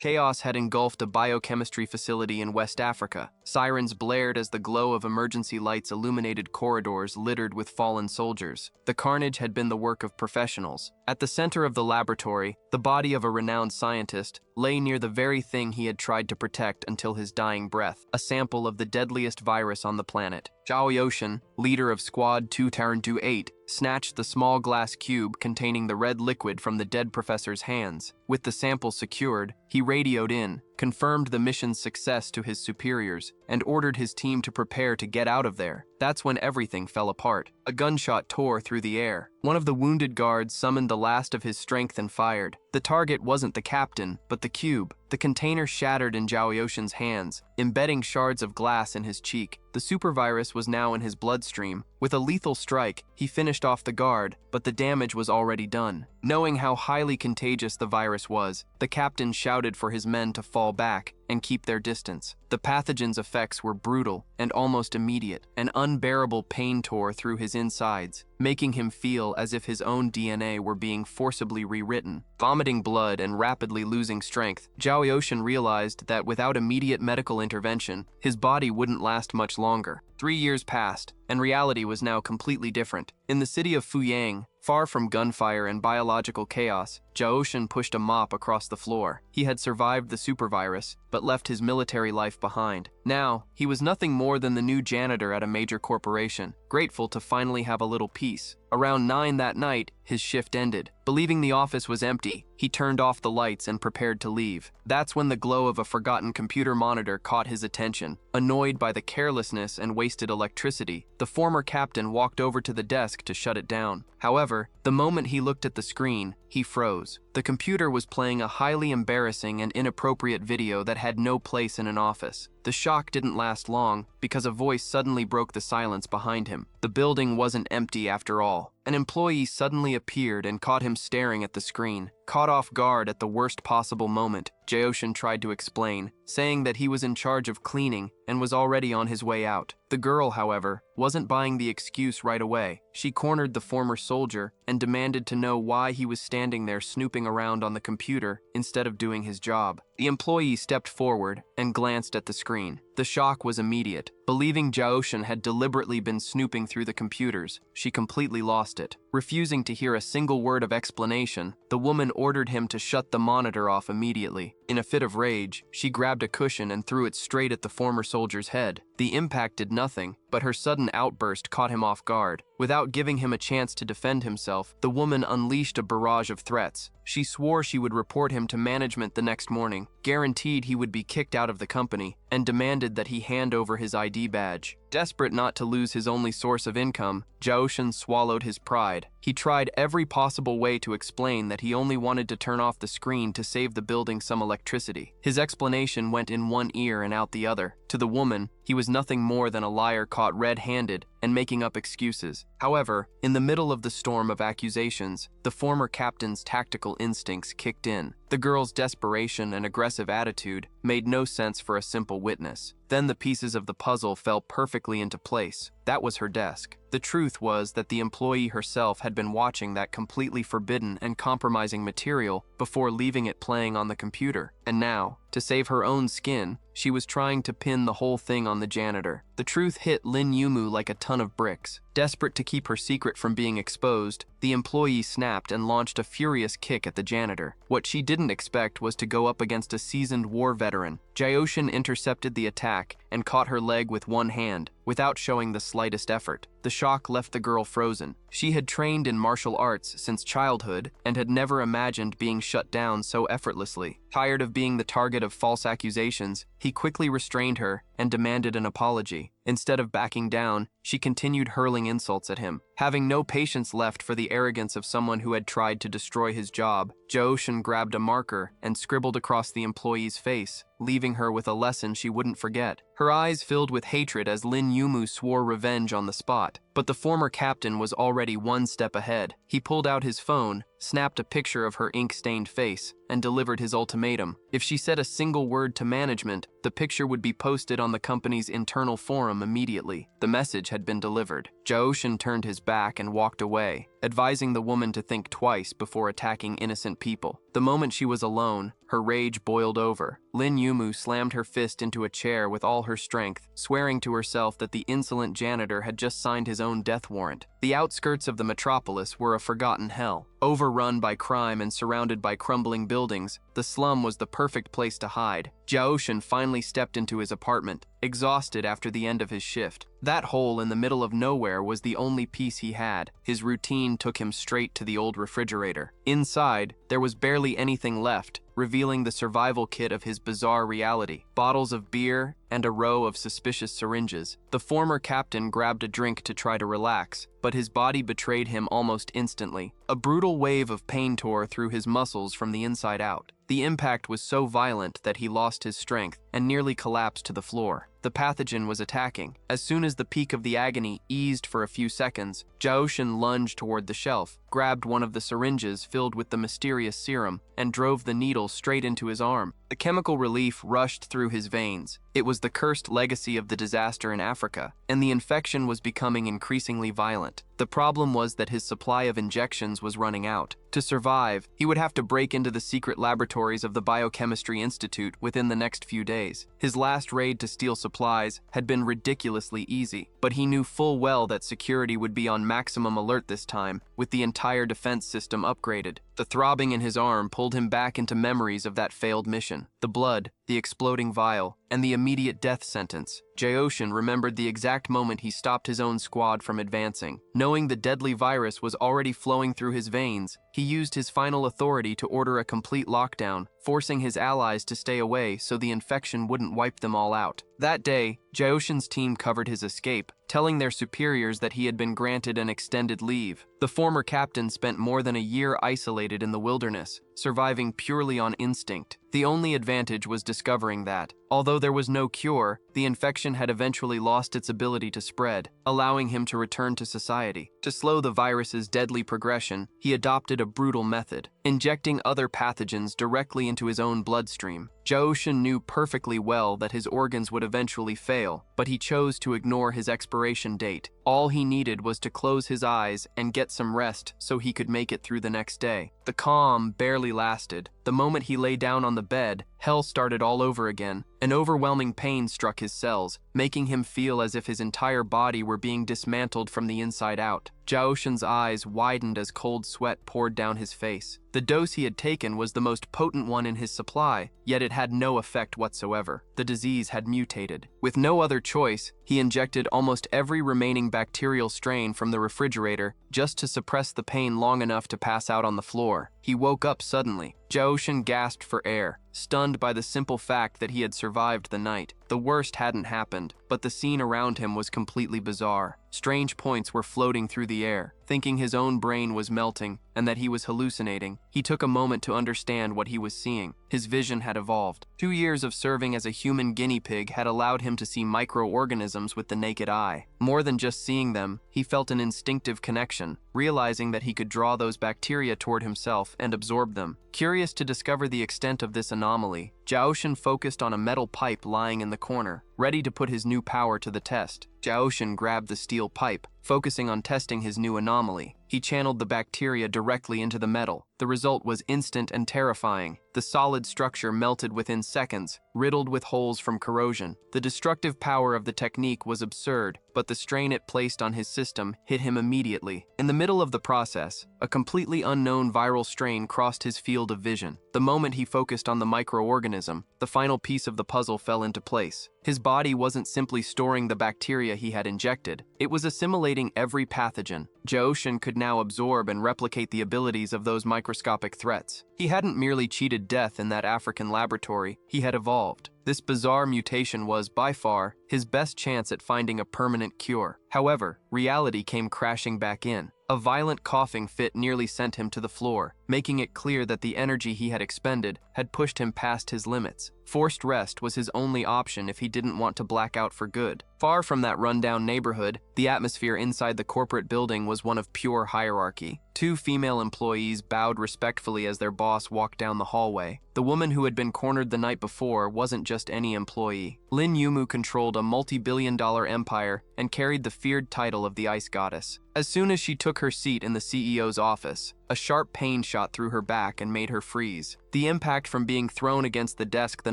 Chaos had engulfed a biochemistry facility in West Africa. Sirens blared as the glow of emergency lights illuminated corridors littered with fallen soldiers. The carnage had been the work of professionals. At the center of the laboratory, the body of a renowned scientist lay near the very thing he had tried to protect until his dying breath, a sample of the deadliest virus on the planet. Zhao Yoshan, leader of Squad 228, snatched the small glass cube containing the red liquid from the dead professor's hands. With the sample secured, he radioed in, confirmed the mission's success to his superiors, and ordered his team to prepare to get out of there. That's when everything fell apart. A gunshot tore through the air. One of the wounded guards summoned the last of his strength and fired. The target wasn't the captain, but the cube. The container shattered in Zhao Yoshan's hands, embedding shards of glass in his cheek. The supervirus was now in his bloodstream. With a lethal strike, he finished off the guard, but the damage was already done. Knowing how highly contagious the virus was, the captain shouted for his men to fall back and keep their distance. The pathogen's effects were brutal and almost immediate. An unbearable pain tore through his insides, making him feel as if his own DNA were being forcibly rewritten. Vomiting blood and rapidly losing strength, Zhao Yoshan realized that without immediate medical intervention, his body wouldn't last much longer. 3 years passed, and reality was now completely different. In the city of Fuyang, far from gunfire and biological chaos, Zhao Yoshan pushed a mop across the floor. He had survived the supervirus, but left his military life behind. Now, he was nothing more than the new janitor at a major corporation, grateful to finally have a little peace. Around 9 that night, his shift ended. Believing the office was empty, he turned off the lights and prepared to leave. That's when the glow of a forgotten computer monitor caught his attention. Annoyed by the carelessness and wasted electricity, the former captain walked over to the desk to shut it down. However, the moment he looked at the screen, he froze. The computer was playing a highly embarrassing and inappropriate video that had no place in an office. The shock didn't last long, because a voice suddenly broke the silence behind him. The building wasn't empty after all. An employee suddenly appeared and caught him staring at the screen. Caught off guard at the worst possible moment, Zhao Yoshan tried to explain, saying that he was in charge of cleaning and was already on his way out. The girl, however, wasn't buying the excuse right away. She cornered the former soldier and demanded to know why he was standing there snooping around on the computer instead of doing his job. The employee stepped forward and glanced at the screen. The shock was immediate. Believing Zhao Yoshan had deliberately been snooping through the computers, she completely lost it. Refusing to hear a single word of explanation, the woman ordered him to shut the monitor off immediately. In a fit of rage, she grabbed a cushion and threw it straight at the former soldier's head. The impact did nothing, but her sudden outburst caught him off guard. Without giving him a chance to defend himself, the woman unleashed a barrage of threats. She swore she would report him to management the next morning, guaranteed he would be kicked out of the company, and demanded that he hand over his ID badge. Desperate not to lose his only source of income, Zhao Yoshan swallowed his pride. He tried every possible way to explain that he only wanted to turn off the screen to save the building some electricity. His explanation went in one ear and out the other. To the woman, he was nothing more than a liar caught red-handed and making up excuses. However, in the middle of the storm of accusations, the former captain's tactical instincts kicked in. The girl's desperation and aggressive attitude made no sense for a simple witness. Then the pieces of the puzzle fell perfectly into place. That was her desk. The truth was that the employee herself had been watching that completely forbidden and compromising material before leaving it playing on the computer. And now, to save her own skin, she was trying to pin the whole thing on the janitor. The truth hit Lin Yumu like a ton of bricks. Desperate to keep her secret from being exposed, the employee snapped and launched a furious kick at the janitor. What she didn't expect was to go up against a seasoned war veteran. Zhao Yoshan intercepted the attack and caught her leg with one hand, without showing the slightest effort. The shock left the girl frozen. She had trained in martial arts since childhood and had never imagined being shut down so effortlessly. Tired of being the target of false accusations, he quickly restrained her and demanded an apology. Instead of backing down, she continued hurling insults at him. Having no patience left for the arrogance of someone who had tried to destroy his job, Zhao Yoshan grabbed a marker and scribbled across the employee's face, leaving her with a lesson she wouldn't forget. Her eyes filled with hatred as Lin Yumu swore revenge on the spot. But the former captain was already one step ahead. He pulled out his phone, snapped a picture of her ink-stained face, and delivered his ultimatum. If she said a single word to management, the picture would be posted on the company's internal forum immediately. The message had been delivered. Jaoshin turned his back and walked away, advising the woman to think twice before attacking innocent people. The moment she was alone, her rage boiled over. Lin Yumu slammed her fist into a chair with all her strength, swearing to herself that the insolent janitor had just signed his own death warrant. The outskirts of the metropolis were a forgotten hell. Overrun by crime and surrounded by crumbling buildings, the slum was the perfect place to hide. Jaoshin finally stepped into his apartment, exhausted after the end of his shift. That hole in the middle of nowhere was the only peace he had. His routine took him straight to the old refrigerator. Inside, there was barely anything left, revealing the survival kit of his bizarre reality. Bottles of beer and a row of suspicious syringes. The former captain grabbed a drink to try to relax, but his body betrayed him almost instantly. A brutal wave of pain tore through his muscles from the inside out. The impact was so violent that he lost his strength and nearly collapsed to the floor. The pathogen was attacking. As soon as the peak of the agony eased for a few seconds, Jaoshin lunged toward the shelf, grabbed one of the syringes filled with the mysterious serum, and drove the needle straight into his arm. The chemical relief rushed through his veins. It was the cursed legacy of the disaster in Africa, and the infection was becoming increasingly violent. The problem was that his supply of injections was running out. To survive, he would have to break into the secret laboratories of the Biochemistry Institute within the next few days. His last raid to steal supplies had been ridiculously easy, but he knew full well that security would be on maximum alert this time, with the entire defense system upgraded. The throbbing in his arm pulled him back into memories of that failed mission. The blood, the exploding vial, and the immediate death sentence. Jaoshin remembered the exact moment he stopped his own squad from advancing. Knowing the deadly virus was already flowing through his veins, he used his final authority to order a complete lockdown, forcing his allies to stay away so the infection wouldn't wipe them all out. That day, Jaoshin's team covered his escape, telling their superiors that he had been granted an extended leave. The former captain spent more than a year isolated in the wilderness, surviving purely on instinct. The only advantage was discovering that, although there was no cure, the infection had eventually lost its ability to spread, allowing him to return to society. To slow the virus's deadly progression, he adopted a brutal method, injecting other pathogens directly into his own bloodstream. Jaoshin knew perfectly well that his organs would eventually fail, but he chose to ignore his expiration date. All he needed was to close his eyes and get some rest so he could make it through the next day. The calm barely lasted. The moment he lay down on the bed, hell started all over again. An overwhelming pain struck his cells, making him feel as if his entire body were being dismantled from the inside out. Jaoshin's eyes widened as cold sweat poured down his face. The dose he had taken was the most potent one in his supply, yet it had no effect whatsoever. The disease had mutated. With no other choice, he injected almost every remaining bacterial strain from the refrigerator just to suppress the pain long enough to pass out on the floor. He woke up suddenly. Jaoshin gasped for air, stunned by the simple fact that he had survived the night. The worst hadn't happened, but the scene around him was completely bizarre. Strange points were floating through the air. Thinking his own brain was melting and that he was hallucinating, he took a moment to understand what he was seeing. His vision had evolved. 2 years of serving as a human guinea pig had allowed him to see microorganisms with the naked eye. More than just seeing them, he felt an instinctive connection, realizing that he could draw those bacteria toward himself and absorb them. Curious to discover the extent of this anomaly, Jaoshin focused on a metal pipe lying in the corner, ready to put his new power to the test. Jaoshin grabbed the steel pipe, focusing on testing his new anomaly. He channeled the bacteria directly into the metal. The result was instant and terrifying. The solid structure melted within seconds, riddled with holes from corrosion. The destructive power of the technique was absurd, but the strain it placed on his system hit him immediately. In the middle of the process, a completely unknown viral strain crossed his field of vision. The moment he focused on the microorganism, the final piece of the puzzle fell into place. His body wasn't simply storing the bacteria he had injected, it was assimilating every pathogen. Jaoshin could now absorb and replicate the abilities of those microscopic threats. He hadn't merely cheated death in that African laboratory, he had evolved. This bizarre mutation was, by far, his best chance at finding a permanent cure. However, reality came crashing back in. A violent coughing fit nearly sent him to the floor, making it clear that the energy he had expended had had pushed him past his limits. Forced rest was his only option if he didn't want to black out for good. Far from that rundown neighborhood, the atmosphere inside the corporate building was one of pure hierarchy. Two female employees bowed respectfully as their boss walked down the hallway. The woman who had been cornered the night before wasn't just any employee. Lin Yumu controlled a multi-billion-dollar empire and carried the feared title of the Ice Goddess. As soon as she took her seat in the CEO's office, a sharp pain shot through her back and made her freeze. The impact from being thrown against the desk the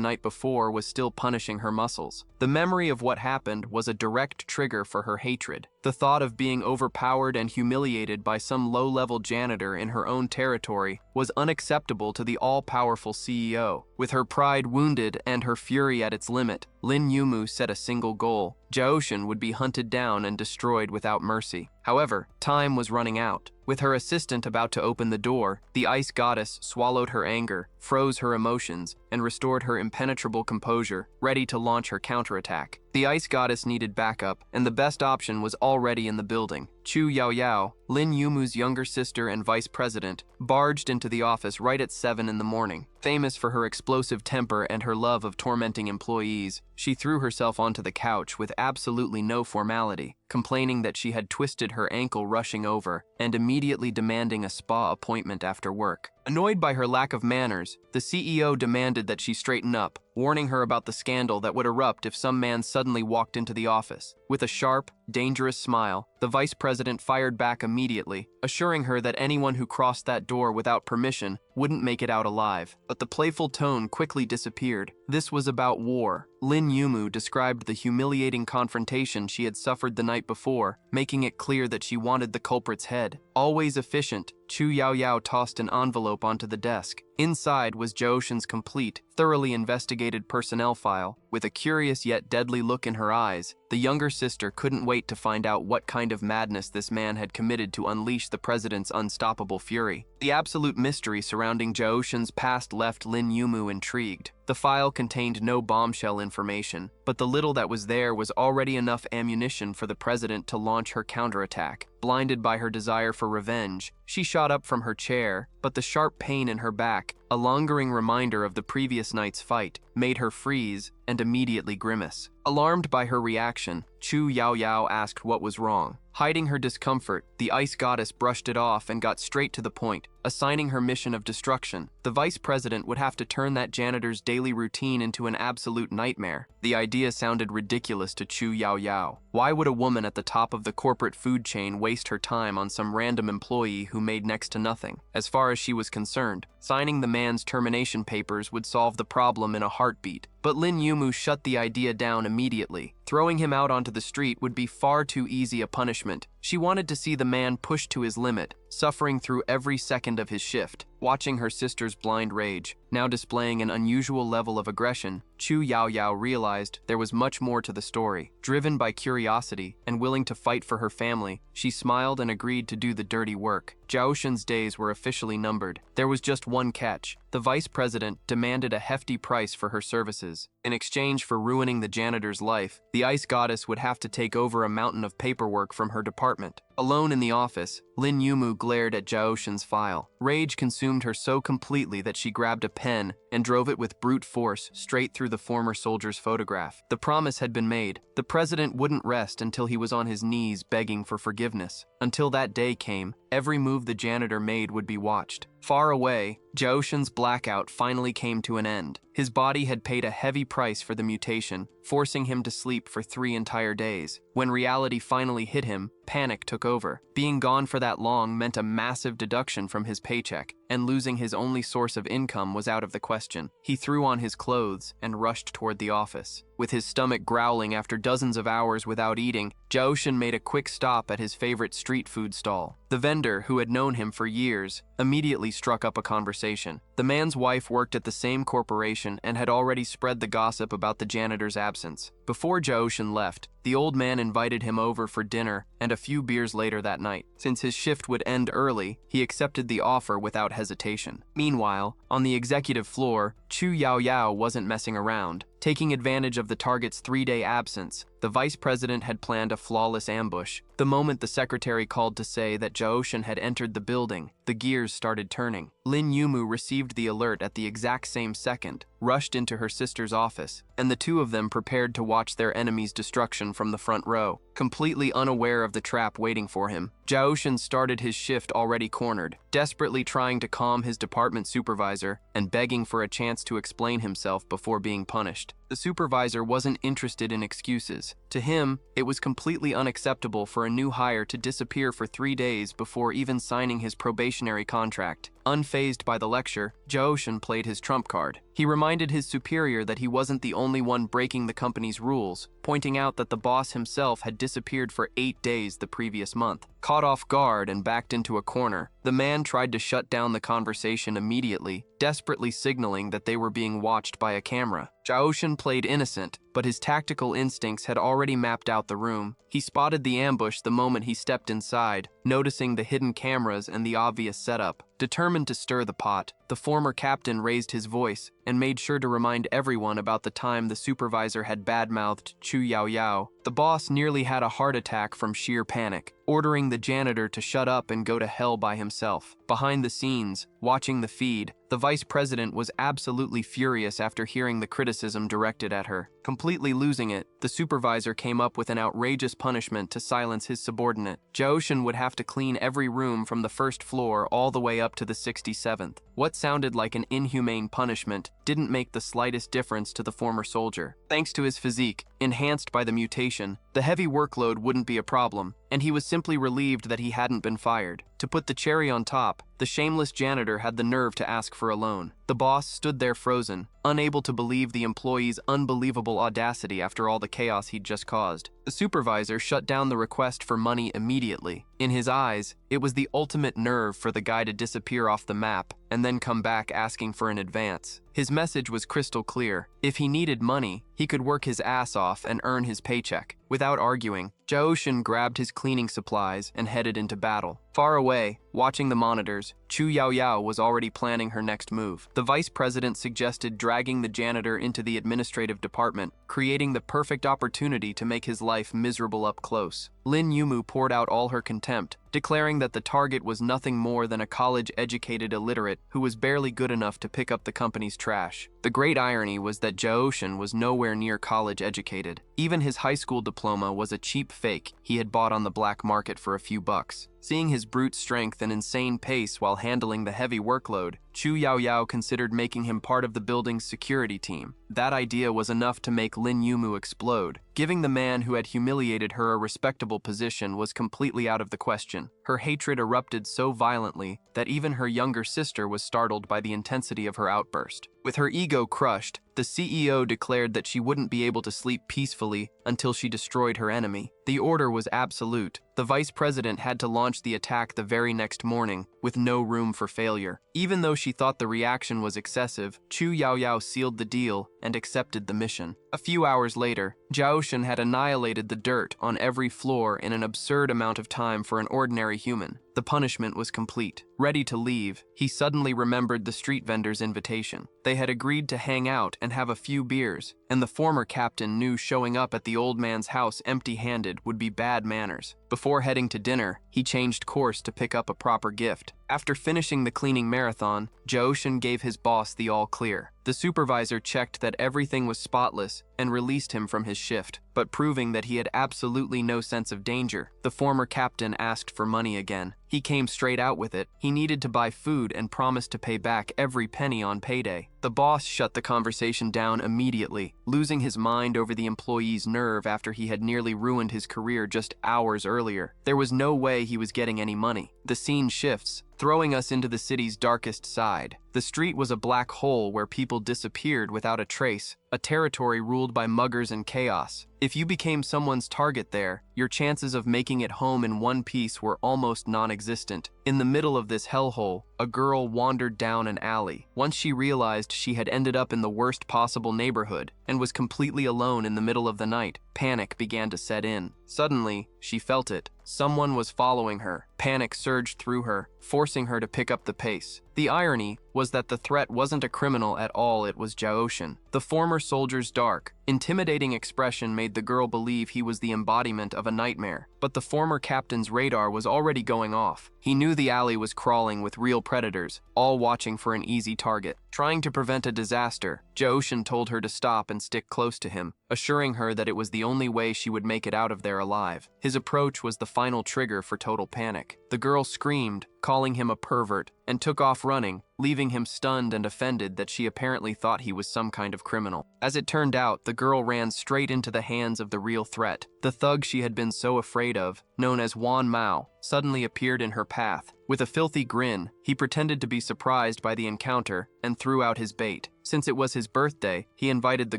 night before was still punishing her muscles. The memory of what happened was a direct trigger for her hatred. The thought of being overpowered and humiliated by some low-level janitor in her own territory was unacceptable to the all-powerful CEO. With her pride wounded and her fury at its limit, Lin Yumu set a single goal. Jaoshin would be hunted down and destroyed without mercy. However, time was running out. With her assistant about to open the door, the Ice Goddess swallowed her anger, froze her emotions, and restored her impenetrable composure, ready to launch her counterattack. The Ice Goddess needed backup, and the best option was already in the building. Chu Yaoyao, Lin Yumu's younger sister and vice president, barged into the office right at 7 in the morning. Famous for her explosive temper and her love of tormenting employees, she threw herself onto the couch with absolutely no formality, complaining that she had twisted her ankle rushing over and immediately demanding a spa appointment after work. Annoyed by her lack of manners, the CEO demanded that she straighten up, warning her about the scandal that would erupt if some man suddenly walked into the office. With a sharp, dangerous smile, the vice president fired back immediately, assuring her that anyone who crossed that door without permission wouldn't make it out alive. But the playful tone quickly disappeared. This was about war. Lin Yumu described the humiliating confrontation she had suffered the night before, making it clear that she wanted the culprit's head. Always efficient, Chu Yaoyao tossed an envelope onto the desk. Inside was Jaoshin's complete, thoroughly investigated personnel file. With a curious yet deadly look in her eyes, the younger sister couldn't wait to find out what kind of madness this man had committed to unleash the president's unstoppable fury. The absolute mystery surrounding Jaoshin's past left Lin Yumu intrigued. The file contained no bombshell information, but the little that was there was already enough ammunition for the president to launch her counterattack. Blinded by her desire for revenge, she shot up from her chair, but the sharp pain in her back, a lingering reminder of the previous night's fight, made her freeze and immediately grimace. Alarmed by her reaction, Chu Yaoyao asked what was wrong. Hiding her discomfort, the Ice Goddess brushed it off and got straight to the point, assigning her mission of destruction. The vice president would have to turn that janitor's daily routine into an absolute nightmare. The idea sounded ridiculous to Chu Yaoyao. Why would a woman at the top of the corporate food chain waste her time on some random employee who made next to nothing? As far as she was concerned, signing the man's termination papers would solve the problem in a heartbeat. But Lin Yumu shut the idea down immediately. Throwing him out onto the street would be far too easy a punishment. She wanted to see the man pushed to his limit, suffering through every second of his shift. Watching her sister's blind rage, now displaying an unusual level of aggression, Chu Yaoyao realized there was much more to the story. Driven by curiosity and willing to fight for her family, she smiled and agreed to do the dirty work. Jaoshin's days were officially numbered. There was just one catch. The vice president demanded a hefty price for her services. In exchange for ruining the janitor's life, the Ice Goddess would have to take over a mountain of paperwork from her department. Alone in the office, Lin Yumu glared at Jaoshin's file. Rage consumed her so completely that she grabbed a pen and drove it with brute force straight through the former soldier's photograph. The promise had been made. The president wouldn't rest until he was on his knees begging for forgiveness. Until that day came, every move the janitor made would be watched. Far away, Jaoshin's blackout finally came to an end. His body had paid a heavy price for the mutation, forcing him to sleep for 3 entire days. When reality finally hit him, panic took over. Being gone for that long meant a massive deduction from his paycheck, and losing his only source of income was out of the question. He threw on his clothes and rushed toward the office. With his stomach growling after dozens of hours without eating, Jaoshin made a quick stop at his favorite street food stall. The vendor, who had known him for years, immediately struck up a conversation. The man's wife worked at the same corporation and had already spread the gossip about the janitor's absence. Before Jaoshin left, the old man invited him over for dinner and a few beers later that night. Since his shift would end early, he accepted the offer without hesitation. Meanwhile, on the executive floor, Chu Yaoyao wasn't messing around. Taking advantage of the target's 3-day absence, the vice president had planned a flawless ambush. The moment the secretary called to say that Jaoshin had entered the building, the gears started turning. Lin Yumu received the alert at the exact same second, rushed into her sister's office, and the two of them prepared to watch their enemy's destruction from the front row. Completely unaware of the trap waiting for him, Jaoshin started his shift already cornered, desperately trying to calm his department supervisor and begging for a chance to explain himself before being punished. The supervisor wasn't interested in excuses. To him, it was completely unacceptable for a new hire to disappear for 3 days before even signing his probationary contract. Unfazed by the lecture, Jaoshin played his trump card. He reminded his superior that he wasn't the only one breaking the company's rules, pointing out that the boss himself had disappeared for 8 days the previous month. Caught off guard and backed into a corner, the man tried to shut down the conversation immediately, desperately signaling that they were being watched by a camera. Jaoshin played innocent, but his tactical instincts had already mapped out the room. He spotted the ambush the moment he stepped inside, noticing the hidden cameras and the obvious setup. Determined to stir the pot, the former captain raised his voice and made sure to remind everyone about the time the supervisor had badmouthed Chu Yao Yao. The boss nearly had a heart attack from sheer panic, ordering the janitor to shut up and go to hell by himself. Behind the scenes, watching the feed, the vice president was absolutely furious after hearing the criticism directed at her. Completely losing it, the supervisor came up with an outrageous punishment to silence his subordinate. Jaoshin would have to clean every room from the first floor all the way up to the 67th. What sounded like an inhumane punishment didn't make the slightest difference to the former soldier. Thanks to his physique, enhanced by the mutation, the heavy workload wouldn't be a problem, and he was simply relieved that he hadn't been fired. To put the cherry on top, the shameless janitor had the nerve to ask for a loan. The boss stood there frozen, unable to believe the employee's unbelievable audacity after all the chaos he'd just caused. The supervisor shut down the request for money immediately. In his eyes, it was the ultimate nerve for the guy to disappear off the map and then come back asking for an advance. His message was crystal clear. If he needed money, he could work his ass off and earn his paycheck. Without arguing, Jaoshin grabbed his cleaning supplies and headed into battle. Far away, watching the monitors, Chu Yao Yao was already planning her next move. The vice president suggested dragging the janitor into the administrative department, creating the perfect opportunity to make his life miserable up close. Lin Yumu poured out all her contempt, declaring that the target was nothing more than a college-educated illiterate who was barely good enough to pick up the company's trash. The great irony was that Jaoshin was nowhere near college-educated. Even his high school diploma was a cheap fake he had bought on the black market for a few bucks. Seeing his brute strength and insane pace while handling the heavy workload, Chu Yao Yao considered making him part of the building's security team. That idea was enough to make Lin Yumu explode. Giving the man who had humiliated her a respectable position was completely out of the question. Her hatred erupted so violently that even her younger sister was startled by the intensity of her outburst. With her ego crushed, the CEO declared that she wouldn't be able to sleep peacefully until she destroyed her enemy. The order was absolute. The vice president had to launch the attack the very next morning, with no room for failure. Even though she thought the reaction was excessive, Chu Yao Yao sealed the deal and accepted the mission. A few hours later, Jaoshin had annihilated the dirt on every floor in an absurd amount of time for an ordinary human. The punishment was complete. Ready to leave, he suddenly remembered the street vendor's invitation. They had agreed to hang out and have a few beers, and the former captain knew showing up at the old man's house empty-handed would be bad manners. Before heading to dinner, he changed course to pick up a proper gift. After finishing the cleaning marathon, Jaoshin gave his boss the all-clear. The supervisor checked that everything was spotless and released him from his shift, but proving that he had absolutely no sense of danger, the former captain asked for money again. He came straight out with it. He needed to buy food and promised to pay back every penny on payday. The boss shut the conversation down immediately, losing his mind over the employee's nerve after he had nearly ruined his career just hours earlier. There was no way he was getting any money. The scene shifts, throwing us into the city's darkest side. The street was a black hole where people disappeared without a trace, a territory ruled by muggers and chaos. If you became someone's target there, your chances of making it home in one piece were almost non-existent. In the middle of this hellhole, a girl wandered down an alley. Once she realized she had ended up in the worst possible neighborhood and was completely alone in the middle of the night, panic began to set in. Suddenly, she felt it. Someone was following her. Panic surged through her, forcing her to pick up the pace. The irony was that the threat wasn't a criminal at all, it was Jaoshin. The former soldier's dark, intimidating expression made the girl believe he was the embodiment of a nightmare. But the former captain's radar was already going off. He knew the alley was crawling with real predators, all watching for an easy target. Trying to prevent a disaster, Jaoshin told her to stop and stick close to him, assuring her that it was the only way she would make it out of there alive. His approach was the final trigger for total panic. The girl screamed, calling him a pervert, and took off running, leaving him stunned and offended that she apparently thought he was some kind of criminal. As it turned out, the girl ran straight into the hands of the real threat. The thug she had been so afraid of, known as Wan Mao, suddenly appeared in her path. With a filthy grin, he pretended to be surprised by the encounter and threw out his bait. Since it was his birthday, he invited the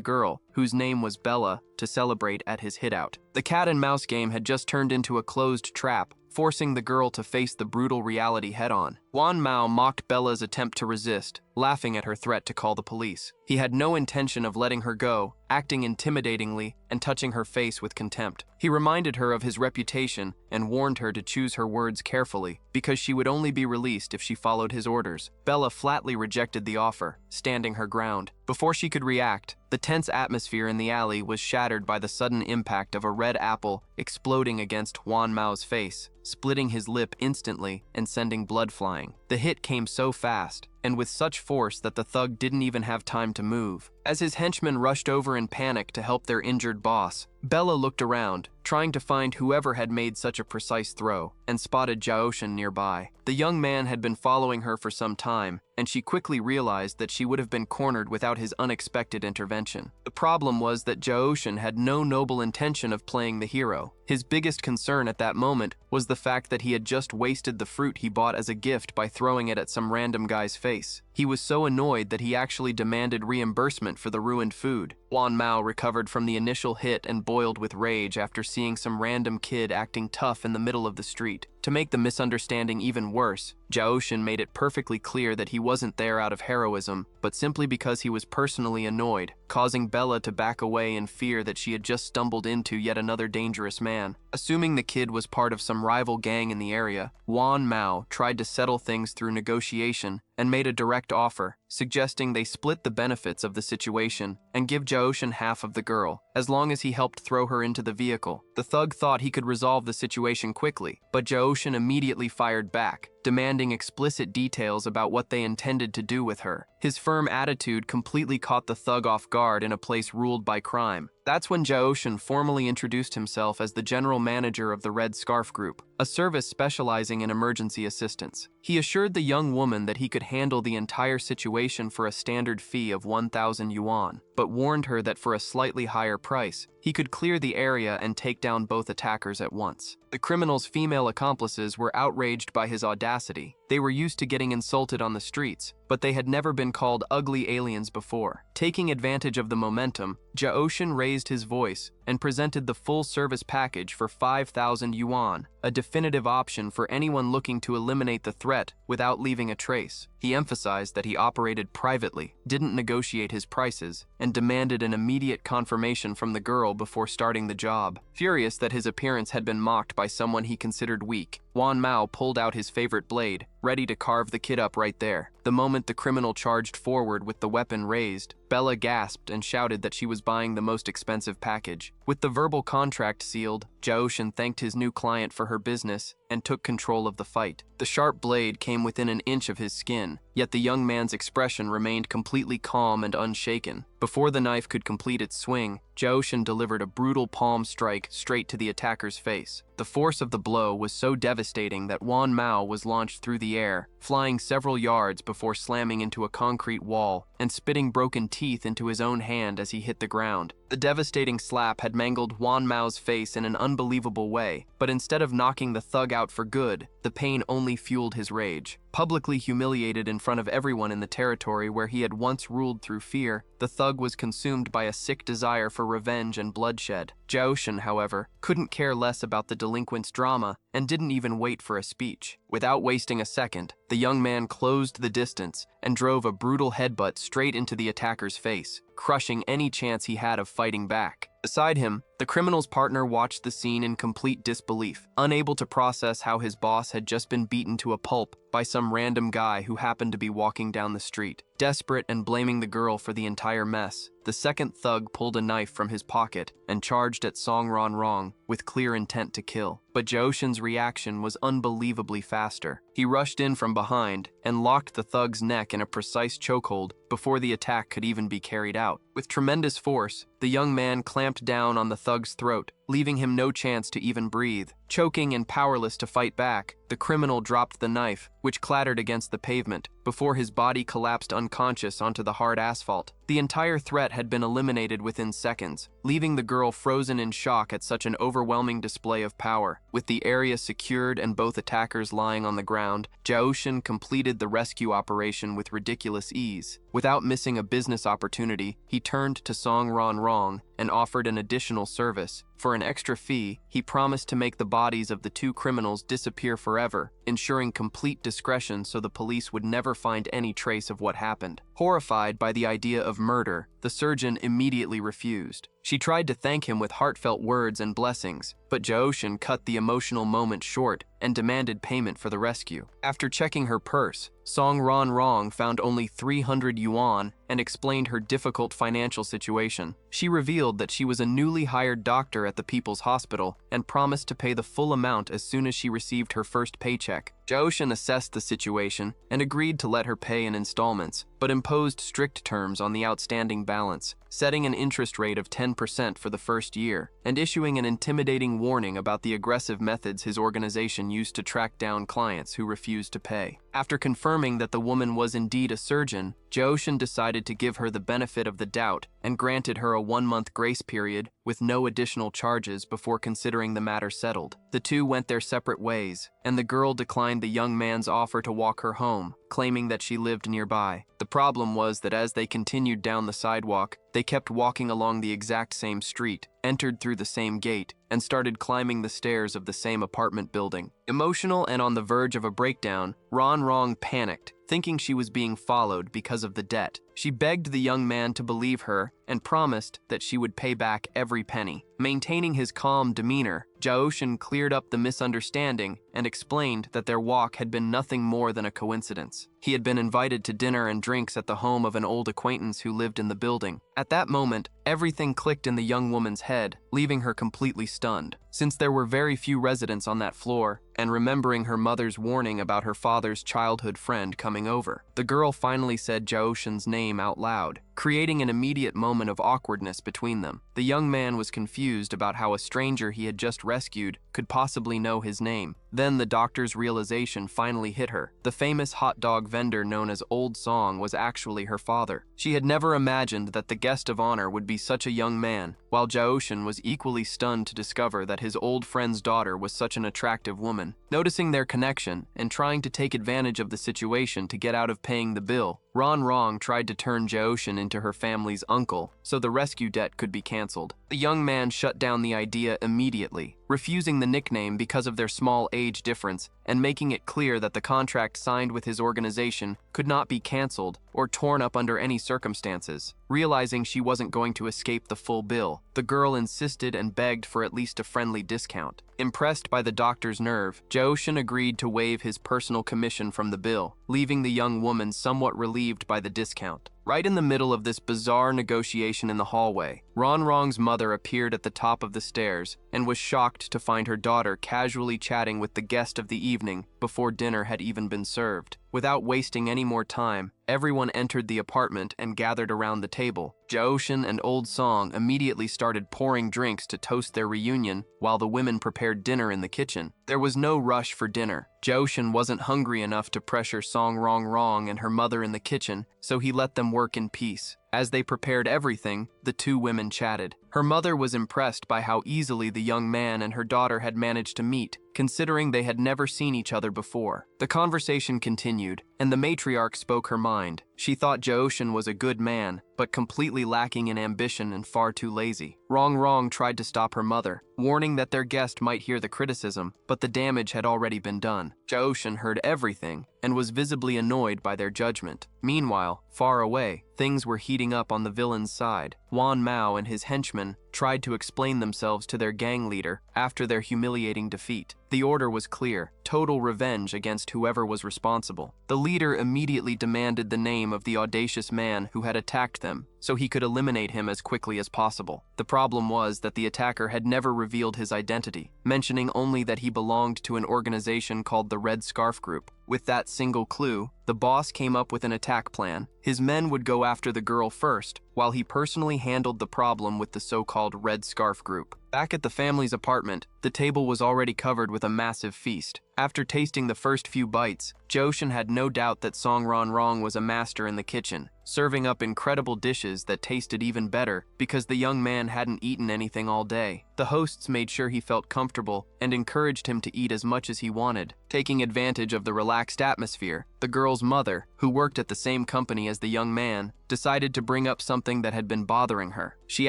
girl, whose name was Bella, to celebrate at his hideout. The cat and mouse game had just turned into a closed trap, forcing the girl to face the brutal reality head-on. Wan Mao mocked Bella's attempt to resist, laughing at her threat to call the police. He had no intention of letting her go, acting intimidatingly and touching her face with contempt. He reminded her of his reputation and warned her to choose her words carefully, because she would only be released if she followed his orders. Bella flatly rejected the offer, standing her ground. Before she could react, the tense atmosphere in the alley was shattered by the sudden impact of a red apple exploding against Wan Mao's face, splitting his lip instantly and sending blood flying. The hit came so fast, and with such force that the thug didn't even have time to move. As his henchmen rushed over in panic to help their injured boss, Bella looked around, trying to find whoever had made such a precise throw, and spotted Jaoshin nearby. The young man had been following her for some time, and she quickly realized that she would have been cornered without his unexpected intervention. The problem was that Jaoshin had no noble intention of playing the hero. His biggest concern at that moment was the fact that he had just wasted the fruit he bought as a gift by throwing it at some random guy's face. He was so annoyed that he actually demanded reimbursement for the ruined food. Wan Mao recovered from the initial hit and boiled with rage after seeing some random kid acting tough in the middle of the street. To make the misunderstanding even worse, Jaoshin made it perfectly clear that he wasn't there out of heroism, but simply because he was personally annoyed, causing Bella to back away in fear that she had just stumbled into yet another dangerous man. Assuming the kid was part of some rival gang in the area, Wan Mao tried to settle things through negotiation and made a direct offer, suggesting they split the benefits of the situation and give Jaoshin half of the girl, as long as he helped throw her into the vehicle. The thug thought he could resolve the situation quickly, but Jaoshin immediately fired back, demanding explicit details about what they intended to do with her. His firm attitude completely caught the thug off guard in a place ruled by crime. That's when Jaoshin formally introduced himself as the general manager of the Red Scarf Group, a service specializing in emergency assistance. He assured the young woman that he could handle the entire situation for a standard fee of 1,000 yuan, but warned her that for a slightly higher price, he could clear the area and take down both attackers at once. The criminal's female accomplices were outraged by his audacity. They were used to getting insulted on the streets, but they had never been called ugly aliens before. Taking advantage of the momentum, Jaoshin raised his voice and presented the full service package for 5,000 yuan, a definitive option for anyone looking to eliminate the threat without leaving a trace. He emphasized that he operated privately, didn't negotiate his prices, and demanded an immediate confirmation from the girl before starting the job. Furious that his appearance had been mocked by someone he considered weak, Wan Mao pulled out his favorite blade, ready to carve the kid up right there. The moment the criminal charged forward with the weapon raised, Bella gasped and shouted that she was buying the most expensive package. With the verbal contract sealed, Jaoshin thanked his new client for her business and took control of the fight. The sharp blade came within an inch of his skin, yet the young man's expression remained completely calm and unshaken. Before the knife could complete its swing, Jaoshin delivered a brutal palm strike straight to the attacker's face. The force of the blow was so devastating that Wan Mao was launched through the air, flying several yards before slamming into a concrete wall and spitting broken teeth into his own hand as he hit the ground. The devastating slap had mangled Wan Mao's face in an unbelievable way, but instead of knocking the thug out for good, the pain only fueled his rage. Publicly humiliated in front of everyone in the territory where he had once ruled through fear, the thug was consumed by a sick desire for revenge and bloodshed. Jaoshin, however, couldn't care less about the delinquent's drama and didn't even wait for a speech. Without wasting a second, the young man closed the distance and drove a brutal headbutt straight into the attacker's face, crushing any chance he had of fighting back. Beside him, the criminal's partner watched the scene in complete disbelief, unable to process how his boss had just been beaten to a pulp by some random guy who happened to be walking down the street. Desperate and blaming the girl for the entire mess, the second thug pulled a knife from his pocket and charged at Song Ron Rong with clear intent to kill. But Jaoshin's reaction was unbelievably faster. He rushed in from behind and locked the thug's neck in a precise chokehold before the attack could even be carried out. With tremendous force, the young man clamped down on the thug's throat, leaving him no chance to even breathe. Choking and powerless to fight back, the criminal dropped the knife, which clattered against the pavement, before his body collapsed unconscious onto the hard asphalt. The entire threat had been eliminated within seconds, leaving the girl frozen in shock at such an overwhelming display of power. With the area secured and both attackers lying on the ground, Jaoshin completed the rescue operation with ridiculous ease. Without missing a business opportunity, he turned to Song Ron Rong and offered an additional service. For an extra fee, he promised to make the bodies of the two criminals disappear forever, ensuring complete discretion so the police would never find any trace of what happened. Horrified by the idea of murder, the surgeon immediately refused. She tried to thank him with heartfelt words and blessings, but Jaoshin cut the emotional moment short and demanded payment for the rescue. After checking her purse, Song Ron Rong found only 300 yuan and explained her difficult financial situation. She revealed that she was a newly hired doctor at the People's Hospital and promised to pay the full amount as soon as she received her first paycheck. Jaoshin assessed the situation and agreed to let her pay in installments, but imposed strict terms on the outstanding balance, setting an interest rate of 10% for the first year, and issuing an intimidating warning about the aggressive methods his organization used to track down clients who refused to pay. After confirming that the woman was indeed a surgeon, Jaoshin decided to give her the benefit of the doubt and granted her a 1-month grace period with no additional charges before considering the matter settled. The two went their separate ways, and the girl declined the young man's offer to walk her home, claiming that she lived nearby. The problem was that as they continued down the sidewalk, they kept walking along the exact same street, entered through the same gate, and started climbing the stairs of the same apartment building. Emotional and on the verge of a breakdown, Ron Rong panicked, thinking she was being followed because of the debt. She begged the young man to believe her and promised that she would pay back every penny. Maintaining his calm demeanor, Jaoshin cleared up the misunderstanding and explained that their walk had been nothing more than a coincidence. He had been invited to dinner and drinks at the home of an old acquaintance who lived in the building. At that moment, everything clicked in the young woman's head, leaving her completely stunned. Since there were very few residents on that floor, and remembering her mother's warning about her father's childhood friend coming over, the girl finally said Jaoshin's name out loud, creating an immediate moment of awkwardness between them. The young man was confused about how a stranger he had just rescued could possibly know his name. Then the doctor's realization finally hit her. The famous hot dog vendor known as Old Song was actually her father. She had never imagined that the guest of honor would be such a young man, while Jaoshin was equally stunned to discover that his old friend's daughter was such an attractive woman. Noticing their connection and trying to take advantage of the situation to get out of paying the bill, Ron Rong tried to turn Jaoshin into her family's uncle so the rescue debt could be canceled. The young man shut down the idea immediately, refusing the nickname because of their small age difference and making it clear that the contract signed with his organization could not be canceled or torn up under any circumstances. Realizing she wasn't going to escape the full bill, the girl insisted and begged for at least a friendly discount. Impressed by the doctor's nerve, Jaoshin agreed to waive his personal commission from the bill, leaving the young woman somewhat relieved by the discount. Right in the middle of this bizarre negotiation in the hallway, Ron Rong's mother appeared at the top of the stairs and was shocked to find her daughter casually chatting with the guest of the evening before dinner had even been served. Without wasting any more time, everyone entered the apartment and gathered around the table. Jaoshin and Old Song immediately started pouring drinks to toast their reunion while the women prepared dinner in the kitchen. There was no rush for dinner. Jaoshin wasn't hungry enough to pressure Song Rong and her mother in the kitchen, so he let them work in peace. As they prepared everything, the two women chatted. Her mother was impressed by how easily the young man and her daughter had managed to meet, considering they had never seen each other before. The conversation continued, and the matriarch spoke her mind. She thought Jaoshin was a good man, but completely lacking in ambition and far too lazy. Rong tried to stop her mother, warning that their guest might hear the criticism, but the damage had already been done. Jaoshin heard everything and was visibly annoyed by their judgment. Meanwhile, far away, things were heating up on the villain's side. Wan Mao and his henchmen tried to explain themselves to their gang leader after their humiliating defeat. The order was clear: total revenge against whoever was responsible. The leader immediately demanded the name of the audacious man who had attacked them, so he could eliminate him as quickly as possible. The problem was that the attacker had never revealed his identity, mentioning only that he belonged to an organization called the Red Scarf Group. With that single clue, the boss came up with an attack plan. His men would go after the girl first, while he personally handled the problem with the so-called Red Scarf Group. Back at the family's apartment, the table was already covered with a massive feast. After tasting the first few bites, Joshin had no doubt that Song Ron Rong was a master in the kitchen, serving up incredible dishes that tasted even better because the young man hadn't eaten anything all day. The hosts made sure he felt comfortable and encouraged him to eat as much as he wanted. Taking advantage of the relaxed atmosphere, the girl's mother, who worked at the same company as the young man, decided to bring up something that had been bothering her. She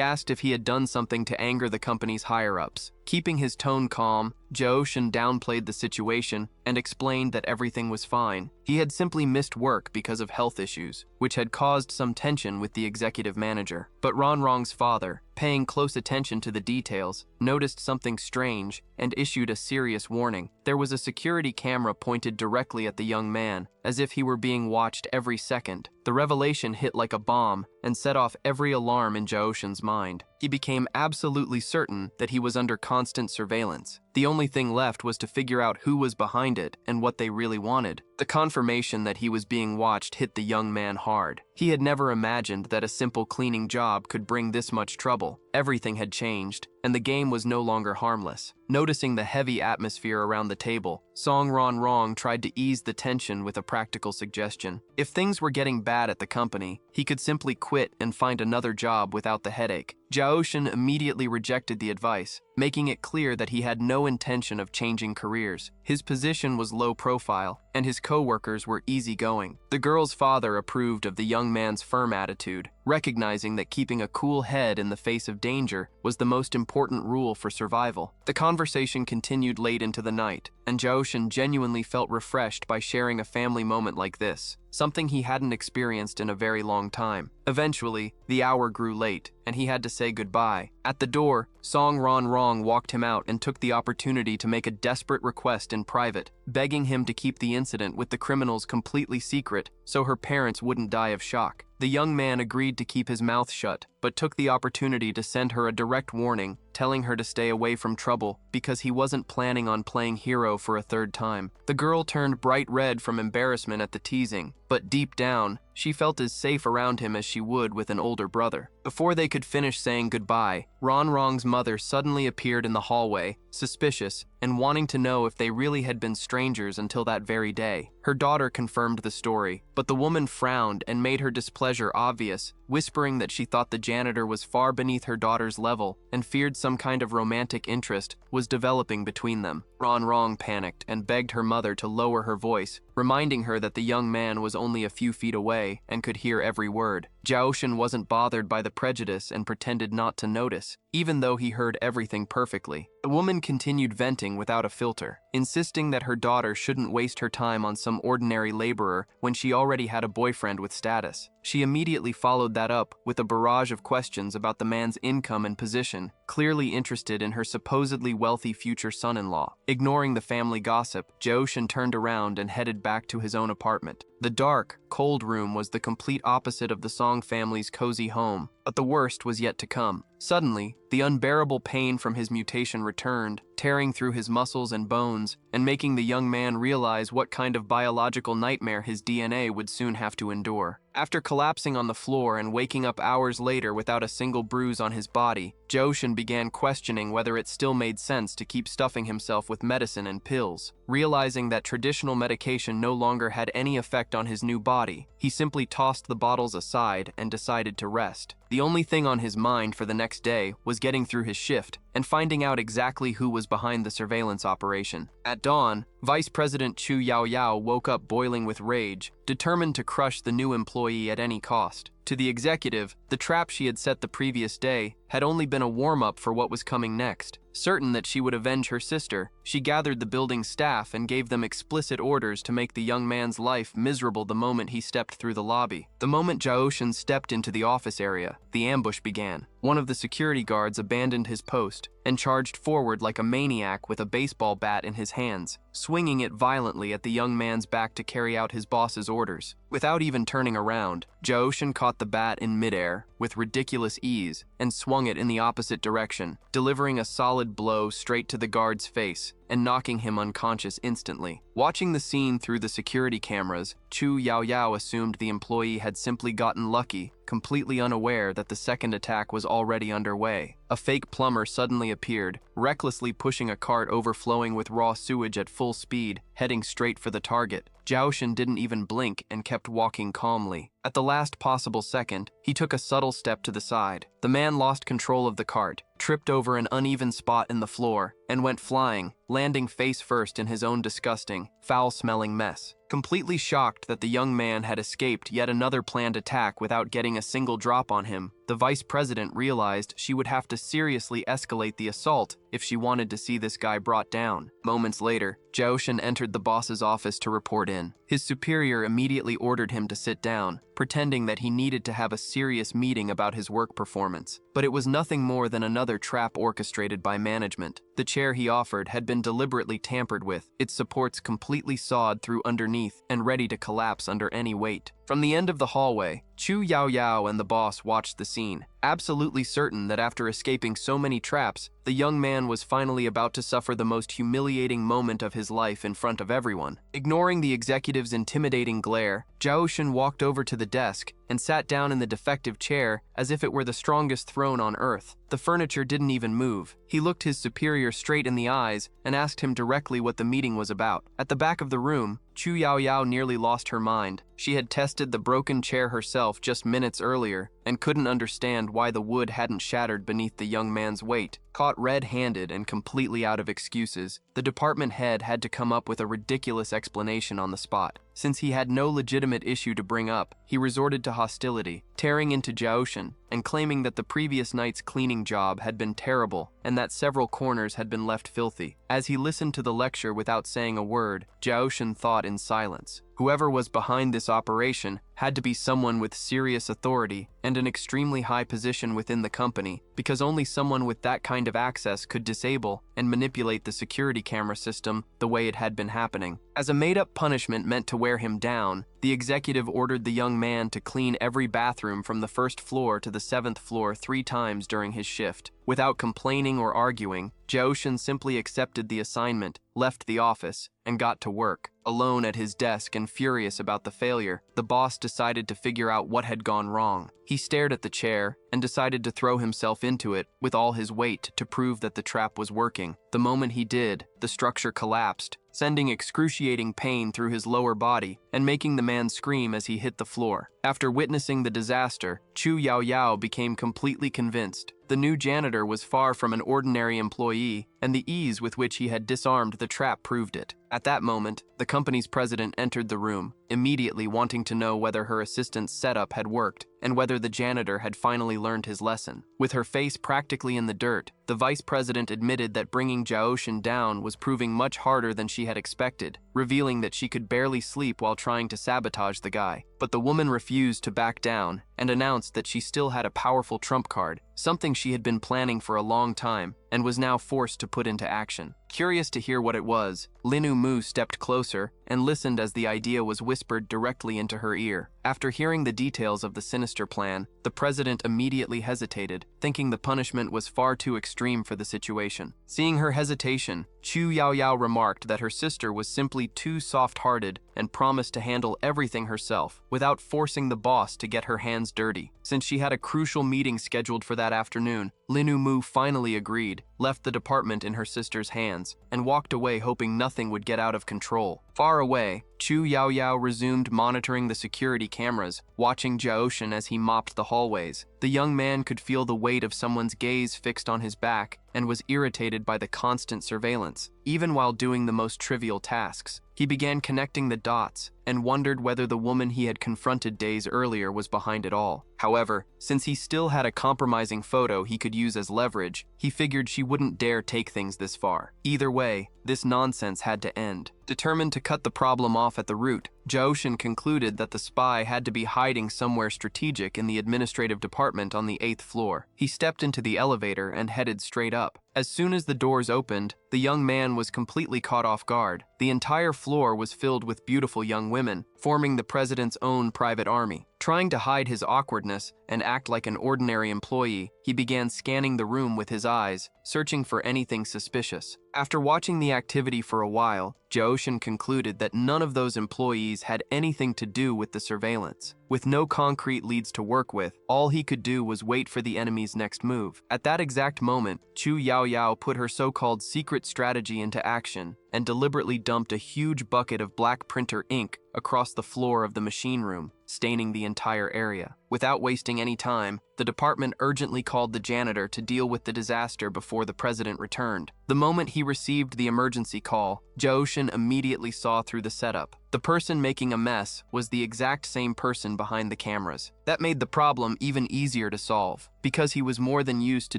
asked if he had done something to anger the company's higher-ups. Keeping his tone calm, Joshin downplayed the situation and explained that everything was fine. He had simply missed work because of health issues, which had caused some tension with the executive manager. But Ronrong's father, paying close attention to the details, noticed something strange and issued a serious warning. There was a security camera pointed directly at the young man, as if he were being watched every second. The revelation hit like a bomb and set off every alarm in Jaoshin's mind. He became absolutely certain that he was under constant surveillance. The only thing left was to figure out who was behind it and what they really wanted. The confirmation that he was being watched hit the young man hard. He had never imagined that a simple cleaning job could bring this much trouble. Everything had changed, and the game was no longer harmless. Noticing the heavy atmosphere around the table, Song Ron Rong tried to ease the tension with a practical suggestion. If things were getting bad at the company, he could simply quit and find another job without the headache. Jaoshin immediately rejected the advice, making it clear that he had no intention of changing careers. His position was low profile, and his co-workers were easygoing. The girl's father approved of the young man's firm attitude, recognizing that keeping a cool head in the face of danger was the most important rule for survival. The conversation continued late into the night, and Jaoshin genuinely felt refreshed by sharing a family moment like this, something he hadn't experienced in a very long time. Eventually, the hour grew late, and he had to say goodbye. At the door, Song Ron Rong walked him out and took the opportunity to make a desperate request in private, begging him to keep the incident with the criminals completely secret so her parents wouldn't die of shock. The young man agreed to keep his mouth shut, but took the opportunity to send her a direct warning, telling her to stay away from trouble because he wasn't planning on playing hero for a third time. The girl turned bright red from embarrassment at the teasing, but deep down, she felt as safe around him as she would with an older brother. Before they could finish saying goodbye, Ron Rong's mother suddenly appeared in the hallway, suspicious, and wanting to know if they really had been strangers until that very day. Her daughter confirmed the story, but the woman frowned and made her displeasure obvious, whispering that she thought the janitor was far beneath her daughter's level and feared some kind of romantic interest was developing between them. Ron Rong panicked and begged her mother to lower her voice, reminding her that the young man was only a few feet away and could hear every word. Jaoshin wasn't bothered by the prejudice and pretended not to notice, even though he heard everything perfectly. The woman continued venting without a filter, insisting that her daughter shouldn't waste her time on some ordinary laborer when she already had a boyfriend with status. She immediately followed that up with a barrage of questions about the man's income and position, clearly interested in her supposedly wealthy future son-in-law. Ignoring the family gossip, Jaoshin turned around and headed back to his own apartment. The dark, cold room was the complete opposite of the Song family's cozy home, but the worst was yet to come. Suddenly, the unbearable pain from his mutation returned, tearing through his muscles and bones, and making the young man realize what kind of biological nightmare his DNA would soon have to endure. After collapsing on the floor and waking up hours later without a single bruise on his body, Jaoshin began questioning whether it still made sense to keep stuffing himself with medicine and pills. Realizing that traditional medication no longer had any effect on his new body, he simply tossed the bottles aside and decided to rest. The only thing on his mind for the next day was getting through his shift and finding out exactly who was behind the surveillance operation. At dawn, Vice President Chu Yaoyao woke up boiling with rage, determined to crush the new employee at any cost. To the executive, the trap she had set the previous day had only been a warm-up for what was coming next. Certain that she would avenge her sister, she gathered the building's staff and gave them explicit orders to make the young man's life miserable the moment he stepped through the lobby. The moment Jaoshin stepped into the office area, the ambush began. One of the security guards abandoned his post and charged forward like a maniac with a baseball bat in his hands, swinging it violently at the young man's back to carry out his boss's orders. Without even turning around, Jaoshin caught the bat in midair with ridiculous ease and swung it in the opposite direction, delivering a solid blow straight to the guard's face and knocking him unconscious instantly. Watching the scene through the security cameras, Chu Yaoyao assumed the employee had simply gotten lucky, completely unaware that the second attack was already underway. A fake plumber suddenly appeared, recklessly pushing a cart overflowing with raw sewage at full speed, heading straight for the target. Jaoshin didn't even blink and kept walking calmly. At the last possible second, he took a subtle step to the side. The man lost control of the cart, tripped over an uneven spot in the floor, and went flying, landing face first in his own disgusting, foul-smelling mess. Completely shocked that the young man had escaped yet another planned attack without getting a single drop on him, the vice president realized she would have to seriously escalate the assault if she wanted to see this guy brought down. Moments later, Jaoshin entered the boss's office to report in. His superior immediately ordered him to sit down, pretending that he needed to have a serious meeting about his work performance. But it was nothing more than another trap orchestrated by management. The chair he offered had been deliberately tampered with, its supports completely sawed through underneath and ready to collapse under any weight. From the end of the hallway, Chu Yaoyao and the boss watched the scene, absolutely certain that after escaping so many traps, the young man was finally about to suffer the most humiliating moment of his life in front of everyone. Ignoring the executive's intimidating glare, Jaoshin walked over to the desk and sat down in the defective chair as if it were the strongest throne on earth. The furniture didn't even move. He looked his superior straight in the eyes and asked him directly what the meeting was about. At the back of the room, Chu Yaoyao nearly lost her mind. She had tested the broken chair herself just minutes earlier and couldn't understand why the wood hadn't shattered beneath the young man's weight. Caught red-handed and completely out of excuses, the department head had to come up with a ridiculous explanation on the spot. Since he had no legitimate issue to bring up, he resorted to hostility, tearing into Jaoshin and claiming that the previous night's cleaning job had been terrible and that several corners had been left filthy. As he listened to the lecture without saying a word, Jaoshin thought in silence. Whoever was behind this operation had to be someone with serious authority and an extremely high position within the company, because only someone with that kind of access could disable and manipulate the security camera system the way it had been happening. As a made-up punishment meant to wear him down, the executive ordered the young man to clean every bathroom from the first floor to the 7th floor 3 times during his shift. Without complaining or arguing, Jaoshin simply accepted the assignment, left the office, and got to work. Alone at his desk and furious about the failure, the boss decided to figure out what had gone wrong. He stared at the chair and decided to throw himself into it with all his weight to prove that the trap was working. The moment he did, the structure collapsed, sending excruciating pain through his lower body and making the man scream as he hit the floor. After witnessing the disaster, Chu Yaoyao became completely convinced. The new janitor was far from an ordinary employee, and the ease with which he had disarmed the trap proved it. At that moment, the company's president entered the room, immediately wanting to know whether her assistant's setup had worked and whether the janitor had finally learned his lesson. With her face practically in the dirt, the vice president admitted that bringing Jaoshin down was proving much harder than she had expected, revealing that she could barely sleep while trying to sabotage the guy. But the woman refused to back down and announced that she still had a powerful trump card, something she had been planning for a long time and was now forced to put into action. Curious to hear what it was, Linu Mu stepped closer and listened as the idea was whispered directly into her ear. After hearing the details of the sinister plan, the president immediately hesitated, thinking the punishment was far too extreme for the situation. Seeing her hesitation, Chu Yaoyao remarked that her sister was simply too soft-hearted and promised to handle everything herself, without forcing the boss to get her hands dirty. Since she had a crucial meeting scheduled for that afternoon, Linu Mu finally agreed, left the department in her sister's hands, and walked away hoping nothing would get out of control. Far away, Chu Yaoyao resumed monitoring the security cameras, watching Jaoshin as he mopped the hallways. The young man could feel the weight of someone's gaze fixed on his back and was irritated by the constant surveillance, even while doing the most trivial tasks. He began connecting the dots, and wondered whether the woman he had confronted days earlier was behind it all. However, since he still had a compromising photo he could use as leverage, he figured she wouldn't dare take things this far. Either way, this nonsense had to end. Determined to cut the problem off at the root, Jaoshin concluded that the spy had to be hiding somewhere strategic in the administrative department on the 8th floor. He stepped into the elevator and headed straight up. As soon as the doors opened, the young man was completely caught off guard. The entire floor was filled with beautiful young women, forming the president's own private army. Trying to hide his awkwardness and act like an ordinary employee, he began scanning the room with his eyes, searching for anything suspicious. After watching the activity for a while, Jaoshin concluded that none of those employees had anything to do with the surveillance. With no concrete leads to work with, all he could do was wait for the enemy's next move. At that exact moment, Chu Yaoyao put her so-called secret strategy into action and deliberately dumped a huge bucket of black printer ink across the floor of the machine room, staining the entire area. Without wasting any time, the department urgently called the janitor to deal with the disaster before the president returned. The moment he received the emergency call, Jaoshin immediately saw through the setup. The person making a mess was the exact same person behind the cameras. That made the problem even easier to solve, because he was more than used to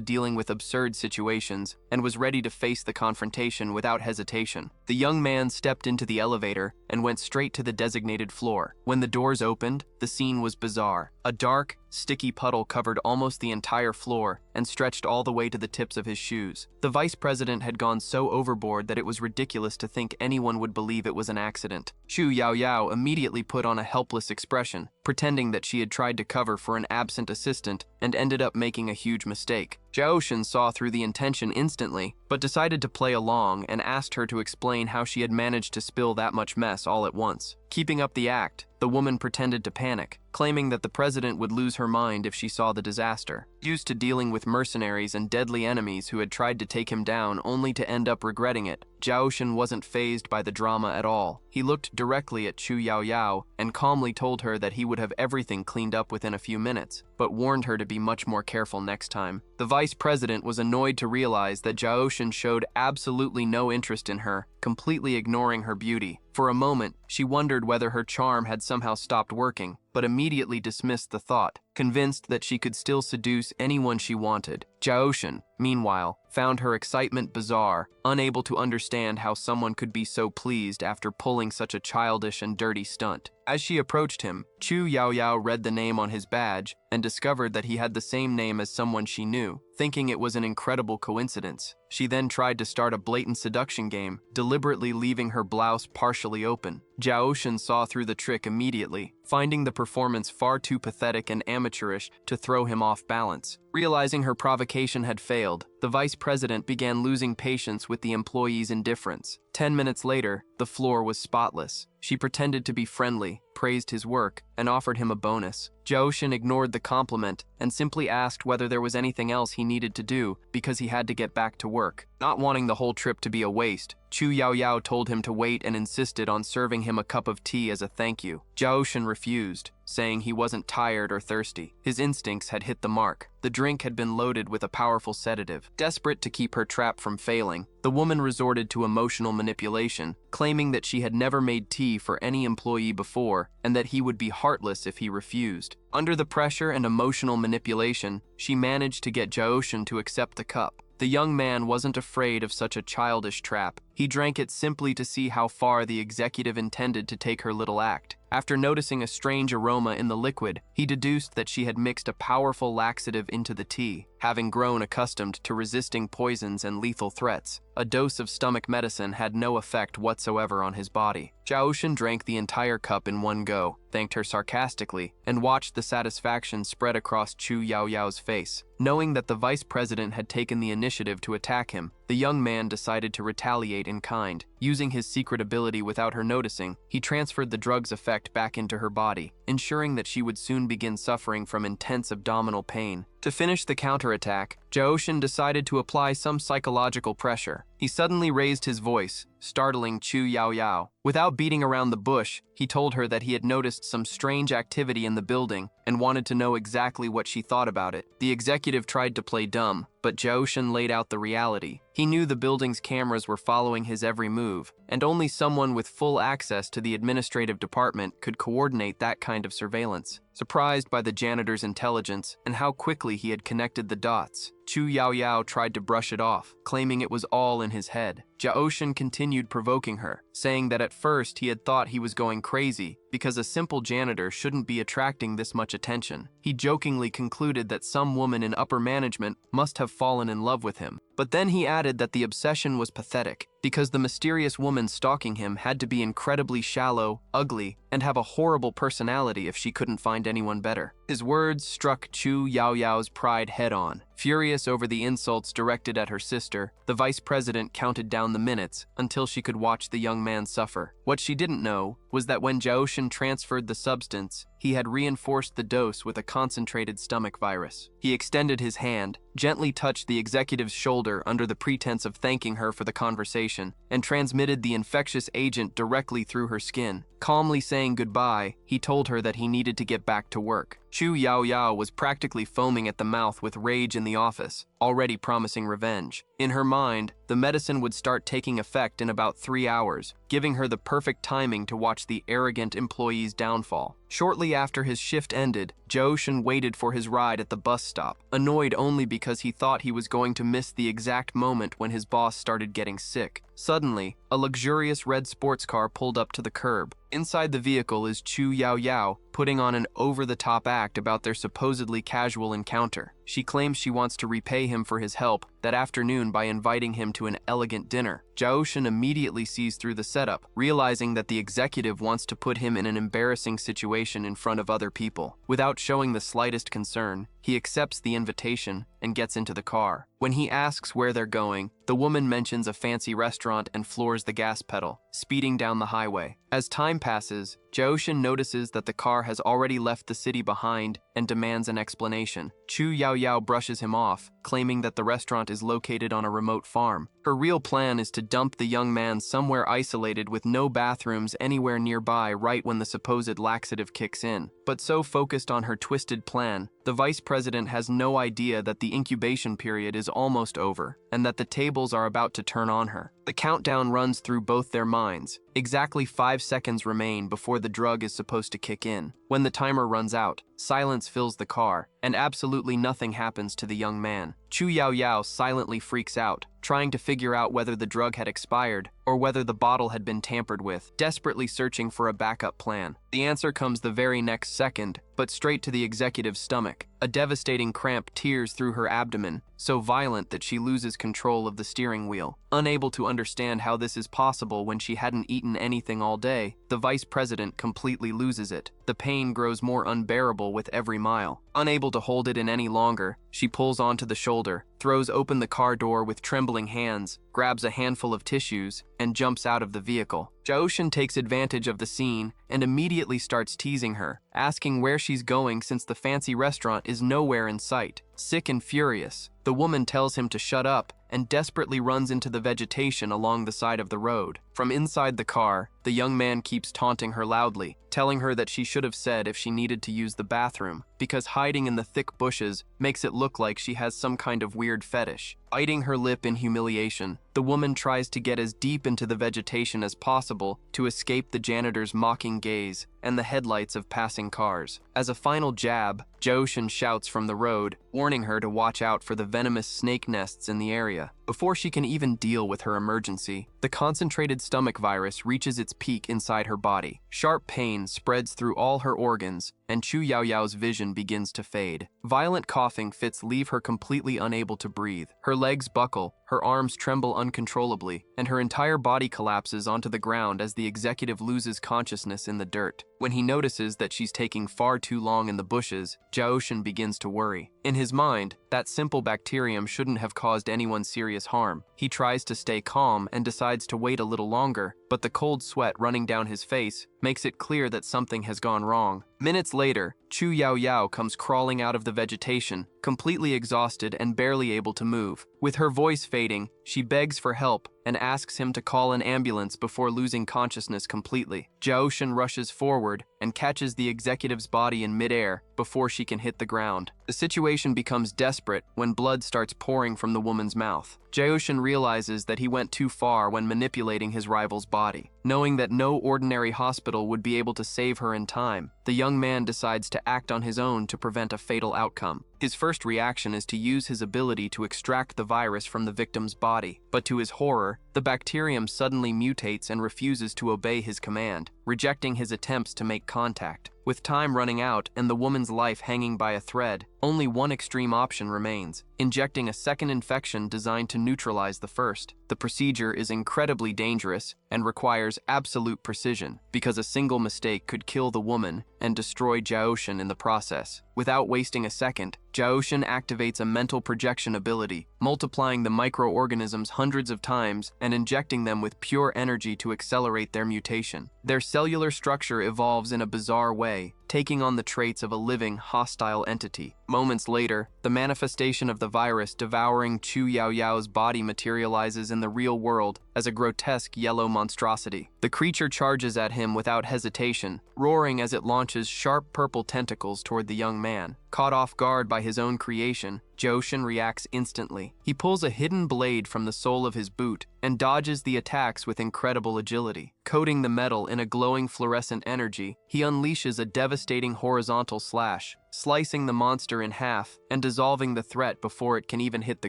dealing with absurd situations and was ready to face the confrontation without hesitation. The young man stepped into the elevator and went straight to the designated floor. When the doors opened, the scene was bizarre. A dark, sticky puddle covered almost the entire floor and stretched all the way to the tips of his shoes. The vice president had gone so overboard that it was ridiculous to think anyone would believe it was an accident. Chu Yaoyao immediately put on a helpless expression, pretending that she had tried to cover for an absent assistant and ended up making a huge mistake. Jaoshin saw through the intention instantly, but decided to play along and asked her to explain how she had managed to spill that much mess all at once. Keeping up the act, the woman pretended to panic, claiming that the president would lose her mind if she saw the disaster. Used to dealing with mercenaries and deadly enemies who had tried to take him down only to end up regretting it, Jaoshin wasn't fazed by the drama at all. He looked directly at Chu Yaoyao and calmly told her that he would have everything cleaned up within a few minutes, but warned her to be much more careful next time. The vice president was annoyed to realize that Jaoshin showed absolutely no interest in her, completely ignoring her beauty. For a moment, she wondered whether her charm had somehow stopped working, but immediately dismissed the thought, convinced that she could still seduce anyone she wanted. Jaoshin, meanwhile, found her excitement bizarre, unable to understand how someone could be so pleased after pulling such a childish and dirty stunt. As she approached him, Chu Yaoyao read the name on his badge and discovered that he had the same name as someone she knew, thinking it was an incredible coincidence. She then tried to start a blatant seduction game, deliberately leaving her blouse partially open. Jaoshin saw through the trick immediately, finding the performance far too pathetic and amateurish to throw him off balance. Realizing her provocation had failed, the vice president began losing patience with the employee's indifference. 10 minutes later, the floor was spotless. She pretended to be friendly, praised his work, and offered him a bonus. Jaoshin ignored the compliment and simply asked whether there was anything else he needed to do because he had to get back to work. Not wanting the whole trip to be a waste, Chu Yaoyao told him to wait and insisted on serving him a cup of tea as a thank you. Jaoshin refused, saying he wasn't tired or thirsty. His instincts had hit the mark. The drink had been loaded with a powerful sedative. Desperate to keep her trap from failing, the woman resorted to emotional manipulation, claiming that she had never made tea for any employee before and that he would be heartless if he refused. Under the pressure and emotional manipulation, she managed to get Jaoshin to accept the cup. The young man wasn't afraid of such a childish trap. He drank it simply to see how far the executive intended to take her little act. After noticing a strange aroma in the liquid, he deduced that she had mixed a powerful laxative into the tea. Having grown accustomed to resisting poisons and lethal threats, a dose of stomach medicine had no effect whatsoever on his body. Jaoshin drank the entire cup in one go, thanked her sarcastically, and watched the satisfaction spread across Chu Yaoyao's face. Knowing that the vice president had taken the initiative to attack him, the young man decided to retaliate in kind. Using his secret ability without her noticing, he transferred the drug's effect back into her body, ensuring that she would soon begin suffering from intense abdominal pain. To finish the counterattack, Jaoshin decided to apply some psychological pressure. He suddenly raised his voice, startling Chu Yaoyao. Without beating around the bush, he told her that he had noticed some strange activity in the building and wanted to know exactly what she thought about it. The executive tried to play dumb, but Jaoshin laid out the reality. He knew the building's cameras were following his every move, move, and only someone with full access to the administrative department could coordinate that kind of surveillance. Surprised by the janitor's intelligence and how quickly he had connected the dots, Chu Yaoyao tried to brush it off, claiming it was all in his head. Jiaoshan continued provoking her, saying that at first he had thought he was going crazy because a simple janitor shouldn't be attracting this much attention. He jokingly concluded that some woman in upper management must have fallen in love with him. But then he added that the obsession was pathetic, because the mysterious woman stalking him had to be incredibly shallow, ugly, and have a horrible personality if she couldn't find anyone better. His words struck Chu Yaoyao's pride head-on. Furious over the insults directed at her sister, the vice president counted down the minutes until she could watch the young man suffer. What she didn't know was that when Jiaoshan transferred the substance, he had reinforced the dose with a concentrated stomach virus. He extended his hand, gently touched the executive's shoulder under the pretense of thanking her for the conversation, and transmitted the infectious agent directly through her skin. Calmly saying goodbye, he told her that he needed to get back to work. Chu Yaoyao was practically foaming at the mouth with rage in the office, already promising revenge. In her mind, the medicine would start taking effect in about 3 hours, giving her the perfect timing to watch the arrogant employee's downfall. Shortly after his shift ended, Jiaoshan waited for his ride at the bus stop, annoyed only because he thought he was going to miss the exact moment when his boss started getting sick. Suddenly, a luxurious red sports car pulled up to the curb. Inside the vehicle is Chu Yaoyao, putting on an over-the-top act about their supposedly casual encounter. She claims she wants to repay him for his help that afternoon by inviting him to an elegant dinner. Jiaoshan immediately sees through the setup, realizing that the executive wants to put him in an embarrassing situation in front of other people. Without showing the slightest concern, he accepts the invitation and gets into the car. When he asks where they're going, the woman mentions a fancy restaurant and floors the gas pedal, speeding down the highway. As time passes, Jiaoshan notices that the car has already left the city behind and demands an explanation. Chu Yaoyao brushes him off, claiming that the restaurant is located on a remote farm. Her real plan is to dump the young man somewhere isolated with no bathrooms anywhere nearby right when the supposed laxative kicks in. But so focused on her twisted plan, the vice president has no idea that the incubation period is almost over and that the tables are about to turn on her. The countdown runs through both their minds. Exactly 5 seconds remain before the drug is supposed to kick in. When the timer runs out, silence fills the car, and absolutely nothing happens to the young man. Chu Yaoyao silently freaks out, trying to figure out whether the drug had expired or whether the bottle had been tampered with, desperately searching for a backup plan. The answer comes the very next second, but straight to the executive's stomach. A devastating cramp tears through her abdomen, so violent that she loses control of the steering wheel. Unable to understand how this is possible when she hadn't eaten anything all day, the vice president completely loses it. The pain grows more unbearable with every mile. Unable to hold it in any longer, she pulls onto the shoulder, throws open the car door with trembling hands, grabs a handful of tissues, and jumps out of the vehicle. Jiaoshan takes advantage of the scene and immediately starts teasing her, asking where she's going since the fancy restaurant is nowhere in sight. Sick and furious, the woman tells him to shut up and desperately runs into the vegetation along the side of the road. From inside the car, the young man keeps taunting her loudly, telling her that she should have said if she needed to use the bathroom, because hiding in the thick bushes makes it look like she has some kind of weird fetish. Biting her lip in humiliation, the woman tries to get as deep into the vegetation as possible to escape the janitor's mocking gaze and the headlights of passing cars. As a final jab, Jiaoshan shouts from the road, warning her to watch out for the venomous snake nests in the area. Before she can even deal with her emergency, the concentrated stomach virus reaches its peak inside her body. Sharp pain spreads through all her organs, and Chu Yaoyao's vision begins to fade. Violent coughing fits leave her completely unable to breathe. Her legs buckle, her arms tremble uncontrollably, and her entire body collapses onto the ground as the executive loses consciousness in the dirt. When he notices that she's taking far too long in the bushes, Jiaoshan begins to worry. In his mind, that simple bacterium shouldn't have caused anyone serious harm. He tries to stay calm and decides to wait a little longer, but the cold sweat running down his face makes it clear that something has gone wrong. Minutes later, Chu Yaoyao comes crawling out of the vegetation, completely exhausted and barely able to move. With her voice fading, she begs for help and asks him to call an ambulance before losing consciousness completely. Jiaoshan rushes forward and catches the executive's body in midair before she can hit the ground. The situation becomes desperate when blood starts pouring from the woman's mouth. Jaoshin realizes that he went too far when manipulating his rival's body. Knowing that no ordinary hospital would be able to save her in time, the young man decides to act on his own to prevent a fatal outcome. His first reaction is to use his ability to extract the virus from the victim's body, but to his horror, the bacterium suddenly mutates and refuses to obey his command, rejecting his attempts to make contact. With time running out and the woman's life hanging by a thread, only one extreme option remains: injecting a second infection designed to neutralize the first. The procedure is incredibly dangerous and requires absolute precision, because a single mistake could kill the woman and destroy Jaoshin in the process. Without wasting a second, Jaoshin activates a mental projection ability, multiplying the microorganisms hundreds of times and injecting them with pure energy to accelerate their mutation. Their cellular structure evolves in a bizarre way, taking on the traits of a living, hostile entity. Moments later, the manifestation of the virus devouring Chu Yaoyao's body materializes in the real world as a grotesque yellow monstrosity. The creature charges at him without hesitation, roaring as it launches sharp purple tentacles toward the young man. Caught off guard by his own creation, Jaoshin reacts instantly. He pulls a hidden blade from the sole of his boot and dodges the attacks with incredible agility. Coating the metal in a glowing fluorescent energy, he unleashes a devastating horizontal slash, slicing the monster in half and dissolving the threat before it can even hit the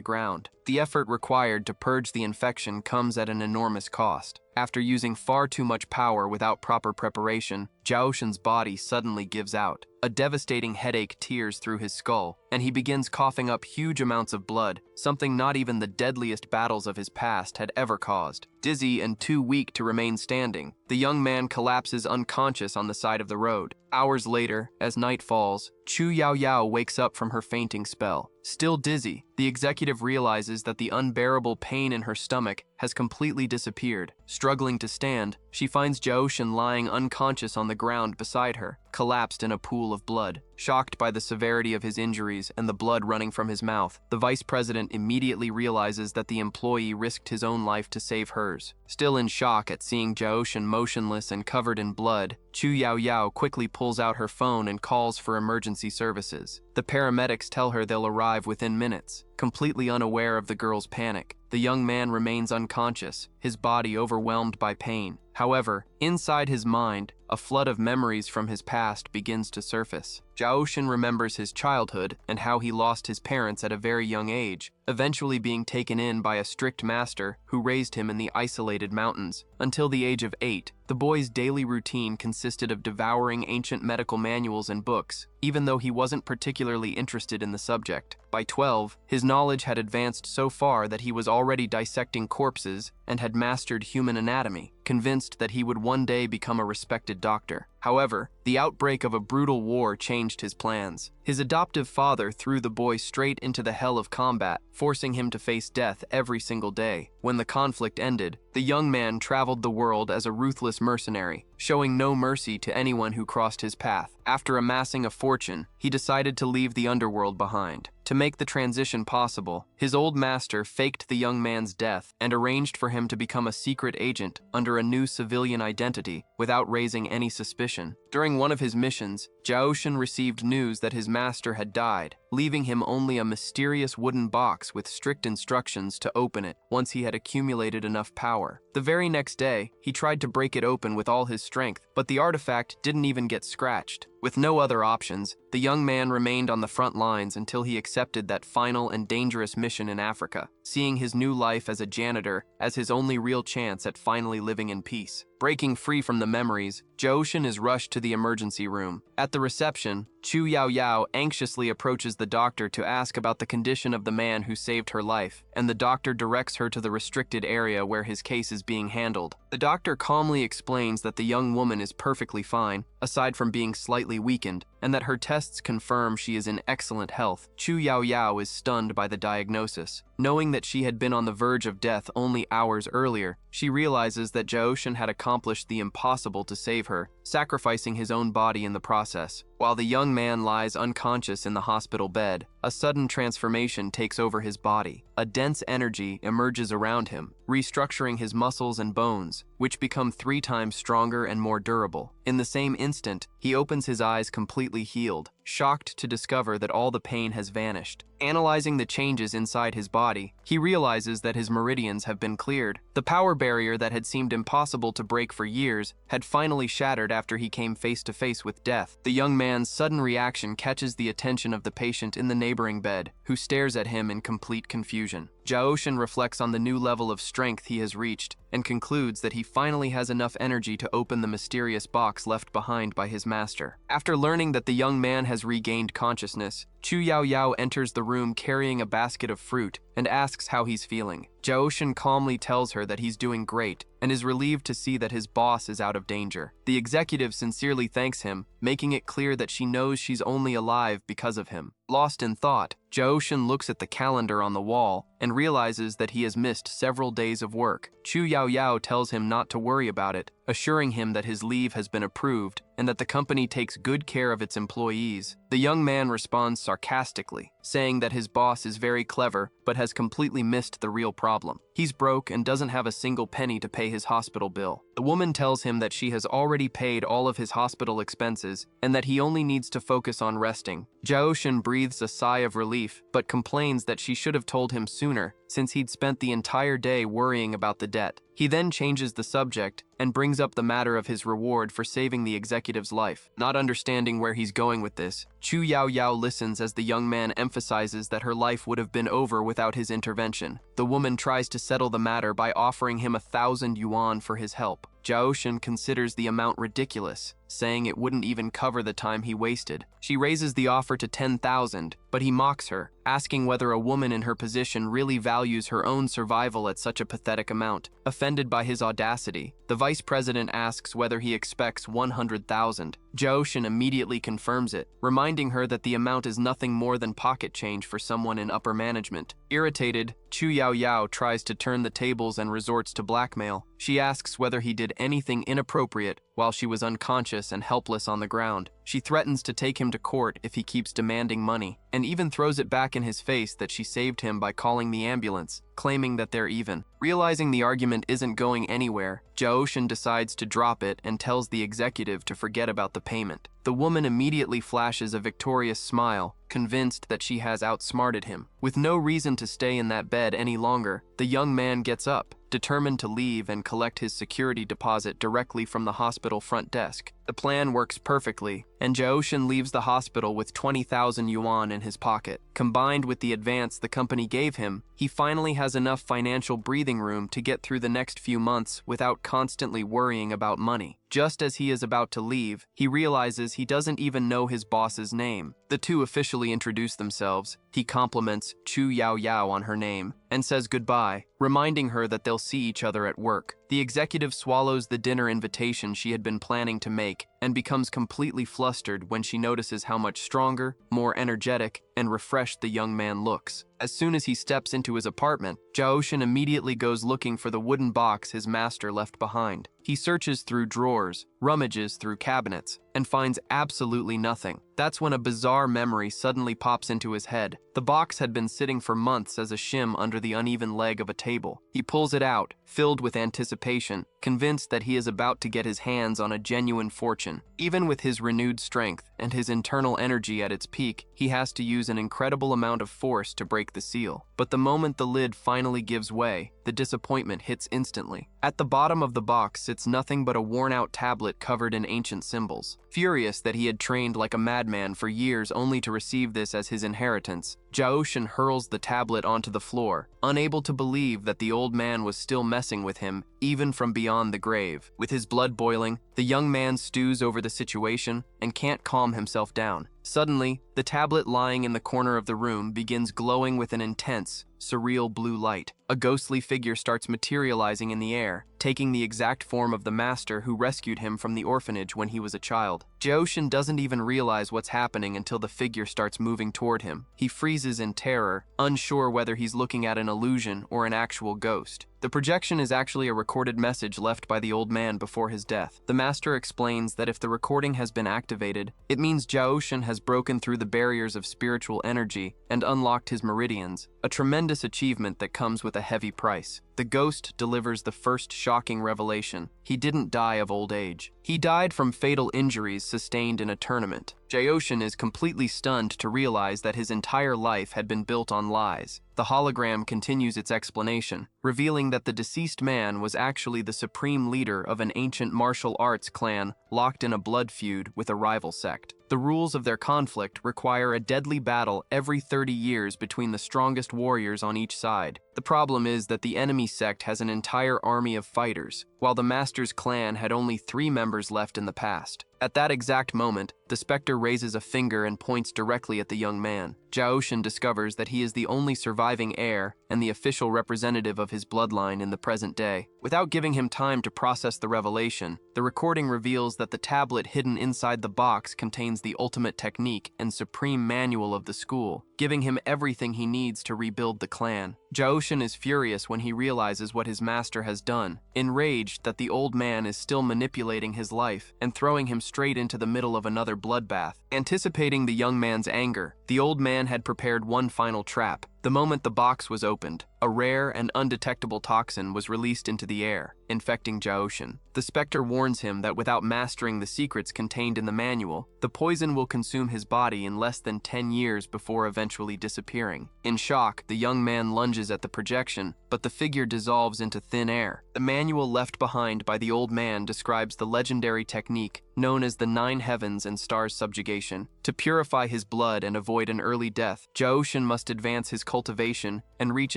ground. The effort required to purge the infection comes at an enormous cost. After using far too much power without proper preparation, Jaoshin's body suddenly gives out. A devastating headache tears through his skull, and he begins coughing up huge amounts of blood, something not even the deadliest battles of his past had ever caused. Dizzy and too weak to remain standing, the young man collapses unconscious on the side of the road. Hours later, as night falls, Chu Yaoyao wakes up from her fainting spell. Still dizzy, the executive realizes that the unbearable pain in her stomach has completely disappeared. Struggling to stand, she finds Jaoshin lying unconscious on the ground beside her, collapsed in a pool of blood. Shocked by the severity of his injuries and the blood running from his mouth, the vice president immediately realizes that the employee risked his own life to save hers. Still in shock at seeing Jaoshin motionless and covered in blood, Chu Yaoyao quickly pulls out her phone and calls for emergency services. The paramedics tell her they'll arrive within minutes. Completely unaware of the girl's panic, the young man remains unconscious, his body overwhelmed by pain. However, inside his mind, a flood of memories from his past begins to surface. Jaoshin remembers his childhood and how he lost his parents at a very young age, eventually being taken in by a strict master who raised him in the isolated mountains. Until the age of 8, the boy's daily routine consisted of devouring ancient medical manuals and books, even though he wasn't particularly interested in the subject. By 12, his knowledge had advanced so far that he was already dissecting corpses and had mastered human anatomy, convinced that he would one day become a respected doctor. However, the outbreak of a brutal war changed his plans. His adoptive father threw the boy straight into the hell of combat, forcing him to face death every single day. When the conflict ended, the young man traveled the world as a ruthless mercenary, showing no mercy to anyone who crossed his path. After amassing a fortune, he decided to leave the underworld behind. To make the transition possible, his old master faked the young man's death and arranged for him to become a secret agent under a new civilian identity without raising any suspicion. During one of his missions, Jaoshin received news that his master had died, leaving him only a mysterious wooden box with strict instructions to open it once he had accumulated enough power. The very next day, he tried to break it open with all his strength, but the artifact didn't even get scratched. With no other options, the young man remained on the front lines until he accepted that final and dangerous mission in Africa, seeing his new life as a janitor as his only real chance at finally living in peace. Breaking free from the memories, Jaoshin is rushed to the emergency room. At the reception, Chu Yaoyao anxiously approaches the doctor to ask about the condition of the man who saved her life, and the doctor directs her to the restricted area where his case is being handled. The doctor calmly explains that the young woman is perfectly fine, aside from being slightly weakened, and that her tests confirm she is in excellent health. Chu Yaoyao is stunned by the diagnosis. Knowing that she had been on the verge of death only hours earlier, she realizes that Jaoshin had accomplished the impossible to save her, sacrificing his own body in the process. While the young man lies unconscious in the hospital bed, a sudden transformation takes over his body. A dense energy emerges around him, restructuring his muscles and bones, which become 3 times stronger and more durable. In the same instant, he opens his eyes completely healed. shocked to discover that all the pain has vanished. Analyzing the changes inside his body, he realizes that his meridians have been cleared. The power barrier that had seemed impossible to break for years had finally shattered after he came face to face with death. The young man's sudden reaction catches the attention of the patient in the neighboring bed, who stares at him in complete confusion. Jaoshin reflects on the new level of strength he has reached and concludes that he finally has enough energy to open the mysterious box left behind by his master. After learning that the young man has regained consciousness, Chu Yao Yao enters the room carrying a basket of fruit and asks how he's feeling. Jaoshin calmly tells her that he's doing great and is relieved to see that his boss is out of danger. The executive sincerely thanks him, making it clear that she knows she's only alive because of him. Lost in thought, Jaoshin looks at the calendar on the wall and realizes that he has missed several days of work. Chu Yao Yao tells him not to worry about it, assuring him that his leave has been approved and that the company takes good care of its employees. The young man responds sarcastically, saying that his boss is very clever but has completely missed the real problem. He's broke and doesn't have a single penny to pay his hospital bill. The woman tells him that she has already paid all of his hospital expenses and that he only needs to focus on resting. Jaoshin breathes a sigh of relief, but complains that she should have told him sooner, since he'd spent the entire day worrying about the debt. He then changes the subject and brings up the matter of his reward for saving the executive's life. Not understanding where he's going with this, Chu Yao Yao listens as the young man emphasizes that her life would have been over without his intervention. The woman tries to settle the matter by offering him 1,000 yuan for his help. Jaoshin considers the amount ridiculous, saying it wouldn't even cover the time he wasted. She raises the offer to 10,000, but he mocks her, asking whether a woman in her position really values her own survival at such a pathetic amount. Offended by his audacity, the vice president asks whether he expects 100,000. Jaoshin immediately confirms it, reminding her that the amount is nothing more than pocket change for someone in upper management. Irritated, Chu Yao Yao tries to turn the tables and resorts to blackmail. She asks whether he did anything inappropriate while she was unconscious and helpless on the ground. She threatens to take him to court if he keeps demanding money, and even throws it back in his face that she saved him by calling the ambulance, claiming that they're even. Realizing the argument isn't going anywhere, Jaoshin decides to drop it and tells the executive to forget about the payment. The woman immediately flashes a victorious smile, convinced that she has outsmarted him. With no reason to stay in that bed any longer, the young man gets up, determined to leave and collect his security deposit directly from the hospital front desk. The plan works perfectly, and Jaoshin leaves the hospital with 20,000 yuan in his pocket. Combined with the advance the company gave him, he finally has enough financial breathing room to get through the next few months without constantly worrying about money. Just as he is about to leave, he realizes he doesn't even know his boss's name. The two officially introduce themselves. He compliments Chu Yao Yao on her name and says goodbye, reminding her that they'll see each other at work. The executive swallows the dinner invitation she had been planning to make and becomes completely flustered when she notices how much stronger, more energetic, and refreshed the young man looks. As soon as he steps into his apartment, Jaoshin immediately goes looking for the wooden box his master left behind. He searches through drawers, rummages through cabinets, and finds absolutely nothing. That's when a bizarre memory suddenly pops into his head. The box had been sitting for months as a shim under the uneven leg of a table. He pulls it out, filled with anticipation, convinced that he is about to get his hands on a genuine fortune. Even with his renewed strength and his internal energy at its peak, he has to use an incredible amount of force to break the seal. But the moment the lid finally gives way, the disappointment hits instantly. At the bottom of the box sits nothing but a worn-out tablet covered in ancient symbols. Furious that he had trained like a madman for years only to receive this as his inheritance, Jaoshin hurls the tablet onto the floor, unable to believe that the old man was still messing with him, even from beyond the grave. With his blood boiling, the young man stews over the situation and can't calm himself down. Suddenly, the tablet lying in the corner of the room begins glowing with an intense, surreal blue light. A ghostly figure starts materializing in the air, taking the exact form of the master who rescued him from the orphanage when he was a child. Jaoshin doesn't even realize what's happening until the figure starts moving toward him. He freezes in terror, unsure whether he's looking at an illusion or an actual ghost. The projection is actually a recorded message left by the old man before his death. The master explains that if the recording has been activated, it means Jaoshin has broken through the the barriers of spiritual energy and unlocked his meridians, a tremendous achievement that comes with a heavy price. The ghost delivers the first shocking revelation. He didn't die of old age. He died from fatal injuries sustained in a tournament. Jaoshin is completely stunned to realize that his entire life had been built on lies. The hologram continues its explanation, revealing that the deceased man was actually the supreme leader of an ancient martial arts clan locked in a blood feud with a rival sect. The rules of their conflict require a deadly battle every 30 years between the strongest warriors on each side. The problem is that the enemy sect has an entire army of fighters, while the Master's clan had only 3 members left in the past. At that exact moment, the Spectre raises a finger and points directly at the young man. Jaoshin discovers that he is the only surviving heir and the official representative of his bloodline in the present day. Without giving him time to process the revelation, the recording reveals that the tablet hidden inside the box contains the ultimate technique and supreme manual of the school, giving him everything he needs to rebuild the clan. Jaoshin is furious when he realizes what his master has done, enraged that the old man is still manipulating his life and throwing him straight into the middle of another bloodbath. Anticipating the young man's anger, the old man had prepared one final trap. The moment the box was opened, a rare and undetectable toxin was released into the air, infecting Jaoshin. The Spectre warns him that without mastering the secrets contained in the manual, the poison will consume his body in less than 10 years before eventually disappearing. In shock, the young man lunges at the projection, but the figure dissolves into thin air. The manual left behind by the old man describes the legendary technique known as the 9 heavens and stars subjugation. To purify his blood and avoid an early death, Jaoshin must advance his cultivation and reach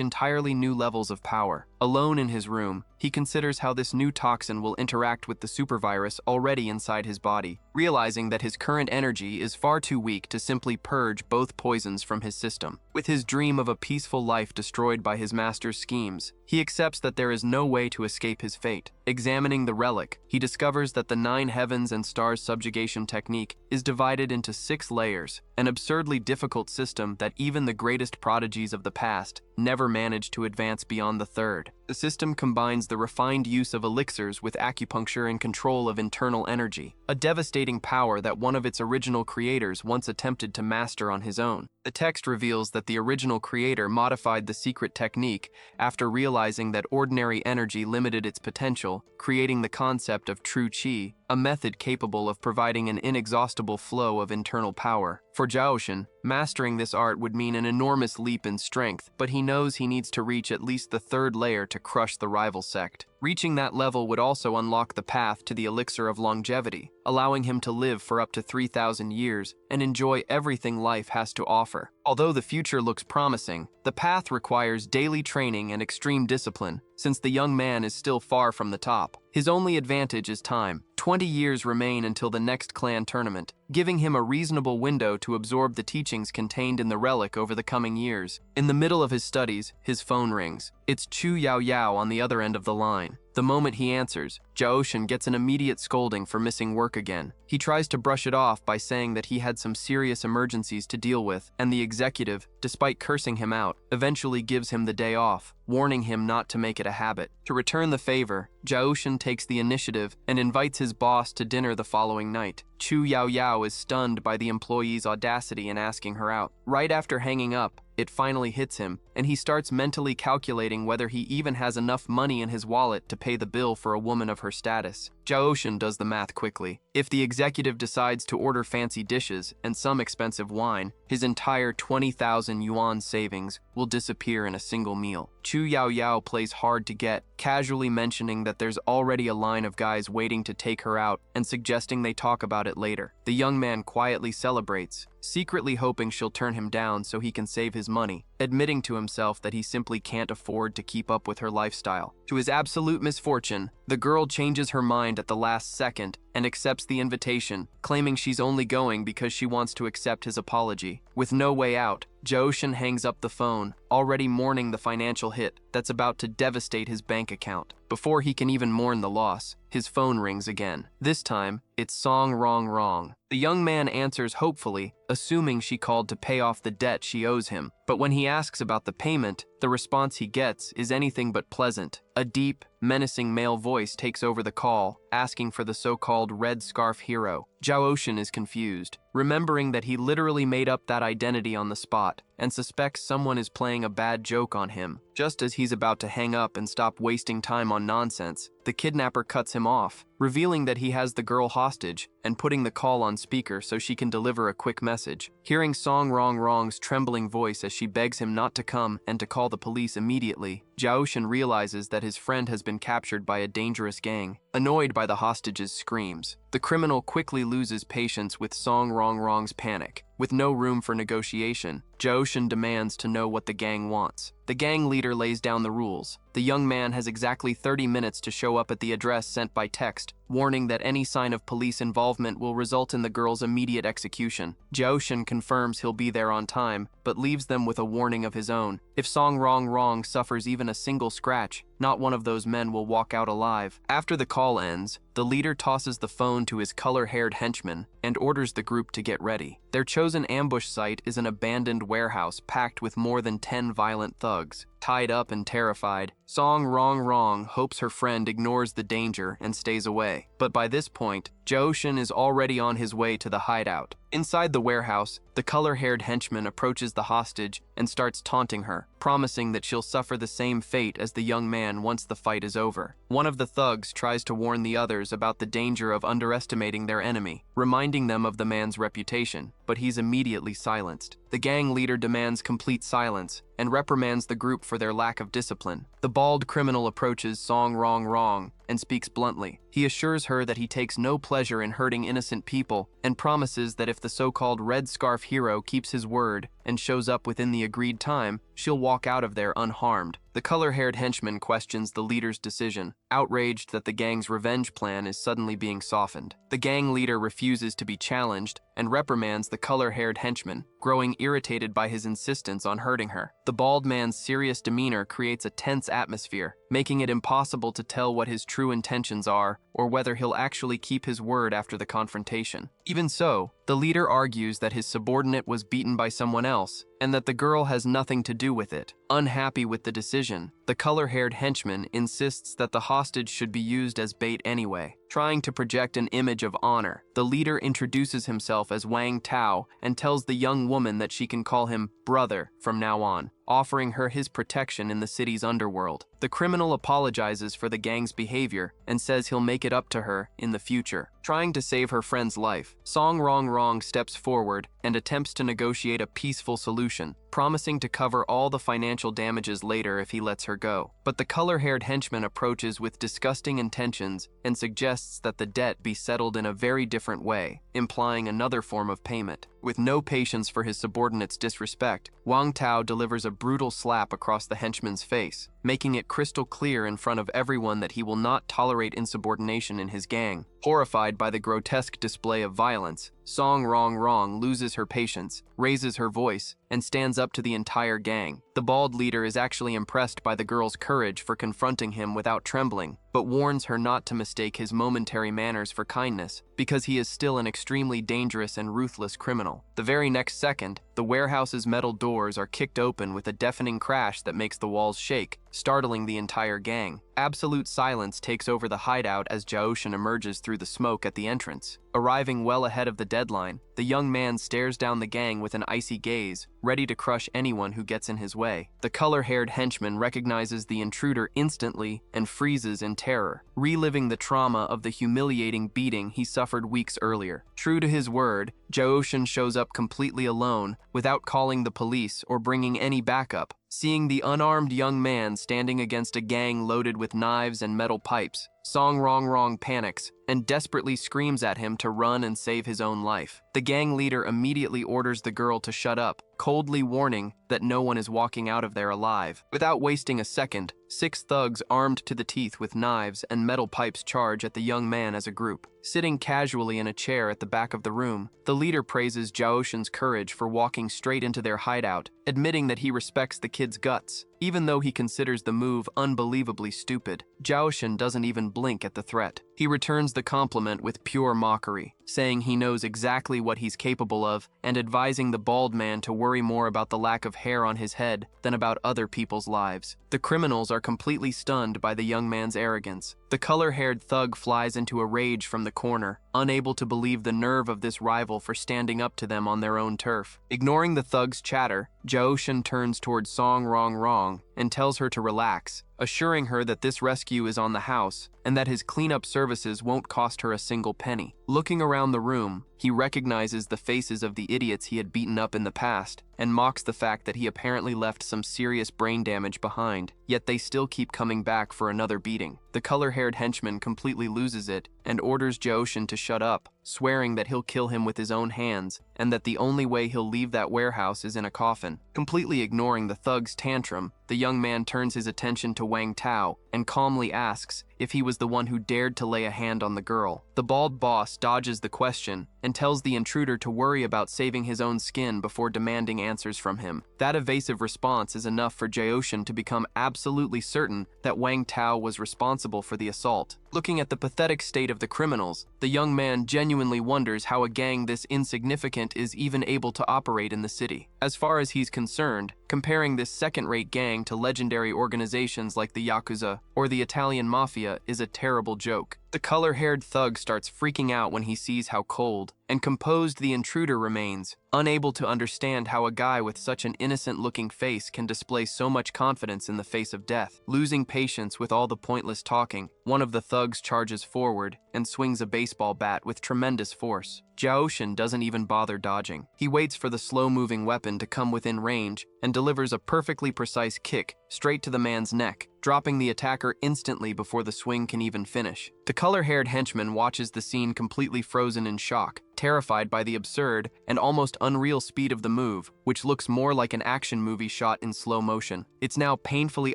entirely new levels of power. Alone in his room, he considers how this new toxin will interact with the supervirus already inside his body, realizing that his current energy is far too weak to simply purge both poisons from his system. With his dream of a peaceful life destroyed by his master's schemes, he accepts that there is no way to escape his fate. Examining the relic, he discovers that the 9 heavens and stars subjugation technique is divided into 6 layers, an absurdly difficult system that even the greatest prodigies of the past never managed to advance beyond the 3rd. The system combines the refined use of elixirs with acupuncture and control of internal energy, a devastating power that one of its original creators once attempted to master on his own. The text reveals that the original creator modified the secret technique after realizing that ordinary energy limited its potential, creating the concept of true qi, a method capable of providing an inexhaustible flow of internal power. For Jaoshin, mastering this art would mean an enormous leap in strength, but he knows he needs to reach at least the 3rd layer to crush the rival sect. Reaching that level would also unlock the path to the elixir of longevity, allowing him to live for up to 3,000 years and enjoy everything life has to offer. Although the future looks promising, the path requires daily training and extreme discipline, since the young man is still far from the top. His only advantage is time. 20 years remain until the next clan tournament, giving him a reasonable window to absorb the teachings contained in the relic over the coming years. In the middle of his studies, his phone rings. It's Chu Yao Yao on the other end of the line. The moment he answers, Jaoshin gets an immediate scolding for missing work again. He tries to brush it off by saying that he had some serious emergencies to deal with, and the executive, despite cursing him out, eventually gives him the day off, warning him not to make it a habit. To return the favor, Jaoshin takes the initiative and invites his boss to dinner the following night. Chu Yao Yao is stunned by the employee's audacity in asking her out. Right after hanging up, it finally hits him, and he starts mentally calculating whether he even has enough money in his wallet to pay the bill for a woman of her status. Jaoshin does the math quickly. If the executive decides to order fancy dishes and some expensive wine, his entire 20,000 yuan savings will disappear in a single meal. Chu Yao Yao plays hard to get, casually mentioning that there's already a line of guys waiting to take her out and suggesting they talk about it later. The young man quietly celebrates, secretly hoping she'll turn him down so he can save his money, admitting to himself that he simply can't afford to keep up with her lifestyle. To his absolute misfortune, the girl changes her mind at the last second and accepts the invitation, claiming she's only going because she wants to accept his apology. With no way out, Jaoshin hangs up the phone, already mourning the financial hit that's about to devastate his bank account. Before he can even mourn the loss, his phone rings again. This time, it's Song Rong Rong. The young man answers hopefully, assuming she called to pay off the debt she owes him. But when he asks about the payment, the response he gets is anything but pleasant. A deep, menacing male voice takes over the call, asking for the so-called Red Scarf hero. Zhao is confused, remembering that he literally made up that identity on the spot, and suspects someone is playing a bad joke on him. Just as he's about to hang up and stop wasting time on nonsense, the kidnapper cuts him off, revealing that he has the girl hostage and putting the call on speaker so she can deliver a quick message. Hearing Song Rong Rong's trembling voice as she begs him not to come and to call the police immediately, Zhao realizes that his friend has been captured by a dangerous gang. Annoyed by the hostage's screams, the criminal quickly loses patience with Song Rong Rong's panic. With no room for negotiation, Zhao demands to know what the gang wants. The gang leader lays down the rules. The young man has exactly 30 minutes to show up at the address sent by text, warning that any sign of police involvement will result in the girl's immediate execution. Zhao confirms he'll be there on time, but leaves them with a warning of his own. If Song Rong Rong suffers even a single scratch, not one of those men will walk out alive. After the call ends, the leader tosses the phone to his color-haired henchman and orders the group to get ready. Their chosen ambush site is an abandoned warehouse packed with more than 10 violent thugs. Tied up and terrified, Song Rong Rong hopes her friend ignores the danger and stays away. But by this point, Zhao is already on his way to the hideout. Inside the warehouse, the color-haired henchman approaches the hostage and starts taunting her, promising that she'll suffer the same fate as the young man once the fight is over. One of the thugs tries to warn the others about the danger of underestimating their enemy, reminding them of the man's reputation, but he's immediately silenced. The gang leader demands complete silence and reprimands the group for their lack of discipline. The bald criminal approaches Song Rong Rong and speaks bluntly. He assures her that he takes no pleasure in hurting innocent people and promises that if the so-called Red Scarf hero keeps his word and shows up within the agreed time, she'll walk out of there unharmed. The color-haired henchman questions the leader's decision, outraged that the gang's revenge plan is suddenly being softened. The gang leader refuses to be challenged and reprimands the color-haired henchman, growing irritated by his insistence on hurting her. The bald man's serious demeanor creates a tense atmosphere, making it impossible to tell what his true intentions are or whether he'll actually keep his word after the confrontation. Even so, the leader argues that his subordinate was beaten by someone else and that the girl has nothing to do with it. Unhappy with the decision, the color-haired henchman insists that the hostage should be used as bait anyway. Trying to project an image of honor, the leader introduces himself as Wang Tao and tells the young woman that she can call him brother from now on, offering her his protection in the city's underworld. The criminal apologizes for the gang's behavior and says he'll make it up to her in the future. Trying to save her friend's life, Song Rong Rong steps forward and attempts to negotiate a peaceful solution, promising to cover all the financial damages later if he lets her go. But the color-haired henchman approaches with disgusting intentions and suggests that the debt be settled in a very different way, implying another form of payment. With no patience for his subordinate's disrespect, Wang Tao delivers a brutal slap across the henchman's face, making it crystal clear in front of everyone that he will not tolerate insubordination in his gang. Horrified by the grotesque display of violence, Song Rong Rong loses her patience, raises her voice, and stands up to the entire gang. The bald leader is actually impressed by the girl's courage for confronting him without trembling, but warns her not to mistake his momentary manners for kindness, because he is still an extremely dangerous and ruthless criminal. The very next second, the warehouse's metal doors are kicked open with a deafening crash that makes the walls shake, startling the entire gang. Absolute silence takes over the hideout as Zhao emerges through the smoke at the entrance. Arriving well ahead of the deadline, the young man stares down the gang with an icy gaze, ready to crush anyone who gets in his way. The color-haired henchman recognizes the intruder instantly and freezes in terror, reliving the trauma of the humiliating beating he suffered weeks earlier. True to his word, Zhao shows up completely alone, without calling the police or bringing any backup. Seeing the unarmed young man standing against a gang loaded with knives and metal pipes, Song Rong Rong panics and desperately screams at him to run and save his own life. The gang leader immediately orders the girl to shut up, coldly warning that no one is walking out of there alive. Without wasting a second, 6 thugs armed to the teeth with knives and metal pipes charge at the young man as a group. Sitting casually in a chair at the back of the room, the leader praises Zhao courage for walking straight into their hideout, admitting that he respects the kid's guts, even though he considers the move unbelievably stupid. Zhao doesn't even blink at the threat. He returns the compliment with pure mockery, saying he knows exactly what he's capable of and advising the bald man to worry worry more about the lack of hair on his head than about other people's lives. The criminals are completely stunned by the young man's arrogance. The color-haired thug flies into a rage from the corner, unable to believe the nerve of this rival for standing up to them on their own turf. Ignoring the thug's chatter, Jaoshin turns towards Song Rong Rong and tells her to relax, assuring her that this rescue is on the house and that his cleanup services won't cost her a single penny. Looking around the room, he recognizes the faces of the idiots he had beaten up in the past and mocks the fact that he apparently left some serious brain damage behind, yet they still keep coming back for another beating. The color-haired henchman completely loses it and orders Jaoshin to shut up, swearing that he'll kill him with his own hands and that the only way he'll leave that warehouse is in a coffin. Completely ignoring the thug's tantrum, the young man turns his attention to Wang Tao and calmly asks if he was the one who dared to lay a hand on the girl. The bald boss dodges the question and tells the intruder to worry about saving his own skin before demanding answers from him. That evasive response is enough for Jaoshin to become absolutely certain that Wang Tao was responsible for the assault. Looking at the pathetic state of the criminals, the young man genuinely wonders how a gang this insignificant is even able to operate in the city. As far as he's concerned, comparing this second-rate gang to legendary organizations like the Yakuza or the Italian Mafia is a terrible joke. The color-haired thug starts freaking out when he sees how cold and composed the intruder remains, unable to understand how a guy with such an innocent-looking face can display so much confidence in the face of death. Losing patience with all the pointless talking, one of the thugs charges forward and swings a baseball bat with tremendous force. Jaoshin doesn't even bother dodging. He waits for the slow-moving weapon to come within range and delivers a perfectly precise kick straight to the man's neck, dropping the attacker instantly before the swing can even finish. The color-haired henchman watches the scene completely frozen in shock, terrified by the absurd and almost unreal speed of the move, which looks more like an action movie shot in slow motion. It's now painfully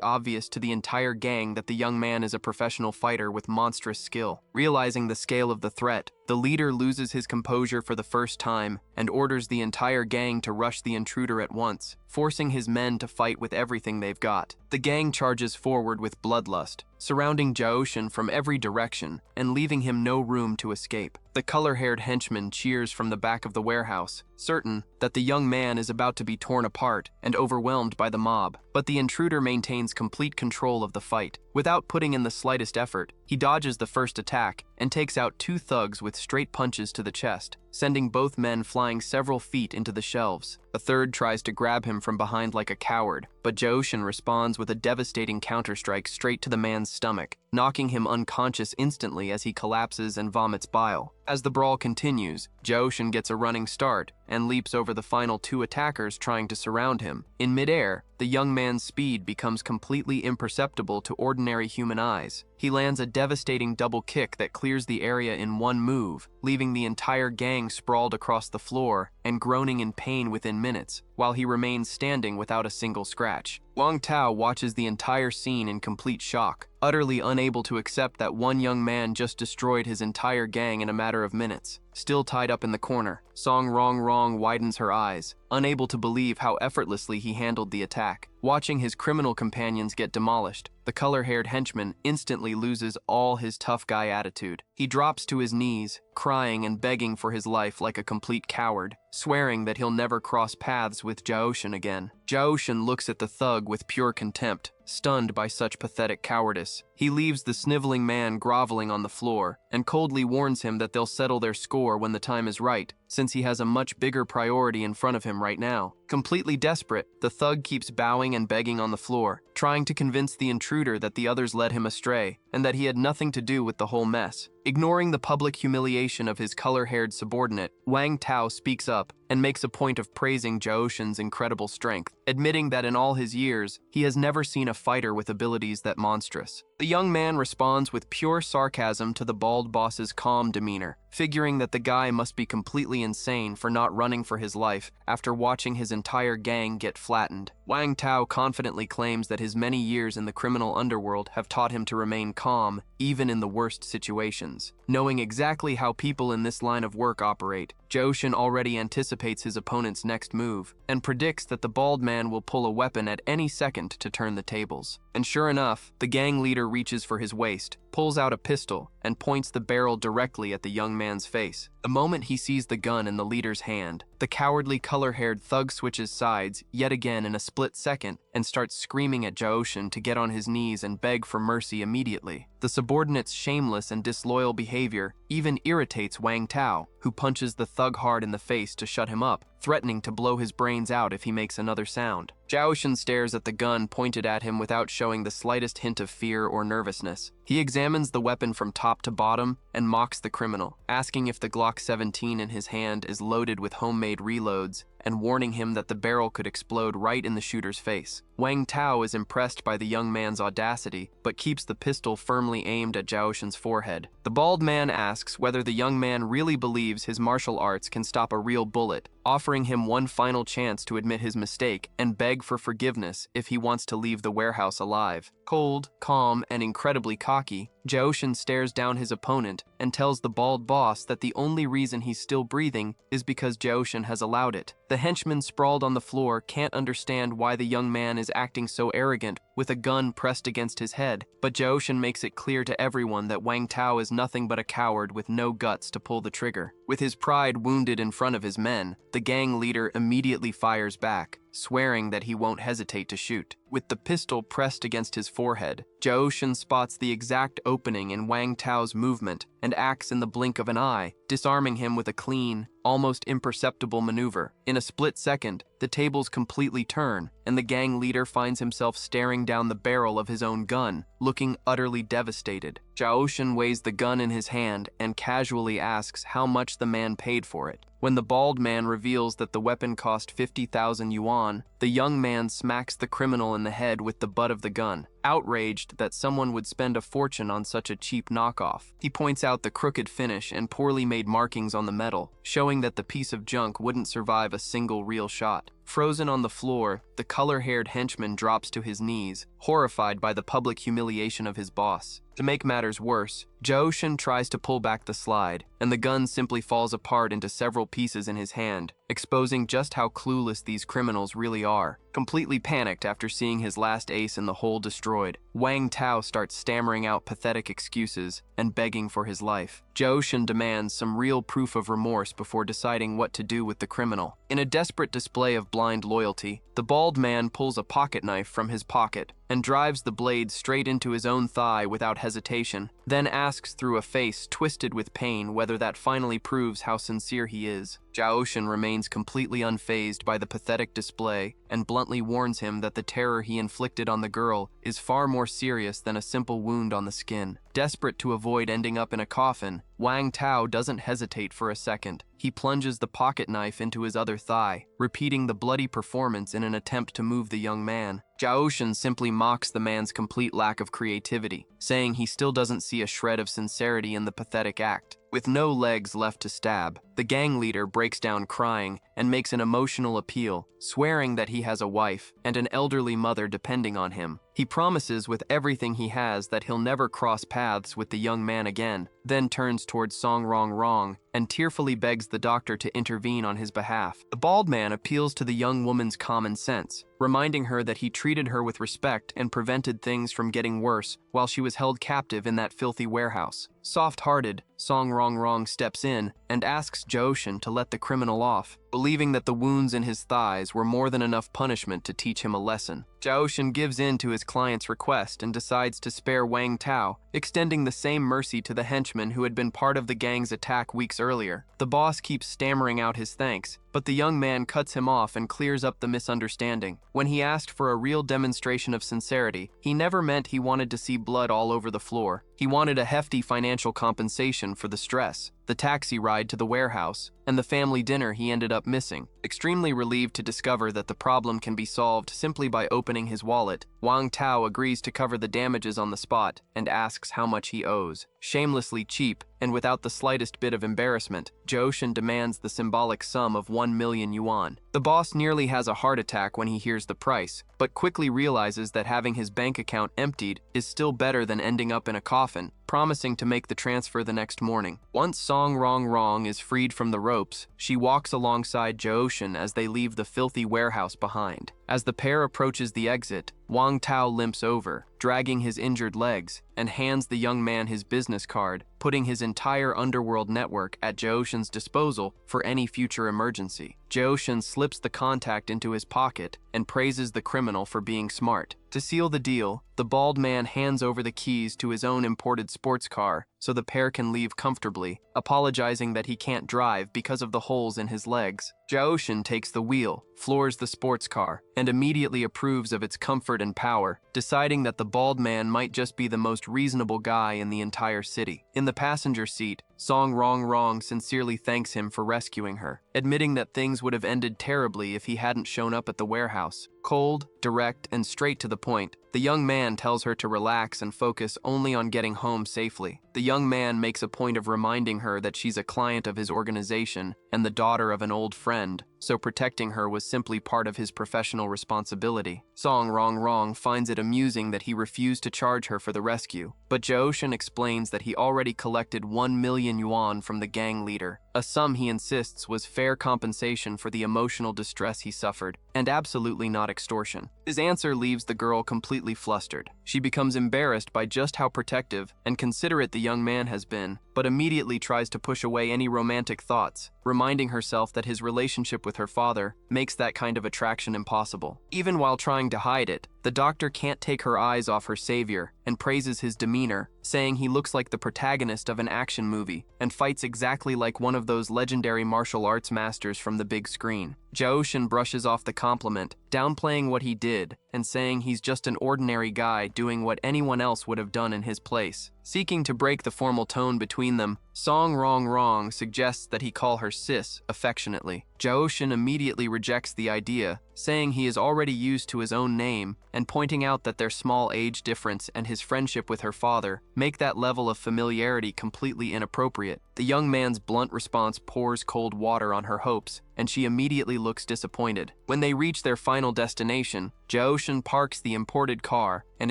obvious to the entire gang that the young man is a professional fighter with monstrous skill. Realizing the scale of the threat, the leader loses his composure for the first time and orders the entire gang to rush the intruder at once, forcing his men to fight with everything they've got. The gang charges forward with bloodlust, surrounding Jaoshin from every direction and leaving him no room to escape. The color-haired henchman cheers from the back of the warehouse, certain that the young man is about to be torn apart and overwhelmed by the mob. But the intruder maintains complete control of the fight. Without putting in the slightest effort, he dodges the first attack and takes out two thugs with straight punches to the chest, sending both men flying several feet into the shelves. A third tries to grab him from behind like a coward, but Jaoshin responds with a devastating counterstrike straight to the man's stomach, knocking him unconscious instantly as he collapses and vomits bile. As the brawl continues, Jaoshin gets a running start and leaps over the final two attackers trying to surround him. In midair, the young man's speed becomes completely imperceptible to ordinary human eyes. He lands a devastating double kick that clears the area in one move, leaving the entire gang sprawled across the floor and groaning in pain within minutes, while he remains standing without a single scratch. Wang Tao watches the entire scene in complete shock, utterly unable to accept that one young man just destroyed his entire gang in a matter of minutes. Still tied up in the corner, Song Rong Rong widens her eyes, unable to believe how effortlessly he handled the attack. Watching his criminal companions get demolished, the color-haired henchman instantly loses all his tough guy attitude. He drops to his knees, crying and begging for his life like a complete coward, swearing that he'll never cross paths with Jaoshin again. Jaoshin looks at the thug with pure contempt, stunned by such pathetic cowardice. He leaves the sniveling man groveling on the floor and coldly warns him that they'll settle their score when the time is right, since he has a much bigger priority in front of him right now. Completely desperate, the thug keeps bowing and begging on the floor, trying to convince the intruder that the others led him astray and that he had nothing to do with the whole mess. Ignoring the public humiliation of his color-haired subordinate, Wang Tao speaks up and makes a point of praising Jaoshin's incredible strength, admitting that in all his years, he has never seen a fighter with abilities that monstrous. The young man responds with pure sarcasm to the bald boss's calm demeanor, figuring that the guy must be completely insane for not running for his life after watching his entire gang get flattened. Wang Tao confidently claims that his many years in the criminal underworld have taught him to remain calm, even in the worst situations. Knowing exactly how people in this line of work operate, Jaoshin already anticipates his opponent's next move and predicts that the bald man will pull a weapon at any second to turn the tables. And sure enough, the gang leader reaches for his waist, pulls out a pistol, and points the barrel directly at the young man man's face. The moment he sees the gun in the leader's hand, the cowardly color-haired thug switches sides yet again in a split second and starts screaming at Jaoshin to get on his knees and beg for mercy immediately. The subordinate's shameless and disloyal behavior even irritates Wang Tao, who punches the thug hard in the face to shut him up, threatening to blow his brains out if he makes another sound. Jaoshin stares at the gun pointed at him without showing the slightest hint of fear or nervousness. He examines the weapon from top to bottom and mocks the criminal, asking if the Glock 17 in his hand is loaded with homemade reloads and warning him that the barrel could explode right in the shooter's face. Wang Tao is impressed by the young man's audacity, but keeps the pistol firmly aimed at Jaoshin's forehead. The bald man asks whether the young man really believes his martial arts can stop a real bullet, offering him one final chance to admit his mistake and beg for forgiveness if he wants to leave the warehouse alive. Cold, calm, and incredibly cocky, Jaoshin stares down his opponent and tells the bald boss that the only reason he's still breathing is because Jaoshin has allowed it. The henchman sprawled on the floor can't understand why the young man is acting so arrogant with a gun pressed against his head, but Jaoshin makes it clear to everyone that Wang Tao is nothing but a coward with no guts to pull the trigger. With his pride wounded in front of his men, the gang leader immediately fires back, swearing that he won't hesitate to shoot. With the pistol pressed against his forehead, Jaoshin spots the exact opening in Wang Tao's movement and acts in the blink of an eye, disarming him with a clean, almost imperceptible maneuver. In a split second, the tables completely turn, and the gang leader finds himself staring down the barrel of his own gun, looking utterly devastated. Jaoshin weighs the gun in his hand and casually asks how much the man paid for it. When the bald man reveals that the weapon cost 50,000 yuan, the young man smacks the criminal in the head with the butt of the gun, outraged that someone would spend a fortune on such a cheap knockoff. He points out the crooked finish and poorly made markings on the metal, showing that the piece of junk wouldn't survive a single real shot. Frozen on the floor, the color-haired henchman drops to his knees, horrified by the public humiliation of his boss. To make matters worse, Jaoshin tries to pull back the slide, and the gun simply falls apart into several pieces in his hand, exposing just how clueless these criminals really are. Completely panicked after seeing his last ace in the hole destroyed, Wang Tao starts stammering out pathetic excuses and begging for his life. Jaoshin demands some real proof of remorse before deciding what to do with the criminal. In a desperate display of blind loyalty, the bald man pulls a pocket knife from his pocket and drives the blade straight into his own thigh without hesitation, then asks through a face twisted with pain whether that finally proves how sincere he is. Jaoshin remains completely unfazed by the pathetic display and bluntly warns him that the terror he inflicted on the girl is far more serious than a simple wound on the skin. Desperate to avoid ending up in a coffin, Wang Tao doesn't hesitate for a second. He plunges the pocket knife into his other thigh, repeating the bloody performance in an attempt to move the young man. Jaoshin simply mocks the man's complete lack of creativity, saying he still doesn't see a shred of sincerity in the pathetic act. With no legs left to stab, the gang leader breaks down crying and makes an emotional appeal, swearing that he has a wife and an elderly mother depending on him. He promises with everything he has that he'll never cross paths with the young man again, then turns towards Song Rong Rong and tearfully begs the doctor to intervene on his behalf. The bald man appeals to the young woman's common sense, reminding her that he treated her with respect and prevented things from getting worse while she was held captive in that filthy warehouse. Soft-hearted, Song Rong Rong steps in and asks Jaoshin to let the criminal off, believing that the wounds in his thighs were more than enough punishment to teach him a lesson. Jaoshin gives in to his client's request and decides to spare Wang Tao, extending the same mercy to the henchman who had been part of the gang's attack weeks earlier. The boss keeps stammering out his thanks, but the young man cuts him off and clears up the misunderstanding. When he asked for a real demonstration of sincerity, he never meant he wanted to see blood all over the floor. He wanted a hefty financial compensation for the stress, the taxi ride to the warehouse, and the family dinner he ended up missing. Extremely relieved to discover that the problem can be solved simply by opening his wallet, Wang Tao agrees to cover the damages on the spot and asks how much he owes. Shamelessly cheap, and without the slightest bit of embarrassment, Jaoshin demands the symbolic sum of 1 million yuan. The boss nearly has a heart attack when he hears the price, but quickly realizes that having his bank account emptied is still better than ending up in a coffin, promising to make the transfer the next morning. Once Song Rong Rong is freed from the ropes, she walks alongside Jaoshin as they leave the filthy warehouse behind. As the pair approaches the exit, Wang Tao limps over, dragging his injured legs, and hands the young man his business card, putting his entire underworld network at Jaoshin's disposal for any future emergency. Jaoshin slips the contact into his pocket and praises the criminal for being smart. To seal the deal, the bald man hands over the keys to his own imported sports car so the pair can leave comfortably, apologizing that he can't drive because of the holes in his legs. Jaoshin takes the wheel, floors the sports car, and immediately approves of its comfort and power, deciding that the bald man might just be the most reasonable guy in the entire city. In the passenger seat, Song Rong Rong sincerely thanks him for rescuing her, admitting that things would have ended terribly if he hadn't shown up at the warehouse. Cold, direct, and straight to the point, the young man tells her to relax and focus only on getting home safely. The young man makes a point of reminding her that she's a client of his organization and the daughter of an old friend, so protecting her was simply part of his professional responsibility. Song Rong Rong finds it amusing that he refused to charge her for the rescue, but Jaoshin explains that he already collected 1 million yuan from the gang leader, a sum he insists was fair compensation for the emotional distress he suffered, and absolutely not extortion. His answer leaves the girl completely flustered. She becomes embarrassed by just how protective and considerate the young man has been, but immediately tries to push away any romantic thoughts, reminding herself that his relationship with her father makes that kind of attraction impossible. Even while trying to hide it, the doctor can't take her eyes off her savior and praises his demeanor, saying he looks like the protagonist of an action movie and fights exactly like one of those legendary martial arts masters from the big screen. Jaoshin brushes off the compliment, downplaying what he did and saying he's just an ordinary guy doing what anyone else would have done in his place. Seeking to break the formal tone between them, Song Rong Rong suggests that he call her sis affectionately. Jaoshin immediately rejects the idea, saying he is already used to his own name and pointing out that their small age difference and his friendship with her father make that level of familiarity completely inappropriate. The young man's blunt response pours cold water on her hopes, and she immediately looks disappointed. When they reach their final destination, Jaoshin parks the imported car and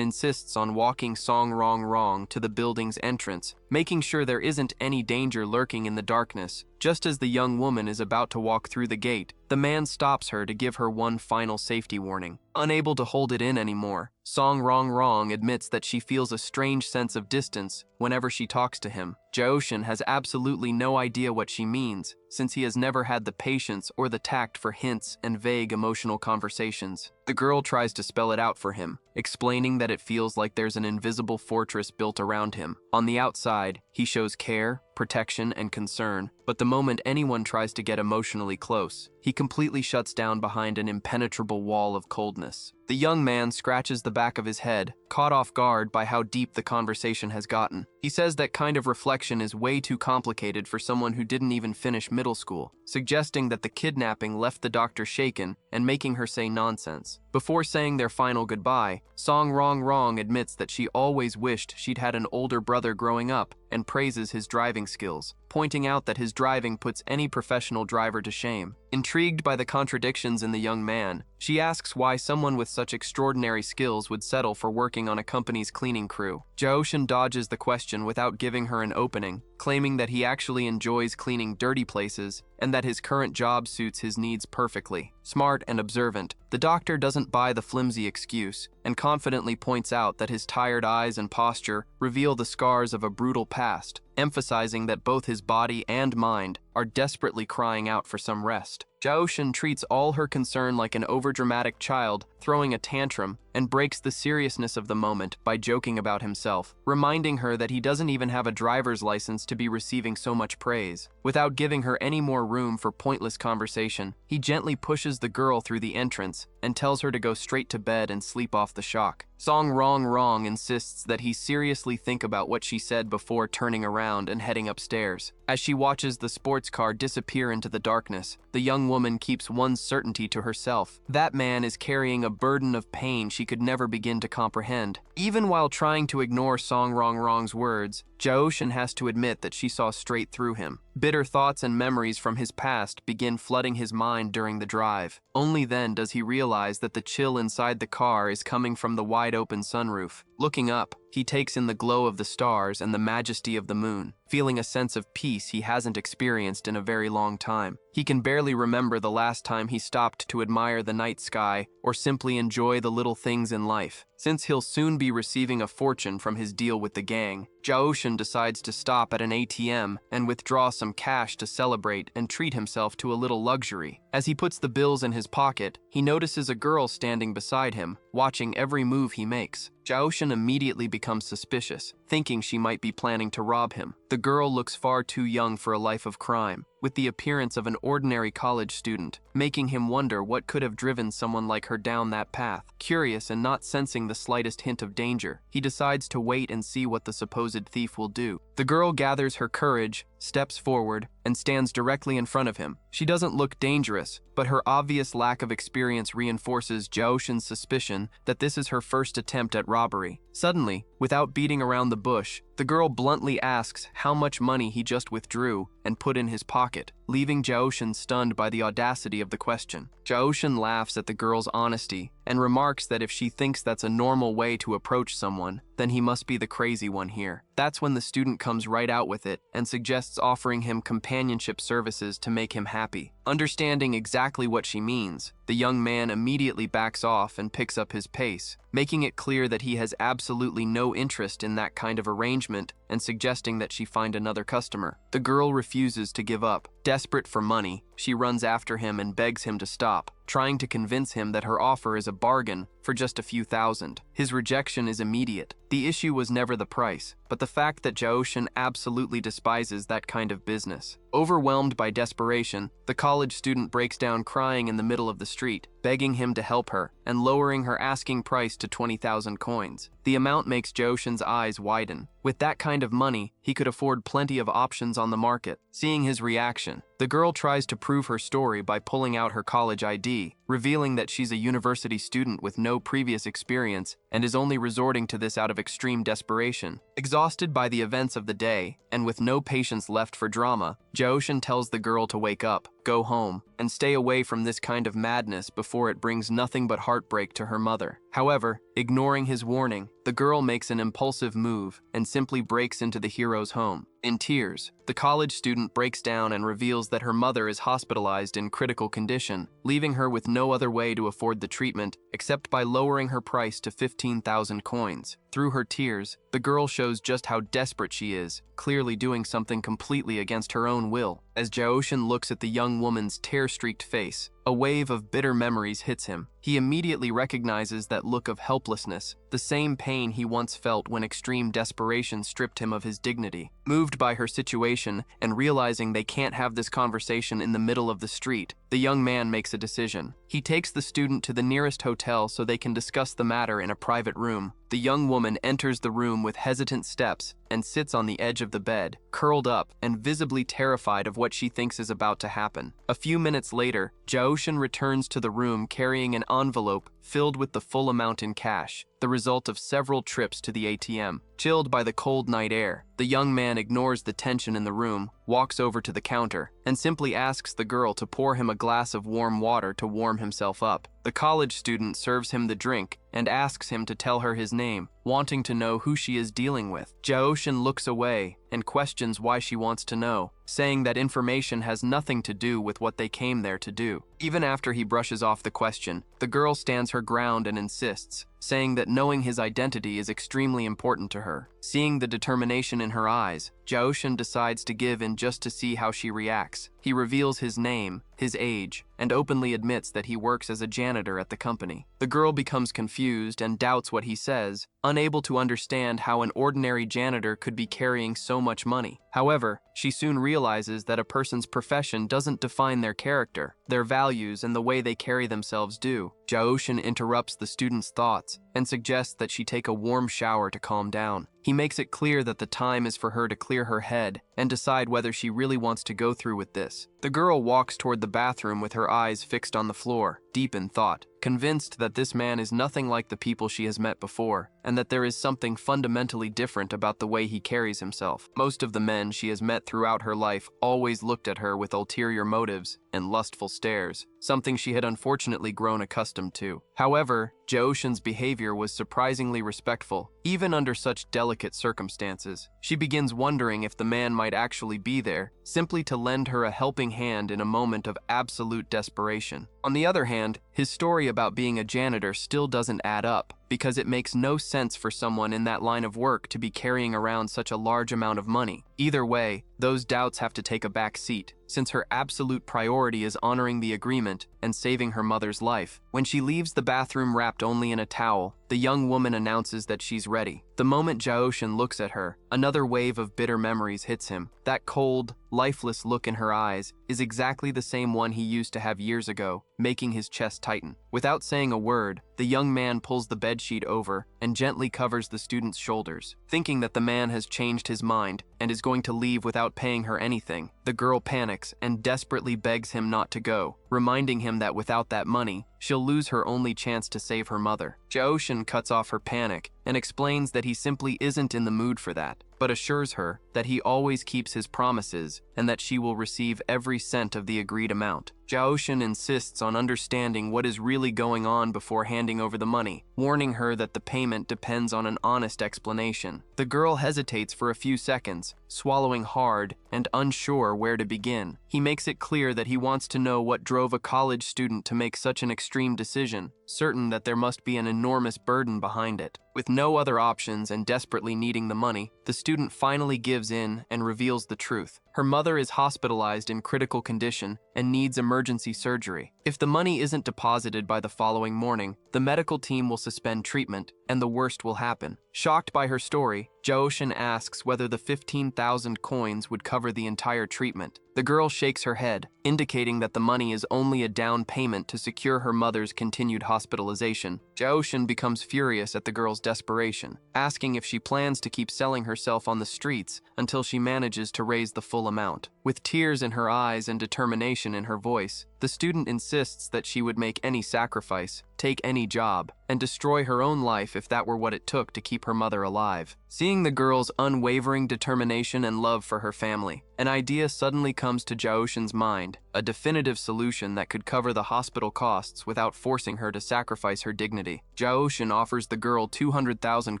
insists on walking Song Rong Rong to the building's entrance, making sure there isn't any danger lurking in the darkness. Just as the young woman is about to walk through the gate, the man stops her to give her one final safety warning. Unable to hold it in anymore, Song Rong Rong admits that she feels a strange sense of distance whenever she talks to him. Jaoshin has absolutely no idea what she means, since he has never had the patience or the tact for hints and vague emotional conversations. The girl tries to spell it out for him, explaining that it feels like there's an invisible fortress built around him. On the outside, he shows care, protection, and concern, but the moment anyone tries to get emotionally close, he completely shuts down behind an impenetrable wall of coldness. The young man scratches the back of his head, caught off guard by how deep the conversation has gotten. He says that kind of reflection is way too complicated for someone who didn't even finish middle school, suggesting that the kidnapping left the doctor shaken and making her say nonsense. Before saying their final goodbye, Song Rong Rong admits that she always wished she'd had an older brother growing up and praises his driving skills, pointing out that his driving puts any professional driver to shame. Intrigued by the contradictions in the young man, she asks why someone with such extraordinary skills would settle for working on a company's cleaning crew. Jaoshin dodges the question without giving her an opening, claiming that he actually enjoys cleaning dirty places and that his current job suits his needs perfectly. Smart and observant, the doctor doesn't buy the flimsy excuse and confidently points out that his tired eyes and posture reveal the scars of a brutal past, emphasizing that both his body and mind are desperately crying out for some rest. Jaoshin treats all her concern like an overdramatic child throwing a tantrum and breaks the seriousness of the moment by joking about himself, reminding her that he doesn't even have a driver's license to be receiving so much praise. Without giving her any more room for pointless conversation, he gently pushes the girl through the entrance and tells her to go straight to bed and sleep off the shock. Song Rong Rong insists that he seriously think about what she said before turning around and heading upstairs. As she watches the sports car disappear into the darkness, the young woman keeps one certainty to herself. That man is carrying a burden of pain she could never begin to comprehend. Even while trying to ignore Song Rong Rong's words, Jaoshin has to admit that she saw straight through him. Bitter thoughts and memories from his past begin flooding his mind during the drive. Only then does he realize that the chill inside the car is coming from the wide-open sunroof. Looking up, he takes in the glow of the stars and the majesty of the moon, feeling a sense of peace he hasn't experienced in a very long time. He can barely remember the last time he stopped to admire the night sky or simply enjoy the little things in life. Since he'll soon be receiving a fortune from his deal with the gang, Jaoshin decides to stop at an ATM and withdraw some cash to celebrate and treat himself to a little luxury. As he puts the bills in his pocket, he notices a girl standing beside him, watching every move he makes. Jaoshin immediately becomes suspicious, thinking she might be planning to rob him. The girl looks far too young for a life of crime, with the appearance of an ordinary college student, making him wonder what could have driven someone like her down that path. Curious and not sensing the slightest hint of danger, he decides to wait and see what the supposed thief will do. The girl gathers her courage, steps forward, and stands directly in front of him. She doesn't look dangerous, but her obvious lack of experience reinforces Jaoshin's suspicion that this is her first attempt at robbery. Suddenly, without beating around the bush, the girl bluntly asks how much money he just withdrew and put in his pocket, leaving Jaoshin stunned by the audacity of the question. Jaoshin laughs at the girl's honesty and remarks that if she thinks that's a normal way to approach someone, then he must be the crazy one here. That's when the student comes right out with it and suggests offering him companionship services to make him happy. Understanding exactly what she means, the young man immediately backs off and picks up his pace, making it clear that he has absolutely no interest in that kind of arrangement and suggesting that she find another customer. The girl refuses to give up. Desperate for money, she runs after him and begs him to stop, trying to convince him that her offer is a bargain for just a few thousand. His rejection is immediate. The issue was never the price, but the fact that Jaoshin absolutely despises that kind of business. Overwhelmed by desperation, the college student breaks down crying in the middle of the street, begging him to help her and lowering her asking price to 20,000 coins. The amount makes Jaoshin's eyes widen. With that kind of money, he could afford plenty of options on the market. Seeing his reaction, the girl tries to prove her story by pulling out her college ID, revealing that she's a university student with no previous experience and is only resorting to this out of extreme desperation. Exhausted by the events of the day and with no patience left for drama, Jaoshin tells the girl to wake up, go home, and stay away from this kind of madness before it brings nothing but heartbreak to her mother. However, ignoring his warning, the girl makes an impulsive move and simply breaks into the hero's home. In tears, the college student breaks down and reveals that her mother is hospitalized in critical condition, leaving her with no other way to afford the treatment except by lowering her price to 15,000 coins. Through her tears, the girl shows just how desperate she is, clearly doing something completely against her own will. As Jaoshin looks at the young woman's tear-streaked face, a wave of bitter memories hits him. He immediately recognizes that look of helplessness, the same pain he once felt when extreme desperation stripped him of his dignity. Moved by her situation and realizing they can't have this conversation in the middle of the street, the young man makes a decision. He takes the student to the nearest hotel so they can discuss the matter in a private room. The young woman enters the room with hesitant steps and sits on the edge of the bed, curled up and visibly terrified of what she thinks is about to happen. A few minutes later, Jaoshin returns to the room carrying an envelope filled with the full amount in cash, the result of several trips to the ATM. Chilled by the cold night air, the young man ignores the tension in the room, walks over to the counter, and simply asks the girl to pour him a glass of warm water to warm himself up. The college student serves him the drink and asks him to tell her his name, wanting to know who she is dealing with. Jaoshin looks away and questions why she wants to know, saying that information has nothing to do with what they came there to do. Even after he brushes off the question, the girl stands her ground and insists, saying that knowing his identity is extremely important to her. Seeing the determination in her eyes, Jaoshin decides to give in just to see how she reacts. He reveals his name, his age, and openly admits that he works as a janitor at the company. The girl becomes confused and doubts what he says, unable to understand how an ordinary janitor could be carrying so much money. However, she soon realizes that a person's profession doesn't define their character. their values, and the way they carry themselves do. Jaoshin interrupts the student's thoughts and suggests that she take a warm shower to calm down. He makes it clear that the time is for her to clear her head and decide whether she really wants to go through with this. The girl walks toward the bathroom with her eyes fixed on the floor, deep in thought, convinced that this man is nothing like the people she has met before, and that there is something fundamentally different about the way he carries himself. Most of the men she has met throughout her life always looked at her with ulterior motives and lustful stares, something she had unfortunately grown accustomed to. However, Jaoshin's behavior was surprisingly respectful, even under such delicate circumstances. She begins wondering if the man might actually be there, simply to lend her a helping hand in a moment of absolute desperation. On the other hand, his story about being a janitor still doesn't add up, because it makes no sense for someone in that line of work to be carrying around such a large amount of money. Either way, those doubts have to take a back seat, since her absolute priority is honoring the agreement and saving her mother's life. When she leaves the bathroom wrapped only in a towel, the young woman announces that she's ready. The moment Jaoshin looks at her, another wave of bitter memories hits him. That cold, lifeless look in her eyes is exactly the same one he used to have years ago, making his chest tighten. Without saying a word, the young man pulls the bedsheet over and gently covers the student's shoulders. Thinking that the man has changed his mind and is going to leave without paying her anything, the girl panics and desperately begs him not to go, reminding him that without that money, she'll lose her only chance to save her mother. Jaoshin cuts off her panic and explains that he simply isn't in the mood for that, but assures her that he always keeps his promises and that she will receive every cent of the agreed amount. Jaoshin insists on understanding what is really going on before handing over the money, warning her that the payment depends on an honest explanation. The girl hesitates for a few seconds, swallowing hard and unsure where to begin. He makes it clear that he wants to know what drove a college student to make such an extreme decision, certain that there must be an enormous burden behind it. With no other options and desperately needing the money, the student finally gives in and reveals the truth. Her mother is hospitalized in critical condition and needs emergency surgery. If the money isn't deposited by the following morning, the medical team will suspend treatment, and the worst will happen. Shocked by her story, Jaoshin asks whether the 15,000 coins would cover the entire treatment. The girl shakes her head, indicating that the money is only a down payment to secure her mother's continued hospitalization. Jaoshin becomes furious at the girl's desperation, asking if she plans to keep selling herself on the streets until she manages to raise the full amount. With tears in her eyes and determination in her voice, the student insists that she would make any sacrifice, take any job, and destroy her own life if that were what it took to keep her mother alive. Seeing the girl's unwavering determination and love for her family, an idea suddenly comes to Jaoshin's mind, a definitive solution that could cover the hospital costs without forcing her to sacrifice her dignity. Jaoshin offers the girl 200,000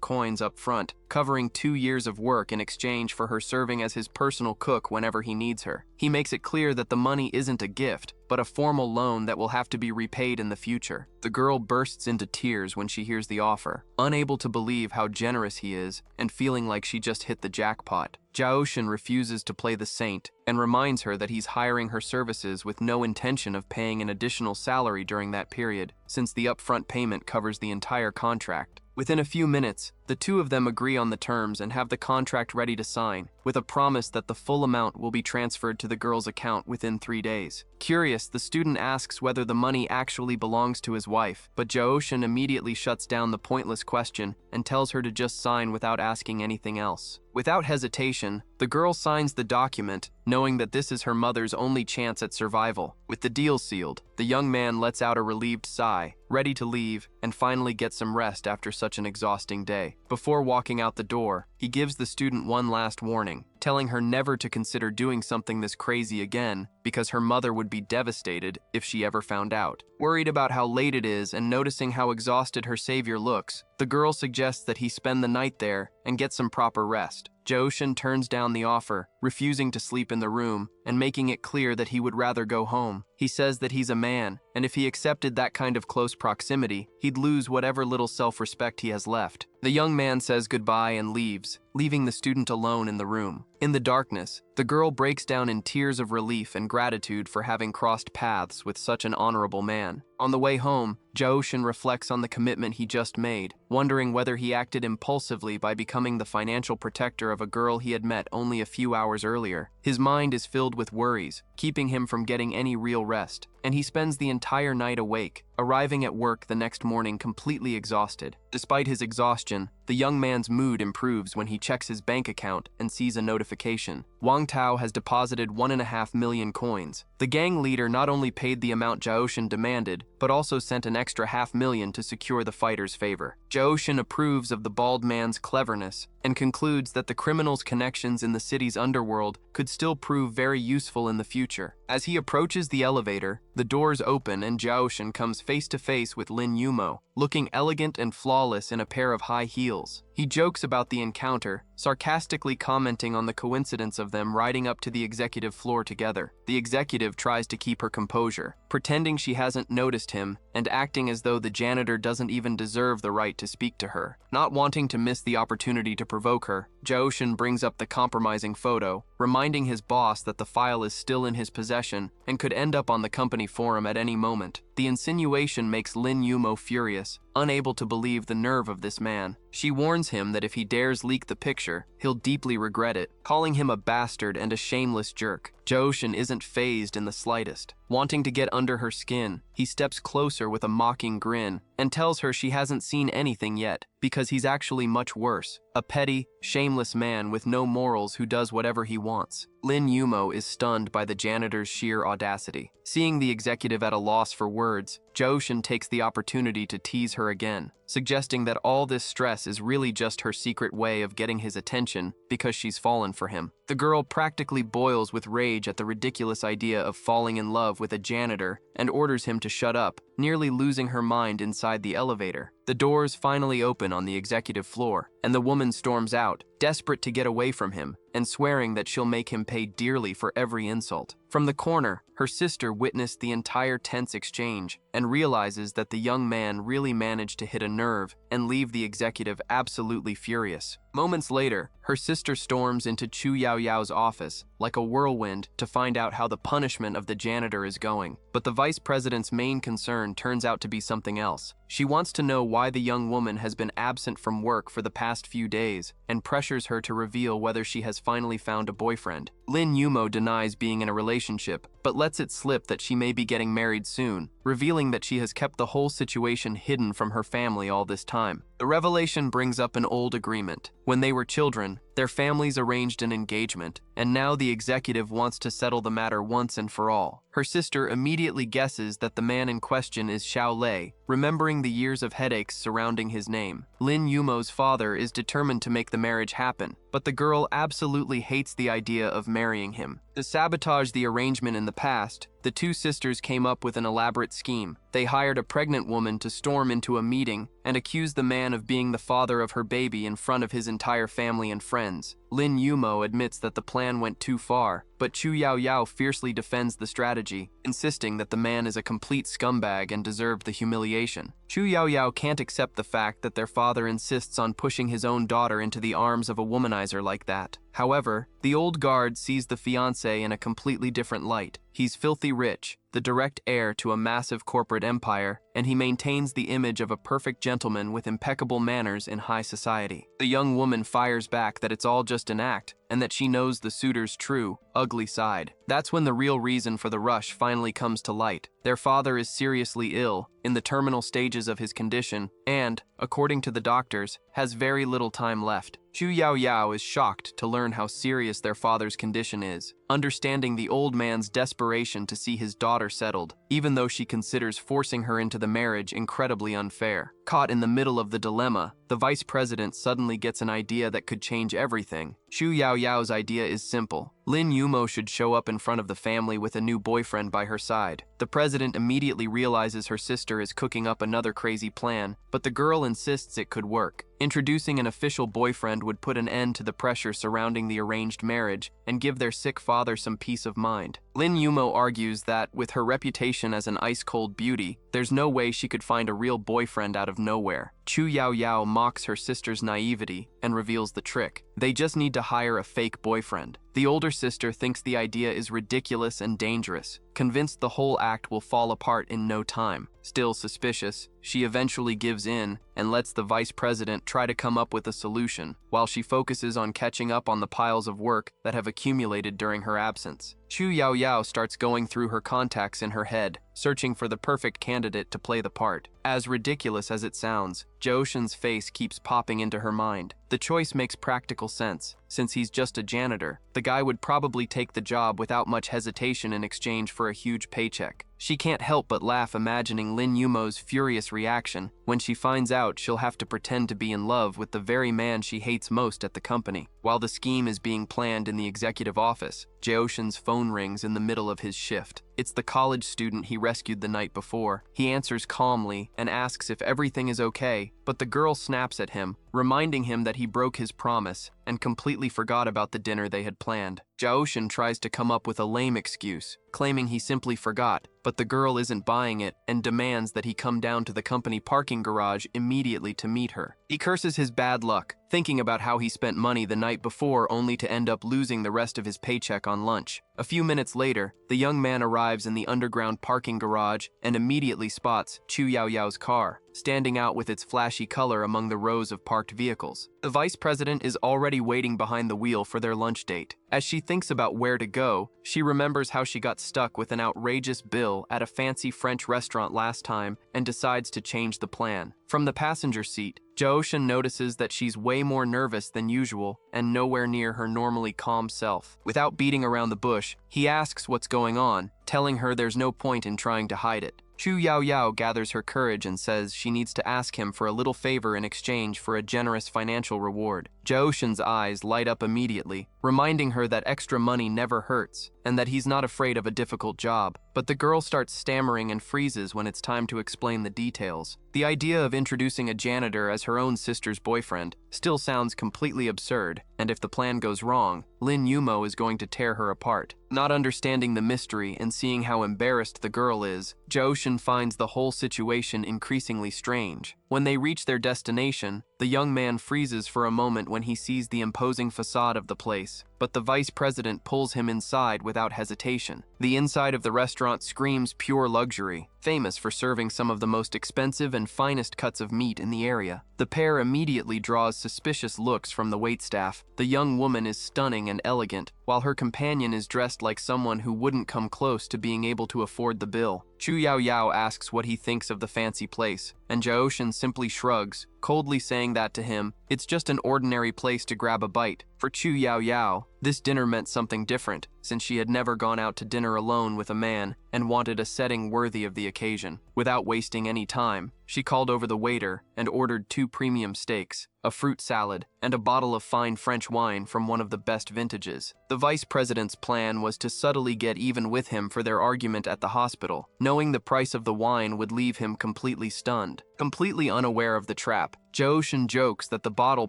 coins up front, covering 2 years of work in exchange for her serving as his personal cook whenever he needs her. He makes it clear that the money isn't a gift, but a formal loan that will have to be repaid in the future. The girl bursts into tears when she hears the offer, unable to believe how generous he is and feeling like she just hit the jackpot. Jaoshin refuses to play the saint and reminds her that he's hiring her services with no intention of paying an additional salary during that period, since the upfront payment covers the entire contract. Within a few minutes, the two of them agree on the terms and have the contract ready to sign, with a promise that the full amount will be transferred to the girl's account within 3 days. Curious, the student asks whether the money actually belongs to his wife, but Jaoshin immediately shuts down the pointless question and tells her to just sign without asking anything else. Without hesitation, the girl signs the document, knowing that this is her mother's only chance at survival. With the deal sealed, the young man lets out a relieved sigh, ready to leave and finally get some rest after such an exhausting day. Before walking out the door, he gives the student one last warning, telling her never to consider doing something this crazy again because her mother would be devastated if she ever found out. Worried about how late it is and noticing how exhausted her savior looks, the girl suggests that he spend the night there and get some proper rest. Jaoshin turns down the offer, refusing to sleep in the room and making it clear that he would rather go home. He says that he's a man, and if he accepted that kind of close proximity, he'd lose whatever little self-respect he has left. The young man says goodbye and leaves, leaving the student alone in the room. In the darkness, the girl breaks down in tears of relief and gratitude for having crossed paths with such an honorable man. On the way home, Jaoshin reflects on the commitment he just made, wondering whether he acted impulsively by becoming the financial protector of a girl he had met only a few hours earlier. His mind is filled with worries, keeping him from getting any real rest, and he spends the entire night awake, arriving at work the next morning completely exhausted. Despite his exhaustion, the young man's mood improves when he checks his bank account and sees a notification. Wang Tao has deposited 1.5 million coins. The gang leader not only paid the amount Jaoshin demanded, but also sent an extra 500,000 to secure the fighter's favor. Jaoshin approves of the bald man's cleverness and concludes that the criminal's connections in the city's underworld could still prove very useful in the future. As he approaches the elevator, the doors open and Jaoshin comes face to face with Lin Yumo, looking elegant and flawless in a pair of high heels. He jokes about the encounter, sarcastically commenting on the coincidence of them riding up to the executive floor together. The executive tries to keep her composure, pretending she hasn't noticed him and acting as though the janitor doesn't even deserve the right to speak to her. Not wanting to miss the opportunity to provoke her, Jaoshin brings up the compromising photo, reminding his boss that the file is still in his possession and could end up on the company forum at any moment. The insinuation makes Lin Yumo furious, unable to believe the nerve of this man. She warns him that if he dares leak the picture, he'll deeply regret it, calling him a bastard and a shameless jerk. Jaoshin isn't fazed in the slightest. Wanting to get under her skin, he steps closer with a mocking grin and tells her she hasn't seen anything yet, because he's actually much worse. A petty, shameless man with no morals who does whatever he wants. Lin Yumo is stunned by the janitor's sheer audacity. Seeing the executive at a loss for words, Jaoshin takes the opportunity to tease her again, suggesting that all this stress is really just her secret way of getting his attention because she's fallen for him. The girl practically boils with rage at the ridiculous idea of falling in love with a janitor and orders him to shut up, nearly losing her mind inside the elevator. The doors finally open on the executive floor, and the woman storms out, desperate to get away from him, and swearing that she'll make him pay dearly for every insult. From the corner, her sister witnessed the entire tense exchange and realizes that the young man really managed to hit a nerve and leave the executive absolutely furious. Moments later, her sister storms into Chu Yaoyao's office like a whirlwind to find out how the punishment of the janitor is going. But the vice president's main concern turns out to be something else. She wants to know why the young woman has been absent from work for the past few days and pressures her to reveal whether she has finally found a boyfriend. Lin Yumo denies being in a relationship, but lets it slip that she may be getting married soon, revealing that she has kept the whole situation hidden from her family all this time. The revelation brings up an old agreement. When they were children, their families arranged an engagement, and now the executive wants to settle the matter once and for all. Her sister immediately guesses that the man in question is Xiao Lei, remembering the years of headaches surrounding his name. Lin Yumo's father is determined to make the marriage happen, but the girl absolutely hates the idea of marrying him. To sabotage the arrangement in the past, the two sisters came up with an elaborate scheme. They hired a pregnant woman to storm into a meeting and accuse the man of being the father of her baby in front of his entire family and friends. Lin Yumo admits that the plan went too far, but Chu Yaoyao fiercely defends the strategy, insisting that the man is a complete scumbag and deserved the humiliation. Chu Yaoyao can't accept the fact that their father insists on pushing his own daughter into the arms of a womanizer like that. However, the old guard sees the fiancé in a completely different light. He's filthy rich, the direct heir to a massive corporate empire, and he maintains the image of a perfect gentleman with impeccable manners in high society. The young woman fires back that it's all just an act, and that she knows the suitor's true, ugly side. That's when the real reason for the rush finally comes to light. Their father is seriously ill, in the terminal stages of his condition, and, according to the doctors, has very little time left. Chu Yaoyao is shocked to learn how serious their father's condition is, understanding the old man's desperation to see his daughter settled, even though she considers forcing her into the marriage incredibly unfair. Caught in the middle of the dilemma, the vice president suddenly gets an idea that could change everything. Chu Yaoyao's idea is simple. Lin Yumo should show up in front of the family with a new boyfriend by her side. The president immediately realizes her sister is cooking up another crazy plan, but the girl insists it could work. Introducing an official boyfriend would put an end to the pressure surrounding the arranged marriage and give their sick father some peace of mind. Lin Yumo argues that, with her reputation as an ice-cold beauty, there's no way she could find a real boyfriend out of nowhere. Chu Yao Yao mocks her sister's naivety and reveals the trick. They just need to hire a fake boyfriend. The older sister thinks the idea is ridiculous and dangerous, convinced the whole act will fall apart in no time. Still suspicious, she eventually gives in and lets the vice president try to come up with a solution, while she focuses on catching up on the piles of work that have accumulated during her absence. Chu Yao Yao starts going through her contacts in her head, searching for the perfect candidate to play the part. As ridiculous as it sounds, Jaoshin's face keeps popping into her mind. The choice makes practical sense. Since he's just a janitor, the guy would probably take the job without much hesitation in exchange for a huge paycheck. She can't help but laugh imagining Lin Yumo's furious reaction when she finds out she'll have to pretend to be in love with the very man she hates most at the company. While the scheme is being planned in the executive office, Jaoshin's phone rings in the middle of his shift. It's the college student he rescued the night before. He answers calmly and asks if everything is okay, but the girl snaps at him, reminding him that he broke his promise and completely forgot about the dinner they had planned. Jaoshin tries to come up with a lame excuse, claiming he simply forgot, but the girl isn't buying it and demands that he come down to the company parking garage immediately to meet her. He curses his bad luck, thinking about how he spent money the night before only to end up losing the rest of his paycheck on lunch. A few minutes later, the young man arrives in the underground parking garage and immediately spots Chu Yao Yao's car, standing out with its flashy color among the rows of parked vehicles. The vice president is already waiting behind the wheel for their lunch date. As she thinks about where to go, she remembers how she got stuck with an outrageous bill at a fancy French restaurant last time and decides to change the plan. From the passenger seat, Jaoshin notices that she's way more nervous than usual and nowhere near her normally calm self. Without beating around the bush, he asks what's going on, telling her there's no point in trying to hide it. Chu Yao Yao gathers her courage and says she needs to ask him for a little favor in exchange for a generous financial reward. Jaoshin's eyes light up immediately, reminding her that extra money never hurts and that he's not afraid of a difficult job. But the girl starts stammering and freezes when it's time to explain the details. The idea of introducing a janitor as her own sister's boyfriend still sounds completely absurd, and if the plan goes wrong, Lin Yumo is going to tear her apart. Not understanding the mystery and seeing how embarrassed the girl is, Jaoshin finds the whole situation increasingly strange. When they reach their destination, the young man freezes for a moment when he sees the imposing facade of the place, but the vice president pulls him inside without hesitation. The inside of the restaurant screams pure luxury, famous for serving some of the most expensive and finest cuts of meat in the area. The pair immediately draws suspicious looks from the waitstaff. The young woman is stunning and elegant, while her companion is dressed like someone who wouldn't come close to being able to afford the bill. Chu Yao Yao asks what he thinks of the fancy place, and Jaoshin simply shrugs, coldly saying that to him, it's just an ordinary place to grab a bite. For Chu Yao Yao, this dinner meant something different, since she had never gone out to dinner alone with a man and wanted a setting worthy of the occasion. Without wasting any time, she called over the waiter and ordered 2 premium steaks, a fruit salad, and a bottle of fine French wine from one of the best vintages. The vice president's plan was to subtly get even with him for their argument at the hospital, knowing the price of the wine would leave him completely stunned. Completely unaware of the trap, Jaoshin jokes that the bottle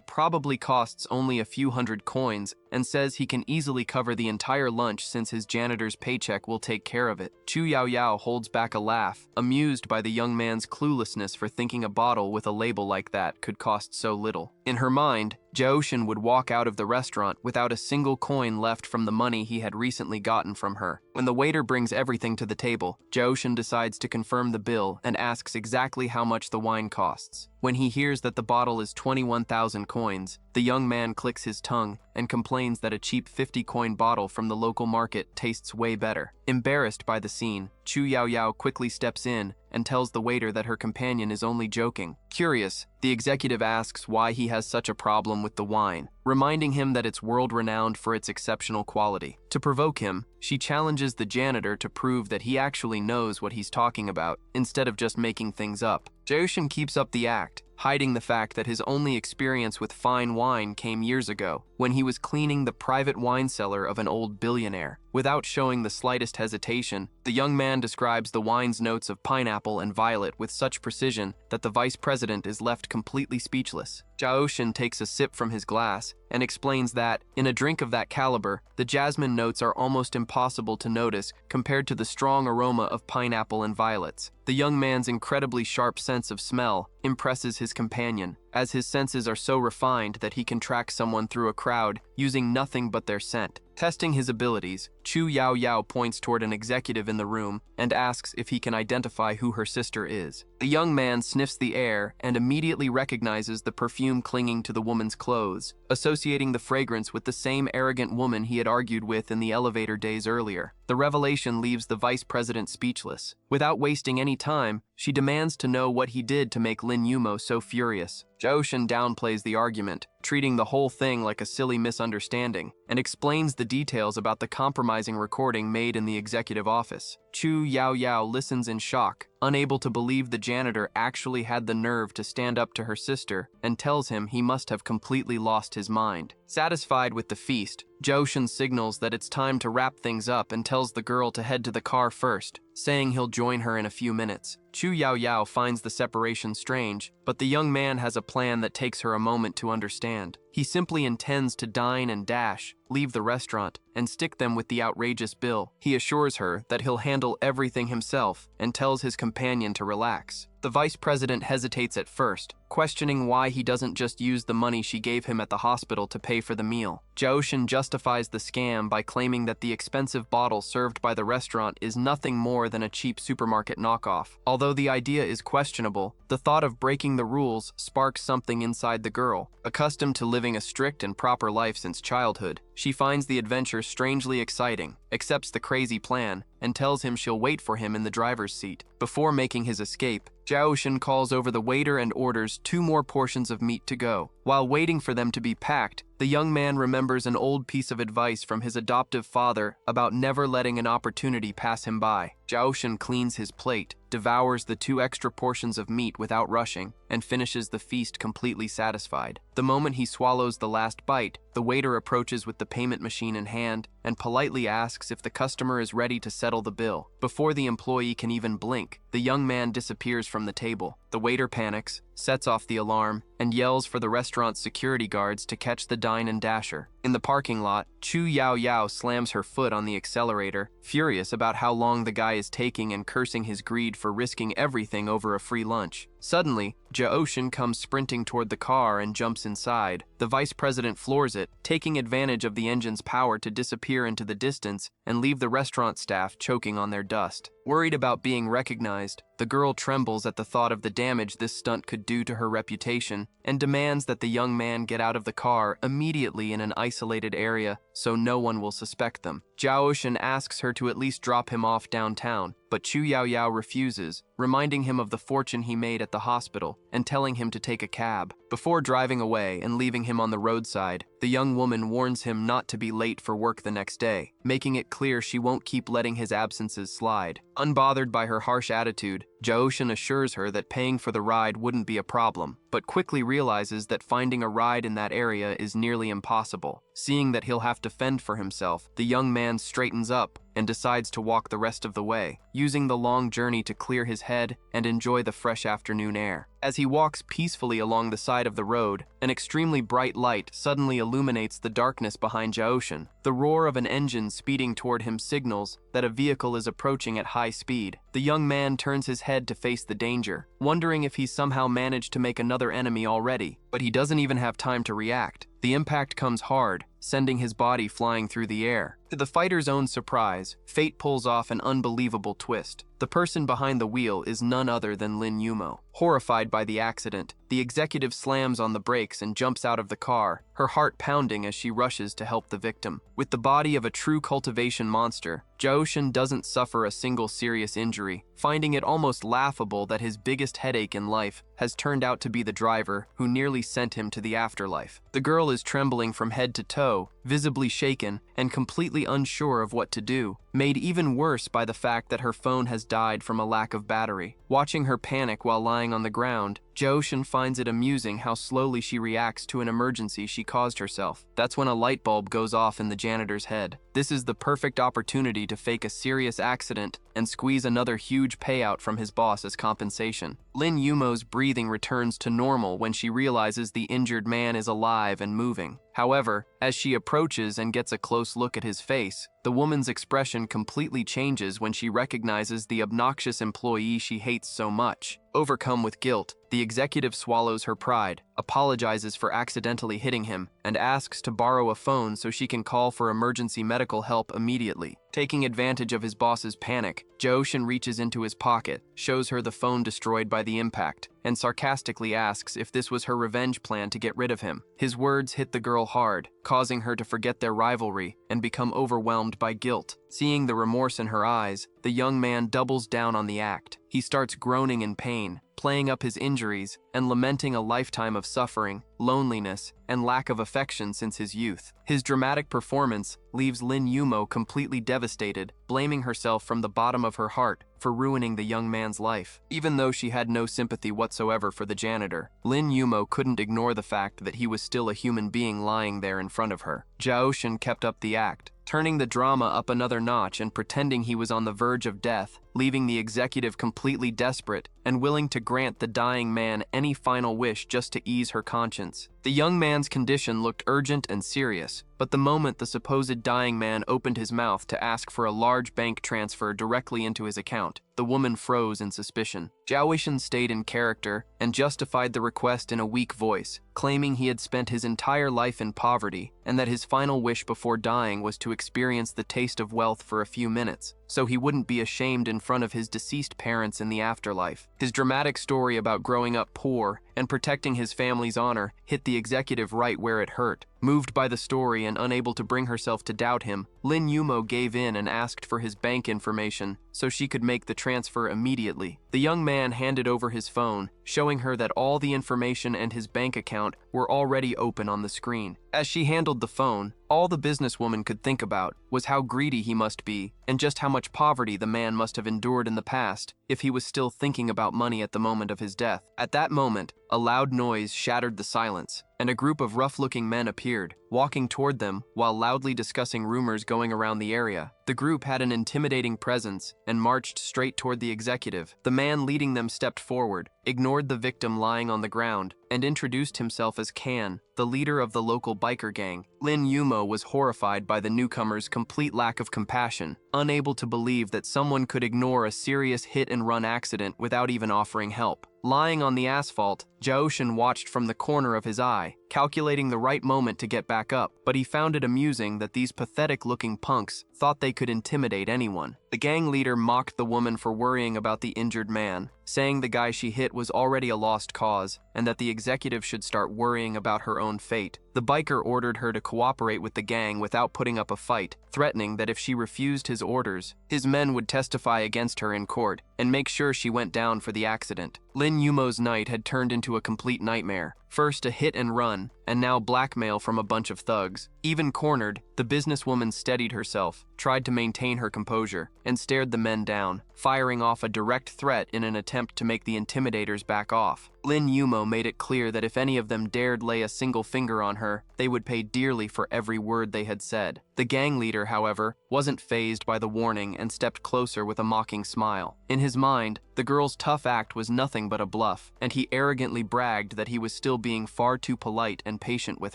probably costs only a few hundred coins and says he can easily cover the entire lunch since his janitor's paycheck will take care of it. Chu Yao Yao holds back a laugh, amused by the young man's cluelessness for thinking a bottle with a label like that could cost so little. In her mind, Jaoshin would walk out of the restaurant without a single coin left from the money he had recently gotten from her. When the waiter brings everything to the table, Jaoshin decides to confirm the bill and asks exactly how much the wine costs. When he hears that the bottle is 21,000 coins, the young man clicks his tongue and complains that a cheap 50-coin bottle from the local market tastes way better. Embarrassed by the scene, Chu Yao Yao quickly steps in and tells the waiter that her companion is only joking. Curious, the executive asks why he has such a problem with the wine, reminding him that it's world-renowned for its exceptional quality. To provoke him, she challenges the janitor to prove that he actually knows what he's talking about, instead of just making things up. Jaoshin keeps up the act, hiding the fact that his only experience with fine wine came years ago, when he was cleaning the private wine cellar of an old billionaire. Without showing the slightest hesitation, the young man describes the wine's notes of pineapple and violet with such precision that the vice president is left completely speechless. Jaoshin takes a sip from his glass and explains that, in a drink of that caliber, the jasmine notes are almost impossible to notice compared to the strong aroma of pineapple and violets. The young man's incredibly sharp sense of smell impresses his companion, as his senses are so refined that he can track someone through a crowd using nothing but their scent. Testing his abilities, Chu Yao Yao points toward an executive in the room and asks if he can identify who her sister is. The young man sniffs the air and immediately recognizes the perfume clinging to the woman's clothes, associating the fragrance with the same arrogant woman he had argued with in the elevator days earlier. The revelation leaves the vice president speechless. Without wasting any time, she demands to know what he did to make Lin Yumo so furious. Jaoshin downplays the argument, treating the whole thing like a silly misunderstanding, and explains the details about the compromising recording made in the executive office. Chu Yao Yao listens in shock, unable to believe the janitor actually had the nerve to stand up to her sister, and tells him he must have completely lost his mind. Satisfied with the feast, Jaoshin signals that it's time to wrap things up and tells the girl to head to the car first, saying he'll join her in a few minutes. Chu Yao Yao finds the separation strange, but the young man has a plan that takes her a moment to understand. He simply intends to dine and dash, leave the restaurant, and stick them with the outrageous bill. He assures her that he'll handle everything himself and tells his companion to relax. The vice president hesitates at first, questioning why he doesn't just use the money she gave him at the hospital to pay for the meal. Jaoshin justifies the scam by claiming that the expensive bottle served by the restaurant is nothing more than a cheap supermarket knockoff. Although the idea is questionable, the thought of breaking the rules sparks something inside the girl. Accustomed to living a strict and proper life since childhood, she finds the adventure strangely exciting, accepts the crazy plan, and tells him she'll wait for him in the driver's seat. Before making his escape, Jaoshin calls over the waiter and orders 2 more portions of meat to go. While waiting for them to be packed, the young man remembers an old piece of advice from his adoptive father about never letting an opportunity pass him by. Jaoshin cleans his plate, devours the 2 extra portions of meat without rushing, and finishes the feast completely satisfied. The moment he swallows the last bite, the waiter approaches with the payment machine in hand and politely asks if the customer is ready to settle the bill. Before the employee can even blink, the young man disappears from the table. The waiter panics, sets off the alarm, and yells for the restaurant's security guards to catch the dine and dasher. In the parking lot, Chu Yao Yao slams her foot on the accelerator, furious about how long the guy is taking and cursing his greed for risking everything over a free lunch. Suddenly, Jaoshin comes sprinting toward the car and jumps inside. The vice president floors it, taking advantage of the engine's power to disappear into the distance and leave the restaurant staff choking on their dust. Worried about being recognized, the girl trembles at the thought of the damage this stunt could do to her reputation and demands that the young man get out of the car immediately in an isolated area so no one will suspect them. Jaoshin asks her to at least drop him off downtown, but Chu Yao Yao refuses, reminding him of the fortune he made at the hospital and telling him to take a cab. Before driving away and leaving him on the roadside, the young woman warns him not to be late for work the next day, making it clear she won't keep letting his absences slide. Unbothered by her harsh attitude, Jaoshin assures her that paying for the ride wouldn't be a problem, but quickly realizes that finding a ride in that area is nearly impossible. Seeing that he'll have to fend for himself, the young man straightens up and decides to walk the rest of the way, using the long journey to clear his head and enjoy the fresh afternoon air. As he walks peacefully along the side of the road, an extremely bright light suddenly illuminates the darkness behind Jaoshin. The roar of an engine speeding toward him signals that a vehicle is approaching at high speed. The young man turns his head to face the danger, wondering if he's somehow managed to make another enemy already, but he doesn't even have time to react. The impact comes hard, sending his body flying through the air. To the fighter's own surprise, fate pulls off an unbelievable twist. The person behind the wheel is none other than Lin Yumo. Horrified by the accident, the executive slams on the brakes and jumps out of the car, her heart pounding as she rushes to help the victim. With the body of a true cultivation monster, Jaoshin doesn't suffer a single serious injury, finding it almost laughable that his biggest headache in life has turned out to be the driver who nearly sent him to the afterlife. The girl is trembling from head to toe, visibly shaken and completely unsure of what to do, made even worse by the fact that her phone has died from a lack of battery. Watching her panic while lying on the ground, Jooshin finds it amusing how slowly she reacts to an emergency she caused herself. That's when a light bulb goes off in the janitor's head. This is the perfect opportunity to fake a serious accident and squeeze another huge payout from his boss as compensation. Lin Yumo's breathing returns to normal when she realizes the injured man is alive and moving. However, as she approaches and gets a close look at his face, the woman's expression completely changes when she recognizes the obnoxious employee she hates so much. Overcome with guilt, the executive swallows her pride, apologizes for accidentally hitting him, and asks to borrow a phone so she can call for emergency medical help immediately. Taking advantage of his boss's panic, Jooshin reaches into his pocket, shows her the phone destroyed by the impact, and sarcastically asks if this was her revenge plan to get rid of him. His words hit the girl hard, causing her to forget their rivalry and become overwhelmed by guilt. Seeing the remorse in her eyes, the young man doubles down on the act. He starts groaning in pain, playing up his injuries, and lamenting a lifetime of suffering, loneliness, and lack of affection since his youth. His dramatic performance leaves Lin Yumo completely devastated, blaming herself from the bottom of her heart for ruining the young man's life. Even though she had no sympathy whatsoever for the janitor, Lin Yumo couldn't ignore the fact that he was still a human being lying there in front of her. Jooshin kept up the act, turning the drama up another notch and pretending he was on the verge of death, leaving the executive completely desperate and willing to grant the dying man any final wish just to ease her conscience. The young man's condition looked urgent and serious, but the moment the supposed dying man opened his mouth to ask for a large bank transfer directly into his account, the woman froze in suspicion. Jooshin stayed in character and justified the request in a weak voice, claiming he had spent his entire life in poverty and that his final wish before dying was to experience the taste of wealth for a few minutes, so he wouldn't be ashamed in front of his deceased parents in the afterlife. His dramatic story about growing up poor and protecting his family's honor hit the executive right where it hurt. Moved by the story and unable to bring herself to doubt him, Lin Yumo gave in and asked for his bank information so she could make the transfer immediately. The young man handed over his phone, showing her that all the information and his bank account were already open on the screen. As she handled the phone, all the businesswoman could think about was how greedy he must be and just how much poverty the man must have endured in the past if he was still thinking about money at the moment of his death. At that moment, a loud noise shattered the silence, and a group of rough-looking men appeared, walking toward them while loudly discussing rumors going around the area. The group had an intimidating presence and marched straight toward the executive. The man leading them stepped forward, ignored the victim lying on the ground, and introduced himself as Kan, the leader of the local biker gang. Lin Yumo was horrified by the newcomer's complete lack of compassion, unable to believe that someone could ignore a serious hit-and-run accident without even offering help. Lying on the asphalt, Jooshin watched from the corner of his eye, calculating the right moment to get back up, but he found it amusing that these pathetic-looking punks thought they could intimidate anyone. The gang leader mocked the woman for worrying about the injured man, saying the guy she hit was already a lost cause and that the executive should start worrying about her own fate. The biker ordered her to cooperate with the gang without putting up a fight, threatening that if she refused his orders, his men would testify against her in court and make sure she went down for the accident. Lin Yumo's night had turned into a complete nightmare. First a hit and run, and now blackmail from a bunch of thugs. Even cornered, the businesswoman steadied herself, tried to maintain her composure, and stared the men down, firing off a direct threat in an attempt to make the intimidators back off. Lin Yumo made it clear that if any of them dared lay a single finger on her, they would pay dearly for every word they had said. The gang leader, however, wasn't fazed by the warning and stepped closer with a mocking smile. In his mind, the girl's tough act was nothing but a bluff, and he arrogantly bragged that he was still being far too polite and patient with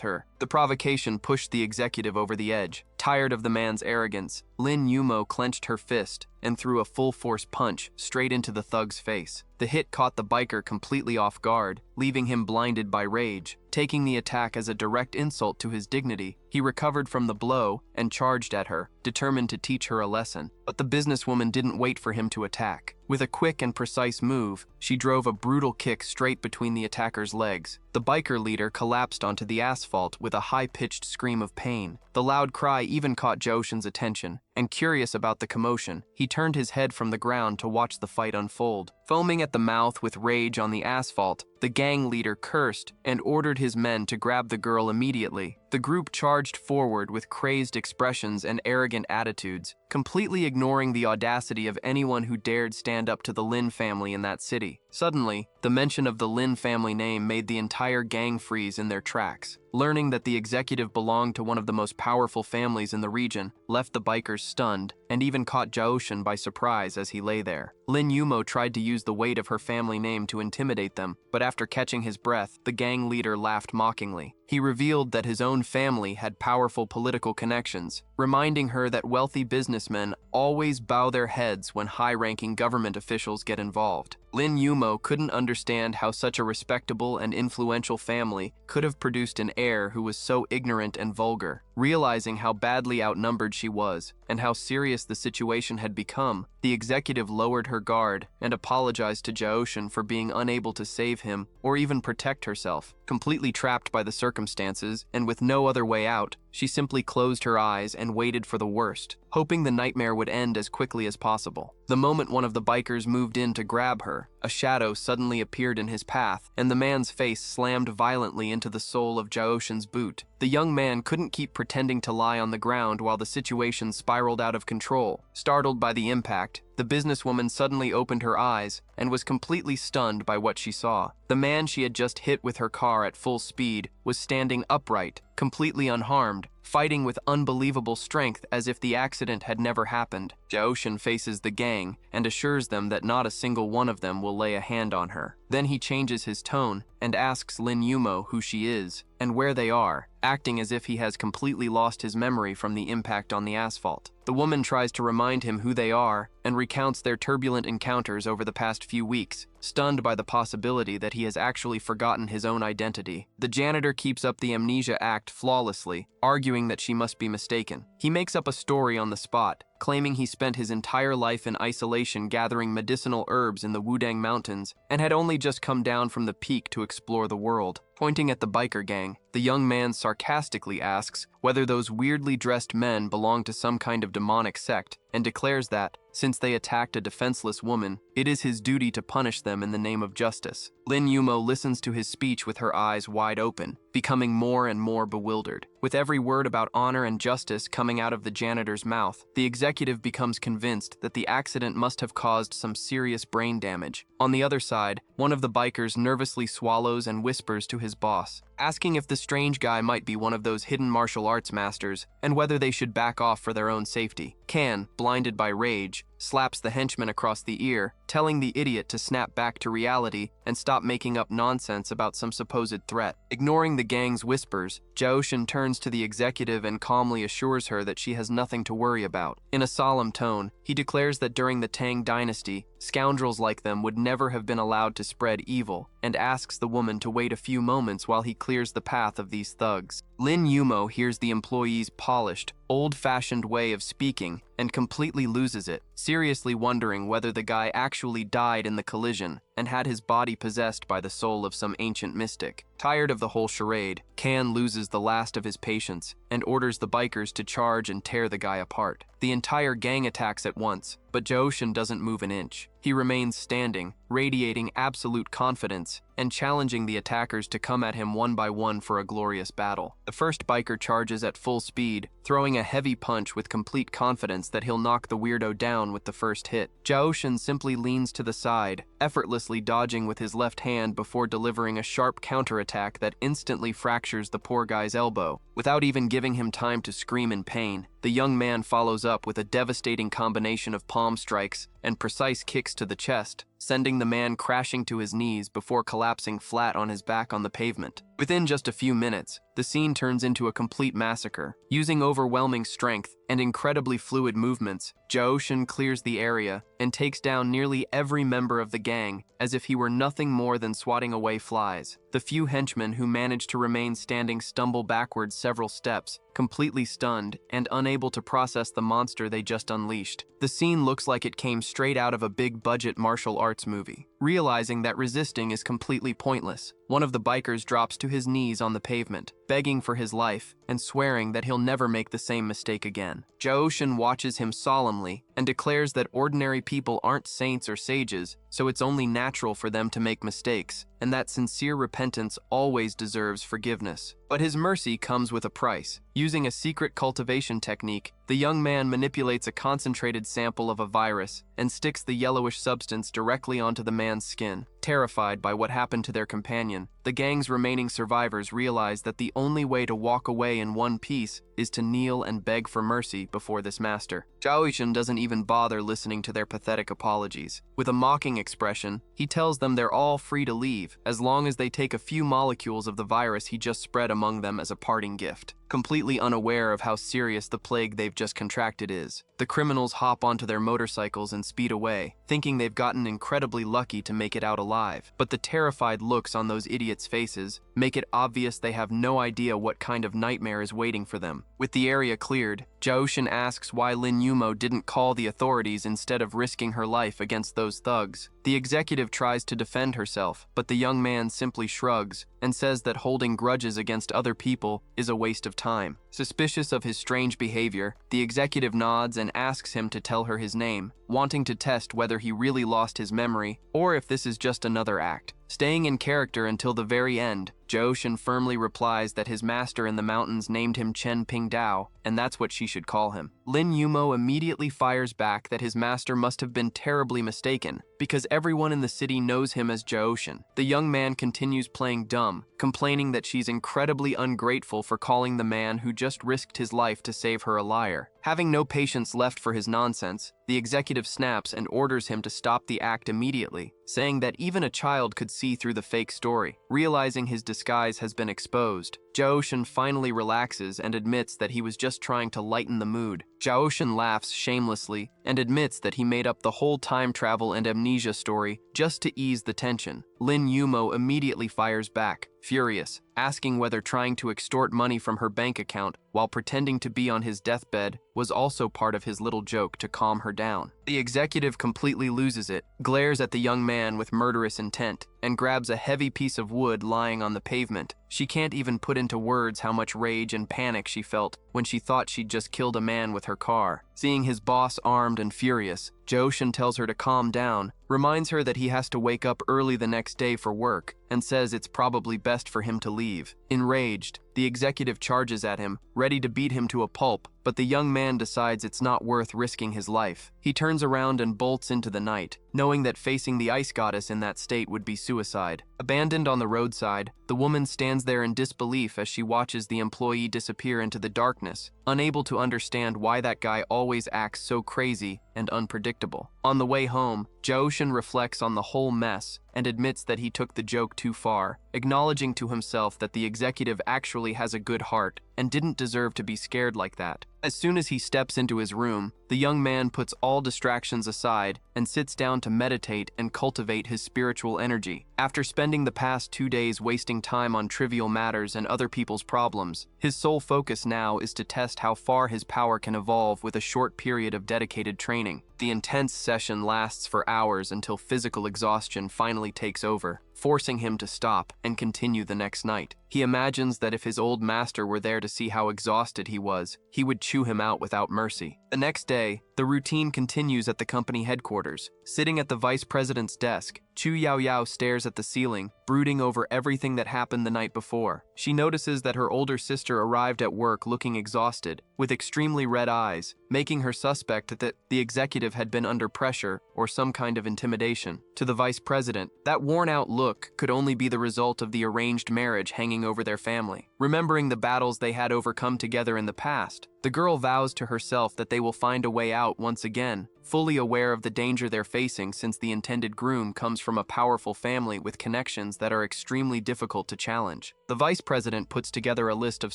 her. The provocation pushed the executive over the edge. Tired of the man's arrogance, Lin Yumo clenched her fist and threw a full-force punch straight into the thug's face. The hit caught the biker completely off guard, leaving him blinded by rage. Taking the attack as a direct insult to his dignity, he recovered from the blow and charged at her, determined to teach her a lesson. But the businesswoman didn't wait for him to attack. With a quick and precise move, she drove a brutal kick straight between the attacker's legs. The biker leader collapsed onto the asphalt with a high-pitched scream of pain. The loud cry even caught Jooshin's attention, and curious about the commotion, he turned his head from the ground to watch the fight unfold. Foaming at the mouth with rage on the asphalt, the gang leader cursed and ordered his men to grab the girl immediately. The group charged forward with crazed expressions and arrogant attitudes, completely ignoring the audacity of anyone who dared stand up to the Lin family in that city. Suddenly, the mention of the Lin family name made the entire gang freeze in their tracks. Learning that the executive belonged to one of the most powerful families in the region left the bikers stunned and even caught Jaoshin by surprise as he lay there. Lin Yumo tried to use the weight of her family name to intimidate them, but after catching his breath, the gang leader laughed mockingly. He revealed that his own family had powerful political connections, reminding her that wealthy businessmen always bow their heads when high-ranking government officials get involved. Lin Yumo couldn't understand how such a respectable and influential family could have produced an heir who was so ignorant and vulgar. Realizing how badly outnumbered she was and how serious the situation had become, the executive lowered her guard and apologized to Jaoshin for being unable to save him or even protect herself. Completely trapped by the circumstances and with no other way out, she simply closed her eyes and waited for the worst, hoping the nightmare would end as quickly as possible. The moment one of the bikers moved in to grab her, a shadow suddenly appeared in his path, and the man's face slammed violently into the sole of Jaoshin's boot. The young man couldn't keep pretending to lie on the ground while the situation spiraled out of control. Startled by the impact, the businesswoman suddenly opened her eyes and was completely stunned by what she saw. The man she had just hit with her car at full speed was standing upright, completely unharmed, fighting with unbelievable strength as if the accident had never happened. Jaoshin faces the gang and assures them that not a single one of them will lay a hand on her. Then he changes his tone and asks Lin Yumo who she is and where they are, acting as if he has completely lost his memory from the impact on the asphalt. The woman tries to remind him who they are and recounts their turbulent encounters over the past few weeks, stunned by the possibility that he has actually forgotten his own identity. The janitor keeps up the amnesia act flawlessly, arguing that she must be mistaken. He makes up a story on the spot, claiming he spent his entire life in isolation gathering medicinal herbs in the Wudang Mountains and had only just come down from the peak to explore the world. Pointing at the biker gang, the young man sarcastically asks whether those weirdly dressed men belong to some kind of demonic sect and declares that, since they attacked a defenseless woman, it is his duty to punish them in the name of justice. Lin Yumo listens to his speech with her eyes wide open, becoming more and more bewildered. With every word about honor and justice coming out of the janitor's mouth, the executive becomes convinced that the accident must have caused some serious brain damage. On the other side, one of the bikers nervously swallows and whispers to his boss, asking if the strange guy might be one of those hidden martial arts masters and whether they should back off for their own safety. Kan, blinded by rage, slaps the henchman across the ear, telling the idiot to snap back to reality and stop making up nonsense about some supposed threat. Ignoring the gang's whispers, Jaoshin turns to the executive and calmly assures her that she has nothing to worry about. In a solemn tone, he declares that during the Tang dynasty, scoundrels like them would never have been allowed to spread evil, and asks the woman to wait a few moments while he clears the path of these thugs. Lin Yumo hears the employee's polished, old-fashioned way of speaking and completely loses it, seriously wondering whether the guy actually died in the collision and had his body possessed by the soul of some ancient mystic. Tired of the whole charade, Kan loses the last of his patience and orders the bikers to charge and tear the guy apart. The entire gang attacks at once, but Jaoshin doesn't move an inch. He remains standing, radiating absolute confidence, and challenging the attackers to come at him one by one for a glorious battle. The first biker charges at full speed, throwing a heavy punch with complete confidence that he'll knock the weirdo down with the first hit. Jaoshin simply leans to the side, effortlessly dodging with his left hand before delivering a sharp counterattack that instantly fractures the poor guy's elbow. Without even giving him time to scream in pain, the young man follows up with a devastating combination of palm strikes and precise kicks to the chest, sending the man crashing to his knees before collapsing flat on his back on the pavement. Within just a few minutes, the scene turns into a complete massacre. Using overwhelming strength and incredibly fluid movements, Jaoshin clears the area and takes down nearly every member of the gang as if he were nothing more than swatting away flies. The few henchmen who manage to remain standing stumble backwards several steps, completely stunned and unable to process the monster they just unleashed. The scene looks like it came straight out of a big-budget martial arts movie. Realizing that resisting is completely pointless, one of the bikers drops to his knees on the pavement, begging for his life and swearing that he'll never make the same mistake again. Jaoshin watches him solemnly and declares that ordinary people aren't saints or sages, so it's only natural for them to make mistakes, and that sincere repentance always deserves forgiveness. But his mercy comes with a price. Using a secret cultivation technique, the young man manipulates a concentrated sample of a virus and sticks the yellowish substance directly onto the man's skin. Terrified by what happened to their companion, the gang's remaining survivors realize that the only way to walk away in one piece is to kneel and beg for mercy before this master. Zhao doesn't even bother listening to their pathetic apologies. With a mocking expression, he tells them they're all free to leave, as long as they take a few molecules of the virus he just spread among them as a parting gift. Completely unaware of how serious the plague they've just contracted is, the criminals hop onto their motorcycles and speed away, thinking they've gotten incredibly lucky to make it out alive. But the terrified looks on those idiots' faces make it obvious they have no idea what kind of nightmare is waiting for them. With the area cleared, Zhao asks why Lin Yumo didn't call the authorities instead of risking her life against those thugs. The executive tries to defend herself, but the young man simply shrugs and says that holding grudges against other people is a waste of time. Suspicious of his strange behavior, the executive nods and asks him to tell her his name, wanting to test whether he really lost his memory or if this is just another act. Staying in character until the very end, Zhao firmly replies that his master in the mountains named him Chen Pingdao, and that's what she should call him. Lin Yumo immediately fires back that his master must have been terribly mistaken, because everyone in the city knows him as Zhao. The young man continues playing dumb, complaining that she's incredibly ungrateful for calling the man who just risked his life to save her a liar. Having no patience left for his nonsense, the executive snaps and orders him to stop the act immediately, saying that even a child could see through the fake story. Realizing his disguise has been exposed, Zhao finally relaxes and admits that he was just trying to lighten the mood. Zhao laughs shamelessly and admits that he made up the whole time travel and amnesia story just to ease the tension. Lin Yumo immediately fires back, furious, asking whether trying to extort money from her bank account while pretending to be on his deathbed was also part of his little joke to calm her down. The executive completely loses it, glares at the young man with murderous intent, and grabs a heavy piece of wood lying on the pavement. She can't even put into words how much rage and panic she felt when she thought she'd just killed a man with her car. Seeing his boss armed and furious, Zhao tells her to calm down, reminds her that he has to wake up early the next day for work, and says it's probably best for him to leave. Enraged, the executive charges at him, ready to beat him to a pulp, but the young man decides it's not worth risking his life. He turns around and bolts into the night, knowing that facing the ice goddess in that state would be suicide. Abandoned on the roadside, the woman stands there in disbelief as she watches the employee disappear into the darkness, unable to understand why that guy always acts so crazy and unpredictable. On the way home, Zhao reflects on the whole mess and admits that he took the joke too far, acknowledging to himself that the executive actually has a good heart and didn't deserve to be scared like that. As soon as he steps into his room, the young man puts all distractions aside and sits down to meditate and cultivate his spiritual energy. After spending the past 2 days wasting time on trivial matters and other people's problems, his sole focus now is to test how far his power can evolve with a short period of dedicated training. The intense session lasts for hours until physical exhaustion finally takes over, forcing him to stop and continue the next night. He imagines that if his old master were there to see how exhausted he was, he would chew him out without mercy. The next day, the routine continues at the company headquarters. Sitting at the vice president's desk, Chu Yaoyao stares at the ceiling, brooding over everything that happened the night before. She notices that her older sister arrived at work looking exhausted, with extremely red eyes, making her suspect that the executive had been under pressure or some kind of intimidation. To the vice president, that worn-out look could only be the result of the arranged marriage hanging over their family. Remembering the battles they had overcome together in the past, the girl vows to herself that they will find a way out once again, fully aware of the danger they're facing since the intended groom comes from a powerful family with connections that are extremely difficult to challenge. The vice president puts together a list of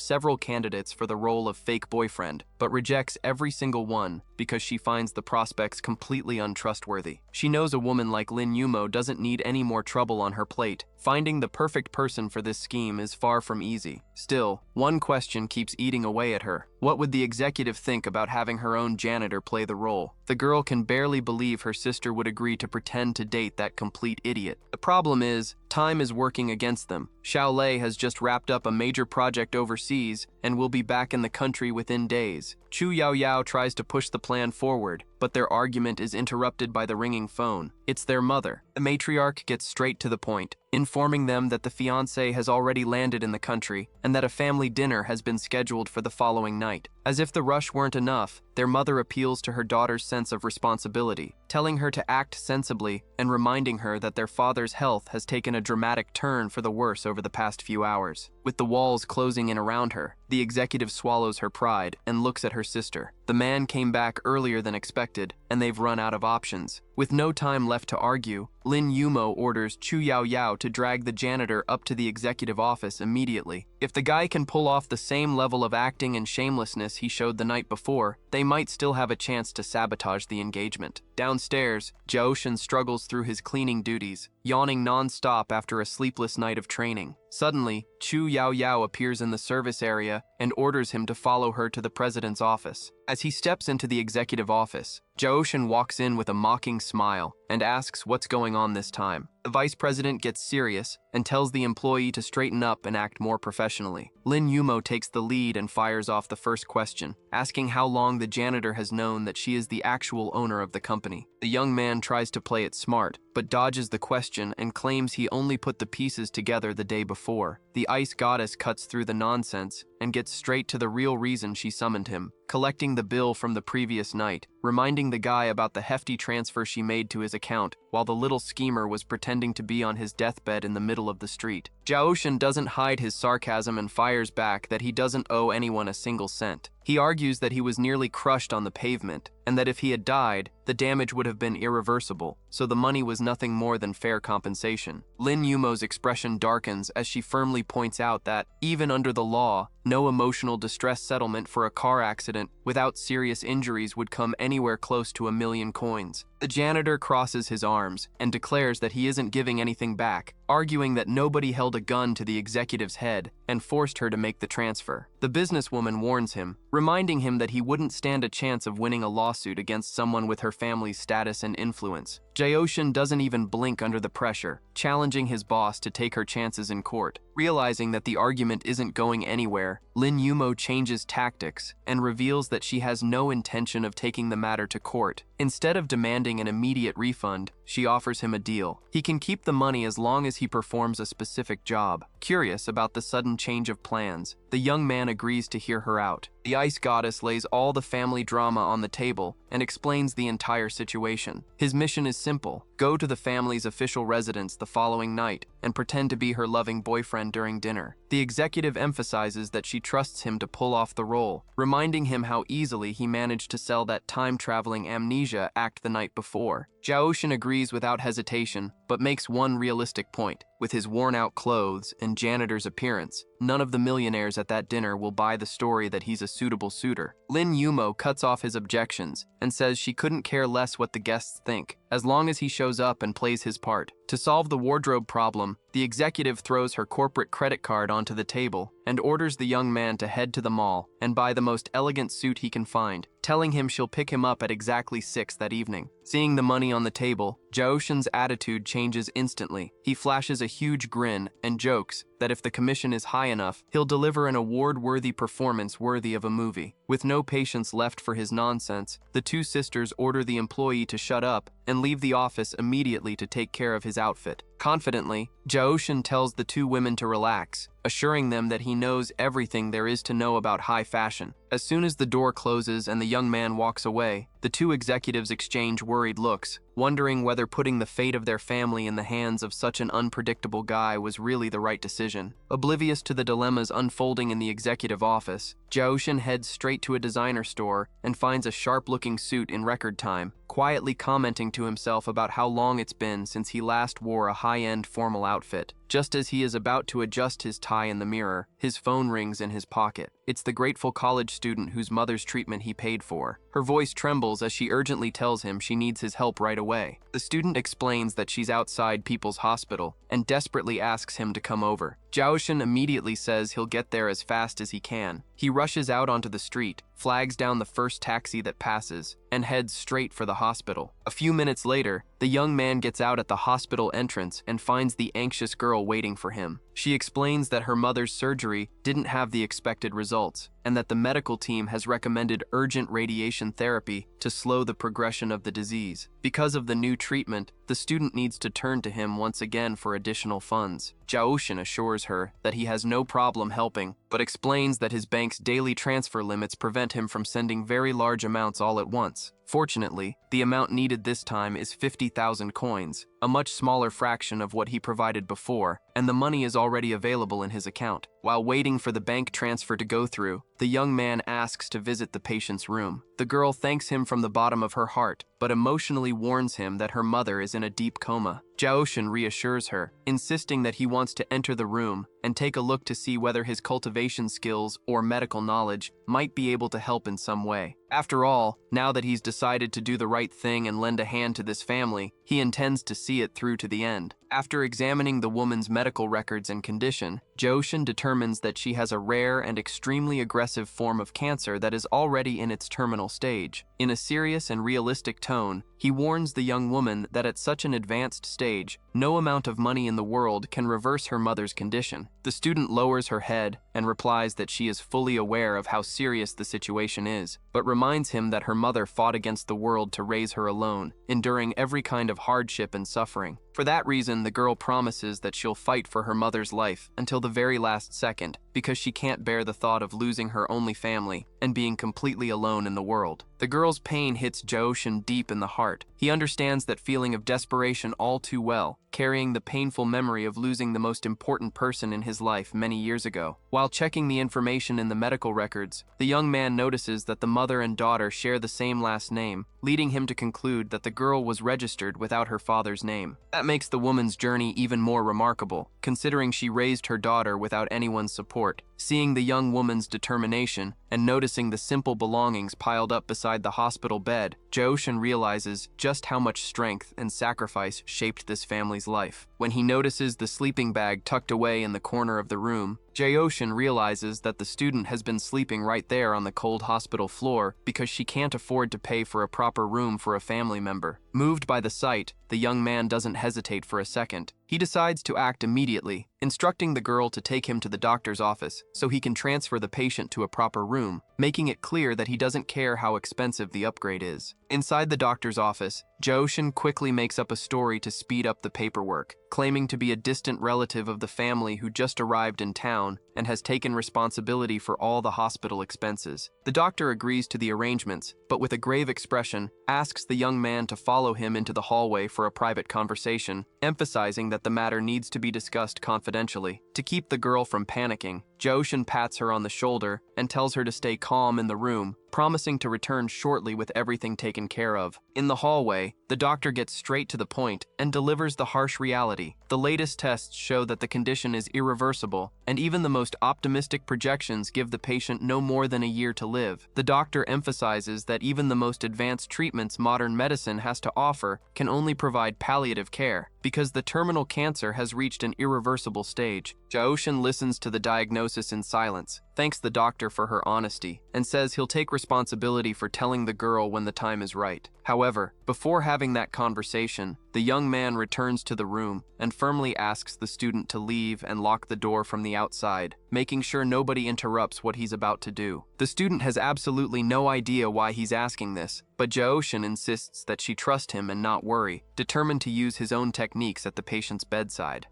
several candidates for the role of fake boyfriend, but rejects every single one because she finds the prospects completely untrustworthy. She knows a woman like Lin Yumo doesn't need any more trouble on her plate. Finding the perfect person for this scheme is far from easy. Still, one question keeps eating away at her. What would the executive think about having her own janitor play the role? The girl can barely believe her sister would agree to pretend to date that complete idiot. The problem is, time is working against them. Xiao Lei has just wrapped up a major project overseas and will be back in the country within days. Chu Yaoyao tries to push the plan forward, but their argument is interrupted by the ringing phone. It's their mother. The matriarch gets straight to the point, informing them that the fiancé has already landed in the country and that a family dinner has been scheduled for the following night. As if the rush weren't enough, their mother appeals to her daughter's sense of responsibility, telling her to act sensibly and reminding her that their father's health has taken a dramatic turn for the worse over the past few hours. With the walls closing in around her, the executive swallows her pride and looks at her sister. The man came back earlier than expected, and they've run out of options. With no time left to argue, Lin Yumo orders Chu Yao Yao to drag the janitor up to the executive office immediately. If the guy can pull off the same level of acting and shamelessness he showed the night before, they might still have a chance to sabotage the engagement. Downstairs, Jaoshin struggles through his cleaning duties, yawning non-stop after a sleepless night of training. Suddenly, Chu Yao Yao appears in the service area and orders him to follow her to the president's office. As he steps into the executive office, Jaoshin walks in with a mocking smile and asks what's going on this time. The vice president gets serious and tells the employee to straighten up and act more professionally. Lin Yumo takes the lead and fires off the first question, asking how long the janitor has known that she is the actual owner of the company. The young man tries to play it smart, but dodges the question and claims he only put the pieces together the day before. The ice goddess cuts through the nonsense and gets straight to the real reason she summoned him, collecting the bill from the previous night, reminding the guy about the hefty transfer she made to his account while the little schemer was pretending to be on his deathbed in the middle of the street. Jaoshin doesn't hide his sarcasm and fires back that he doesn't owe anyone a single cent. He argues that he was nearly crushed on the pavement, and that if he had died, the damage would have been irreversible, so the money was nothing more than fair compensation. Lin Yumo's expression darkens as she firmly points out that, even under the law, no emotional distress settlement for a car accident without serious injuries would come anywhere close to 1,000,000 coins. The janitor crosses his arms and declares that he isn't giving anything back, arguing that nobody held a gun to the executive's head and forced her to make the transfer. The businesswoman warns him, reminding him that he wouldn't stand a chance of winning a lawsuit against someone with her family's status and influence. Jaoshin doesn't even blink under the pressure, challenging his boss to take her chances in court. Realizing that the argument isn't going anywhere, Lin Yumo changes tactics and reveals that she has no intention of taking the matter to court. Instead of demanding an immediate refund, she offers him a deal. He can keep the money as long as he performs a specific job. Curious about the sudden change of plans, the young man agrees to hear her out. The ice goddess lays all the family drama on the table and explains the entire situation. His mission is simple: go to the family's official residence the following night and pretend to be her loving boyfriend during dinner. The executive emphasizes that she trusts him to pull off the role, reminding him how easily he managed to sell that time-traveling amnesia act the night before. Jaoshin agrees without hesitation, but makes one realistic point. With his worn-out clothes and janitor's appearance, none of the millionaires at that dinner will buy the story that he's a suitable suitor. Lin Yumo cuts off his objections and says she couldn't care less what the guests think, as long as he shows up and plays his part. To solve the wardrobe problem, the executive throws her corporate credit card onto the table and orders the young man to head to the mall and buy the most elegant suit he can find, telling him she'll pick him up at exactly 6 that evening. Seeing the money on the table, Jaoshin's attitude changes instantly. He flashes a huge grin and jokes that if the commission is high enough, he'll deliver an award-worthy performance worthy of a movie. With no patience left for his nonsense, the two sisters order the employee to shut up and leave the office immediately to take care of his outfit. Confidently, Jaoshin tells the two women to relax, assuring them that he knows everything there is to know about high fashion. As soon as the door closes and the young man walks away, the two executives exchange worried looks, wondering whether putting the fate of their family in the hands of such an unpredictable guy was really the right decision. Oblivious to the dilemmas unfolding in the executive office, Jaoshin heads straight to a designer store and finds a sharp-looking suit in record time, quietly commenting to himself about how long it's been since he last wore a high-end formal outfit. Just as he is about to adjust his tie in the mirror, his phone rings in his pocket. It's the grateful college student whose mother's treatment he paid for. Her voice trembles as she urgently tells him she needs his help right away. The student explains that she's outside People's Hospital and desperately asks him to come over. Jaoshin immediately says he'll get there as fast as he can. He rushes out onto the street, flags down the first taxi that passes, and heads straight for the hospital. A few minutes later, the young man gets out at the hospital entrance and finds the anxious girl waiting for him. She explains that her mother's surgery didn't have the expected results, and that the medical team has recommended urgent radiation therapy to slow the progression of the disease. Because of the new treatment, the student needs to turn to him once again for additional funds. Jaoshin assures her that he has no problem helping, but explains that his bank's daily transfer limits prevent him from sending very large amounts all at once. Fortunately, the amount needed this time is 50,000 coins, a much smaller fraction of what he provided before, and the money is already available in his account. While waiting for the bank transfer to go through, the young man asks to visit the patient's room. The girl thanks him from the bottom of her heart, but emotionally warns him that her mother is in a deep coma. Jaoshin reassures her, insisting that he wants to enter the room and take a look to see whether his cultivation skills or medical knowledge might be able to help in some way. After all, now that he's decided to do the right thing and lend a hand to this family, he intends to see it through to the end. After examining the woman's medical records and condition, Jaoshin determines that she has a rare and extremely aggressive form of cancer that is already in its terminal stage. In a serious and realistic tone, he warns the young woman that at such an advanced stage, no amount of money in the world can reverse her mother's condition. The student lowers her head and replies that she is fully aware of how serious the situation is, but reminds him that her mother fought against the world to raise her alone, enduring every kind of hardship and suffering. For that reason, the girl promises that she'll fight for her mother's life until the very last second, because she can't bear the thought of losing her only family and being completely alone in the world. The girl's pain hits Jaoshin deep in the heart. He understands that feeling of desperation all too well, carrying the painful memory of losing the most important person in his life many years ago. While checking the information in the medical records, the young man notices that the mother and daughter share the same last name, leading him to conclude that the girl was registered without her father's name. That makes the woman's journey even more remarkable, considering she raised her daughter without anyone's support. Seeing the young woman's determination and noticing the simple belongings piled up beside the hospital bed, Jaoshin realizes just how much strength and sacrifice shaped this family's life. When he notices the sleeping bag tucked away in the corner of the room, Jaoshin realizes that the student has been sleeping right there on the cold hospital floor because she can't afford to pay for a proper room for a family member. Moved by the sight, the young man doesn't hesitate for a second. He decides to act immediately, instructing the girl to take him to the doctor's office so he can transfer the patient to a proper room, making it clear that he doesn't care how expensive the upgrade is. Inside the doctor's office, Jaoshin quickly makes up a story to speed up the paperwork, claiming to be a distant relative of the family who just arrived in town and has taken responsibility for all the hospital expenses. The doctor agrees to the arrangements, but with a grave expression, asks the young man to follow him into the hallway for a private conversation, emphasizing that the matter needs to be discussed confidentially. To keep the girl from panicking, Jaoshin pats her on the shoulder and tells her to stay calm in the room, promising to return shortly with everything taken care of. In the hallway, the doctor gets straight to the point and delivers the harsh reality. The latest tests show that the condition is irreversible, and even the most optimistic projections give the patient no more than a year to live. The doctor emphasizes that even the most advanced treatments modern medicine has to offer can only provide palliative care, because the terminal cancer has reached an irreversible stage. Jaoshin listens to the diagnosis in silence, thanks the doctor for her honesty, and says he'll take responsibility for telling the girl when the time is right. However, before having that conversation, the young man returns to the room and firmly asks the student to leave and lock the door from the outside, making sure nobody interrupts what he's about to do. The student has absolutely no idea why he's asking this, but Jaoshin insists that she trust him and not worry, determined to use his own techniques at the patient's bedside.